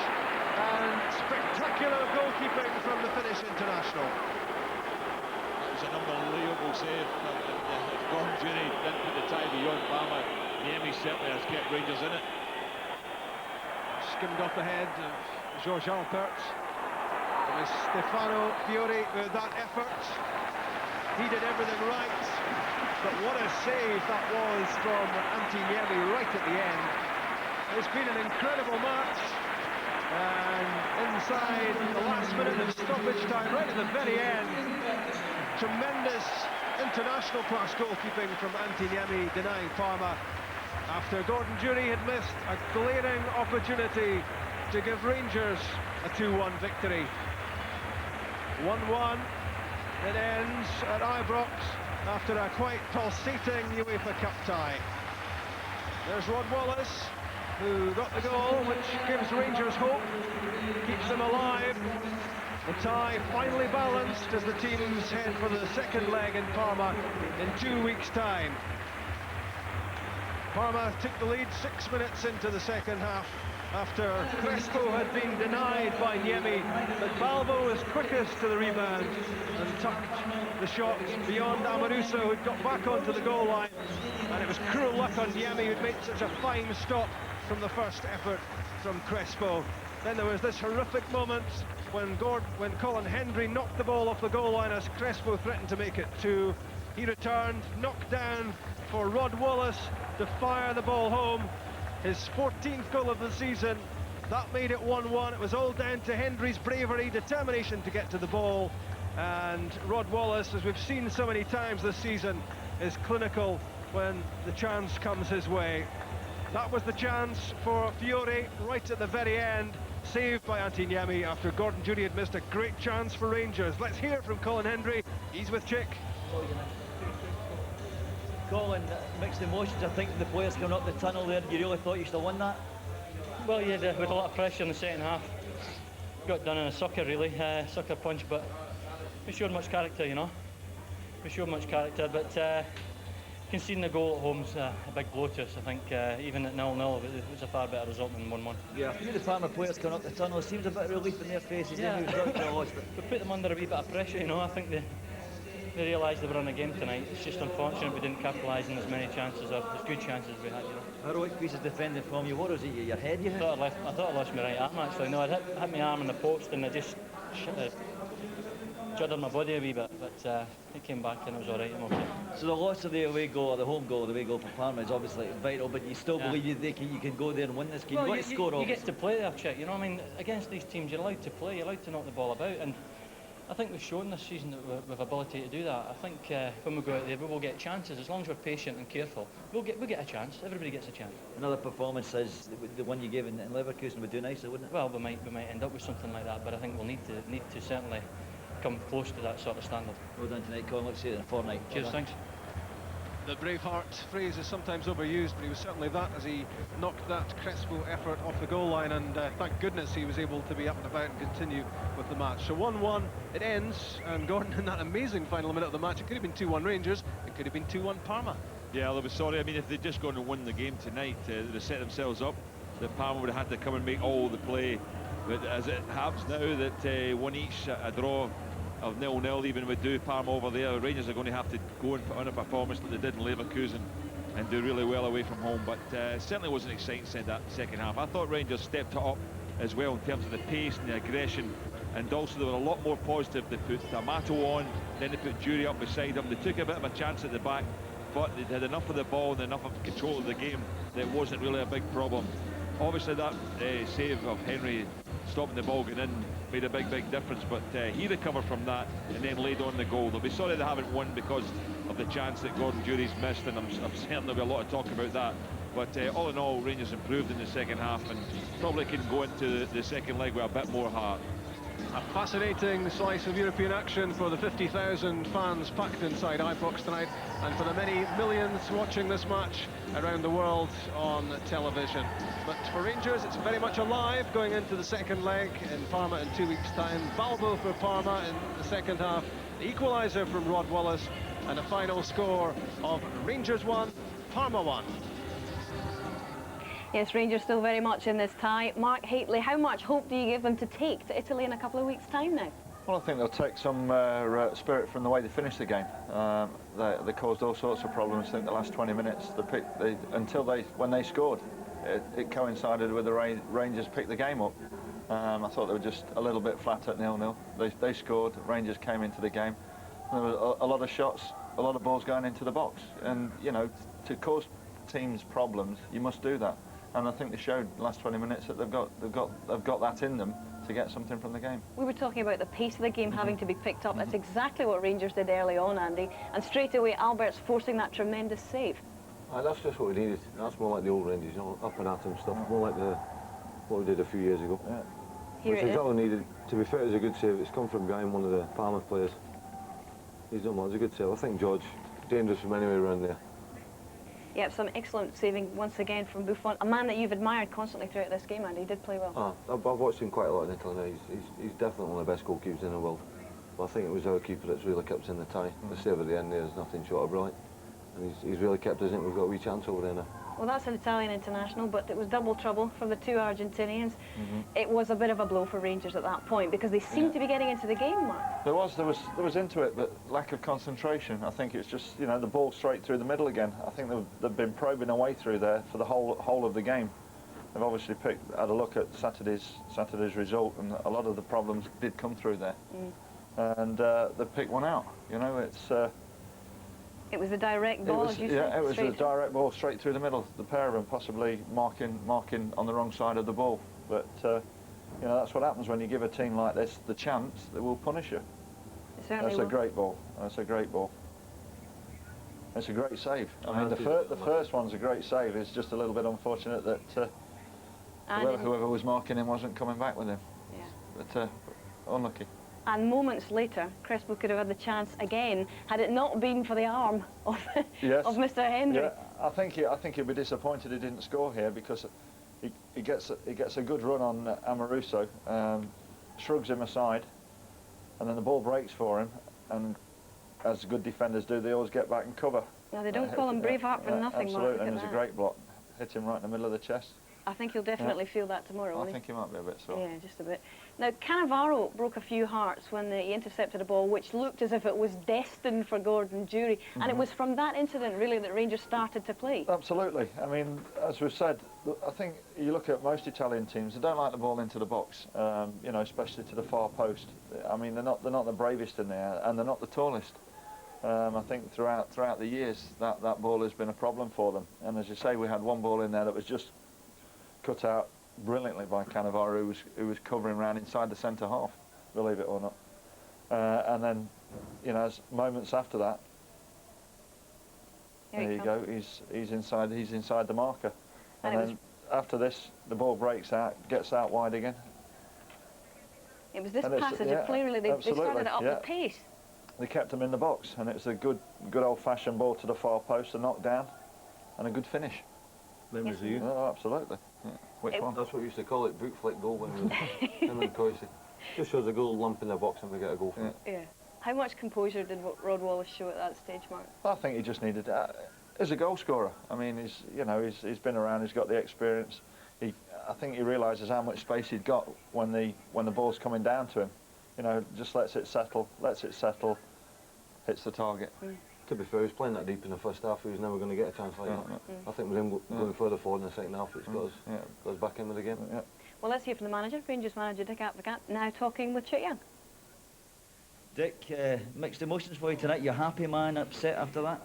And spectacular goalkeeping from the Finnish international. It was an unbelievable save. If Gordon Judy didn't put the tie beyond Parma, Niemi certainly has kept Rangers in it. Skimmed off the head of Jorge Alberts. It was Stefano Fiori with that effort. He did everything right. But what a save that was from Antiniemi right at the end. It's been an incredible match. And inside the last minute of stoppage time, right at the very end, tremendous international class goalkeeping from Antiniemi, denying Parma after Gordon Jury had missed a glaring opportunity to give Rangers a 2-1 victory. 1-1, it ends at Ibrox after a quite pulsating UEFA Cup tie. There's Rod Wallace, who got the goal, which gives Rangers hope, keeps them alive. The tie finally balanced as the teams head for the second leg in Parma in 2 weeks' time. Parma took the lead 6 minutes into the second half after Crespo had been denied by Niemi, but Balbo was quickest to the rebound and tucked the shot beyond Amoruso, who'd got back onto the goal line, and it was cruel luck on Niemi, who'd made such a fine stop from the first effort from Crespo. Then there was this horrific moment when Colin Hendry knocked the ball off the goal line as Crespo threatened to make it 2. He returned, knocked down for Rod Wallace to fire the ball home. His 14th goal of the season. That made it 1-1. It was all down to Hendry's bravery, determination to get to the ball. And Rod Wallace, as we've seen so many times this season, is clinical when the chance comes his way. That was the chance for Fiore right at the very end, saved by Antiniemi after Gordon Judy had missed a great chance for Rangers. Let's hear it from Colin Hendry. He's with Chick. Colin, mixed emotions, I think, the players coming up the tunnel there. You really thought you should have won that? Well, yeah, with a lot of pressure in the second half. Got done in a sucker, really, sucker punch, but we showed much character, you know. We showed much character, but conceding the goal at home's a big blow to us. I think even at 0-0, it was a far better result than 1-1. Yeah, a few of the Parma players coming up the tunnel, it seems a bit of relief in their faces. Yeah. But We put them under a wee bit of pressure, you know. I think they realised they were on a game tonight. It's just unfortunate we didn't capitalise on as many chances or as good chances as we had, you know. heroic piece of defending from you. What was it, your head you hit? I thought I lost my right arm, actually. No, I hit my arm on the post and I just juddered my body a wee bit, but it came back and it was all right. I'm okay. So the loss of the away goal, or the home goal, the away goal for Parma is obviously vital, but you still believe you can go there and win this game. Well, you want to score, you get to play there, Chick. You know what I mean? Against these teams, you're allowed to play, you're allowed to knock the ball about, and I think we've shown this season that we've ability to do that. I think when we go out there, we will get chances. As long as we're patient and careful, we'll get a chance. Everybody gets a chance. Another performance as the one you gave in Leverkusen would do nicer, wouldn't it? Well, we might end up with something like that, but I think we'll need to certainly come close to that sort of standard. Well done tonight, Colin. Let's see it in a fortnight. Cheers, thanks. The Braveheart phrase is sometimes overused, but he was certainly that as he knocked that Crespo effort off the goal line, and thank goodness he was able to be up and about and continue with the match. So 1-1, it ends, and Gordon, in that amazing final minute of the match, it could have been 2-1 Rangers, it could have been 2-1 Parma. Yeah, I was sorry. I mean, if they'd just gone and won the game tonight, they set themselves up. The Parma would have had to come and make all the play. But as it happens now that one each, a draw of 0-0 even would do Parma over there, Rangers are going to have to go and put on a performance like they did in Leverkusen and do really well away from home. But certainly wasn't exciting that second half. I thought Rangers stepped it up as well in terms of the pace and the aggression, and also they were a lot more positive. They put D'Amato on, then they put Jury up beside him. They took a bit of a chance at the back, but they had enough of the ball and enough of control of the game that it wasn't really a big problem. Obviously that save of Henry stopping the ball getting in made a big difference, but he recovered from that and then laid on the goal. They'll be sorry they haven't won because of the chance that Gordon Jury's missed, and I'm certain there'll be a lot of talk about that. But all in all, Rangers improved in the second half and probably can go into the second leg with a bit more heart. A fascinating slice of European action for the 50,000 fans packed inside Ibrox tonight, and for the many millions watching this match around the world on television. But for Rangers, it's very much alive going into the second leg in Parma in 2 weeks' time. Balbo for Parma in the second half, the equaliser from Rod Wallace, and a final score of Rangers 1, Parma 1. Yes, Rangers still very much in this tie. Mark Hateley, how much hope do you give them to take to Italy in a couple of weeks' time now? Well, I think they'll take some spirit from the way they finished the game. They caused all sorts of problems. I think the last 20 minutes, when they scored, it coincided with the Rangers picked the game up. I thought they were just a little bit flat at 0-0. They scored. Rangers came into the game. There were a lot of shots, a lot of balls going into the box, and you know, to cause teams problems, you must do that. And I think they showed the last 20 minutes that they've got that in them to get something from the game. We were talking about the pace of the game having to be picked up. That's exactly what Rangers did early on, Andy. And straight away, Albert's forcing that tremendous save. That's just what we needed. That's more like the old Rangers, you know, up and at them stuff. More like what we did a few years ago. Yeah. Here Which it is. exactly needed. To be fair, it was a good save. It's come from behind one of the Parma players. He's done well. It's a good save. I think George, dangerous from anywhere around there. Yep, some excellent saving once again from Buffon, a man that you've admired constantly throughout this game, Andy. He did play well. I've watched him quite a lot in Italy now. He's definitely one of the best goalkeepers in the world. But I think it was our keeper that's really kept us in the tie. The save at the end there is nothing short of brilliant. And he's really kept us in. We've got a wee chance over there now. Well, that's an Italian international, but it was double trouble from the two Argentinians. It was a bit of a blow for Rangers at that point because they seemed to be getting into the game, Mark. There was into it, but lack of concentration. I think it's just, you know, the ball straight through the middle again. I think they've been probing a way through there for the whole of the game. They've obviously had a look at Saturday's result, and a lot of the problems did come through there. And they picked one out. You know, it's It was a direct ball, as you said? Yeah, it was a straight direct ball straight through the middle. The pair of them possibly marking on the wrong side of the ball. But, you know, that's what happens when you give a team like this the chance, they will punish you. It certainly That's will. a great ball. That's a great ball. It's a great save. I mean, the first one's a great save. It's just a little bit unfortunate that whoever was marking him wasn't coming back with him. Yeah. But unlucky. And moments later, Crespo could have had the chance again had it not been for the arm of, Yes. of Mr. Hendry. Yeah, I think he'd be disappointed he didn't score here because he gets a good run on Amoruso, shrugs him aside, and then the ball breaks for him. And as good defenders do, they always get back and cover. Now, they don't call him Braveheart for nothing, Mark. Absolutely, Look and at it was a that. great block. Hit him right in the middle of the chest. I think he'll definitely feel that tomorrow, I won't he? think he might be a bit sore. Yeah, just a bit. Now, Cannavaro broke a few hearts when he intercepted a ball which looked as if it was destined for Gordon Durie. And it was from that incident, really, that Rangers started to play. Absolutely. I mean, as we've said, I think you look at most Italian teams, they don't like the ball into the box, you know, especially to the far post. I mean, they're not the bravest in there, and they're not the tallest. I think throughout the years, that ball has been a problem for them. And as you say, we had one ball in there that was just cut out brilliantly by Cannavaro, who was covering around inside the centre half, believe it or not. And then, you know, as moments after that, there you go. He's inside the marker. And then after this, the ball breaks out, gets out wide again. It was this passage of play, really. They started it up the pace. They kept him in the box, and it's a good old-fashioned ball to the far post, a knockdown, and a good finish. Memories of you? Oh, absolutely. Yeah. Which one? That's what we used to call it, boot flick goal when we were him and Coisy. Just shows a goal lump in the box and we get a goal from it. Yeah. How much composure did Rod Wallace show at that stage, Mark? I think he just needed as a goal scorer. I mean, he's been around, he's got the experience. I think he realises how much space he'd got when the ball's coming down to him. You know, just lets it settle, hits the target. To be fair, he was playing that deep in the first half, he was never going to get a chance like that. I think with him going further forward in the second half, it's got us back into the game. Well, let's hear from the manager, Rangers manager Dick Advocaat, now talking with Chit Young. Dick, mixed emotions for you tonight. You happy, man, upset after that?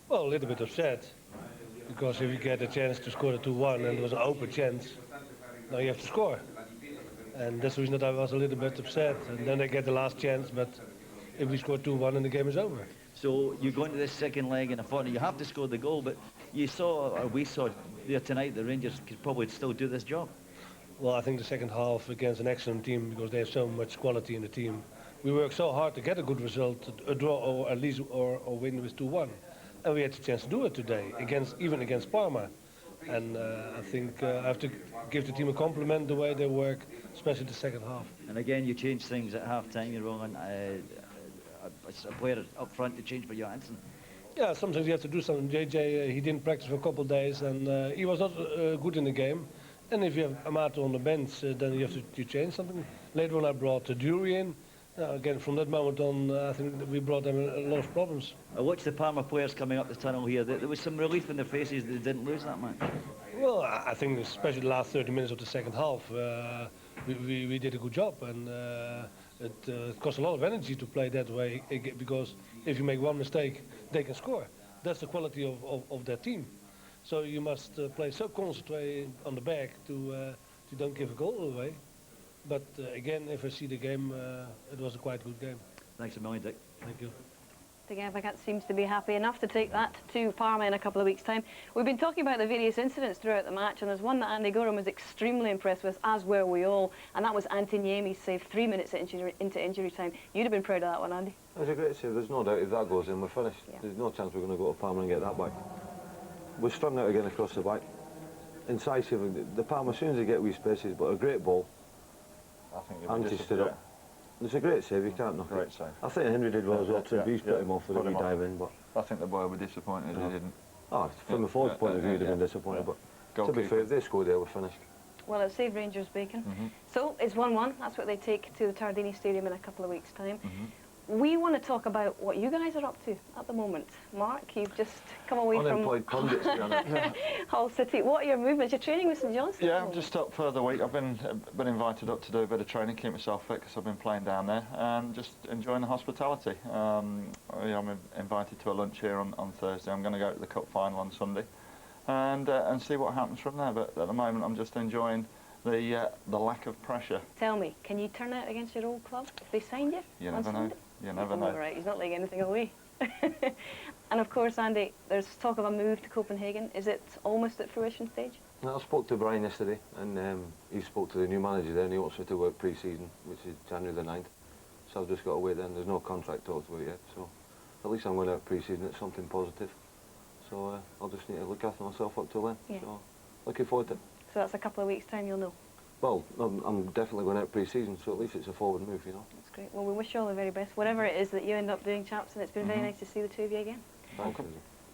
Well, a little bit upset, because if you get a chance to score a 2-1 and there was an open chance, now you have to score. And that's the reason that I was a little bit upset. And then they get the last chance, but if we score 2-1 and the game is over. So you go into this second leg and I thought you have to score the goal, but you saw, or we saw there tonight, the Rangers could probably still do this job. Well, I think the second half against an excellent team, because they have so much quality in the team. We worked so hard to get a good result, a draw or at least or win with 2-1. And we had the chance to do it today, even against Parma. And I think I have to give the team a compliment the way they work, especially the second half. And again, you changed things at half-time, you're wrong. A player up front to change for Johansson. Yeah, sometimes you have to do something. JJ, he didn't practice for a couple of days, and he was not good in the game. And if you have Amato on the bench, then you have to change something. Later on, I brought Durie in. Again, from that moment on, I think that we brought them a lot of problems. I watched the Parma players coming up the tunnel here. There was some relief in their faces that they didn't lose that match. Well, I think especially the last 30 minutes of the second half, we did a good job, and it costs a lot of energy to play that way, because if you make one mistake, they can score. That's the quality of their team. So you must play so concentrated on the back to don't give a goal away. But again, if I see the game, it was a quite good game. Thanks a million, Dick. Thank you. Dick Advocaat seems to be happy enough to take that to Parma in a couple of weeks' time. We've been talking about the various incidents throughout the match, and there's one that Andy Goram was extremely impressed with, as were we all, and that was Antiniemi's save 3 minutes into injury time. You'd have been proud of that one, Andy. It was a great save. There's no doubt if that goes in, we're finished. Yeah. There's no chance we're going to go to Parma and get that back. We're strung out again across the back. Incisive. The Parma, as soon as they get wee spaces, but a great ball. I think Anti stood up. It's a great save, you can't knock it. Save. I think Henry did well as well too. He's put him off with a wee dive in, but I think the boy would be disappointed if he didn't. Oh, from the forward point of view, he'd have been disappointed, but to be fair, if they scored there, we're finished. Well, it saved Rangers bacon. So it's 1-1. That's what they take to the Tardini Stadium in a couple of weeks' time. we want to talk about what you guys are up to at the moment. Mark, you've just come away Unemployed from pundits, to be honest. Hull City. What are your movements? You're training with St Johnstone? Yeah, I'm just up for the week. I've been invited up to do a bit of training, keep myself fit, because I've been playing down there, and just enjoying the hospitality. I'm invited to a lunch here on Thursday. I'm going to go to the cup final on Sunday, and see what happens from there. But at the moment, I'm just enjoying the lack of pressure. Tell me, can you turn out against your old club if they signed you? You on never know. Sunday? You never Oh, know. right, he's not laying anything away. And of course, Andy, there's talk of a move to Copenhagen. Is it almost at fruition stage? I spoke to Brian yesterday, and he spoke to the new manager there, and he wants me to work pre-season, which is January the 9th. So I've just got to wait then. There's no contract talks about it yet, so at least I'm going to have pre-season. It's something positive. So I'll just need to look after myself up till then. Yeah. So looking forward to it. So that's a couple of weeks' time, you'll know. Well, I'm definitely going out pre-season, so at least it's a forward move, you know. That's great. Well, we wish you all the very best, whatever it is that you end up doing, chaps, and it's been very nice to see the two of you again. Thank you.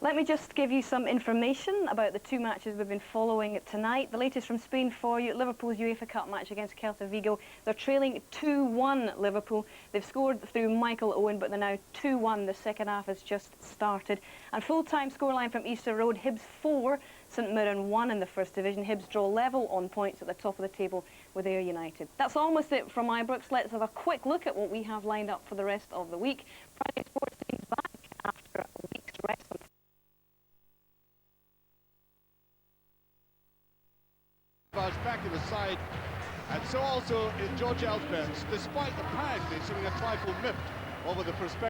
Let me just give you some information about the two matches we've been following tonight. The latest from Spain for you, Liverpool's UEFA Cup match against Celta Vigo. They're trailing 2-1 Liverpool. They've scored through Michael Owen, but they're now 2-1. The second half has just started. And full-time scoreline from Easter Road, Hibs 4, St Mirren 1 in the First Division. Hibs draw level on points at the top of the table with Ayr United. That's almost it from Ibrox. Let's have a quick look at what we have lined up for the rest of the week. Friday Sports team's back after a week's rest. Back in the side, and so also in George Elfbergs, despite apparently showing a trifle miffed over the prospect.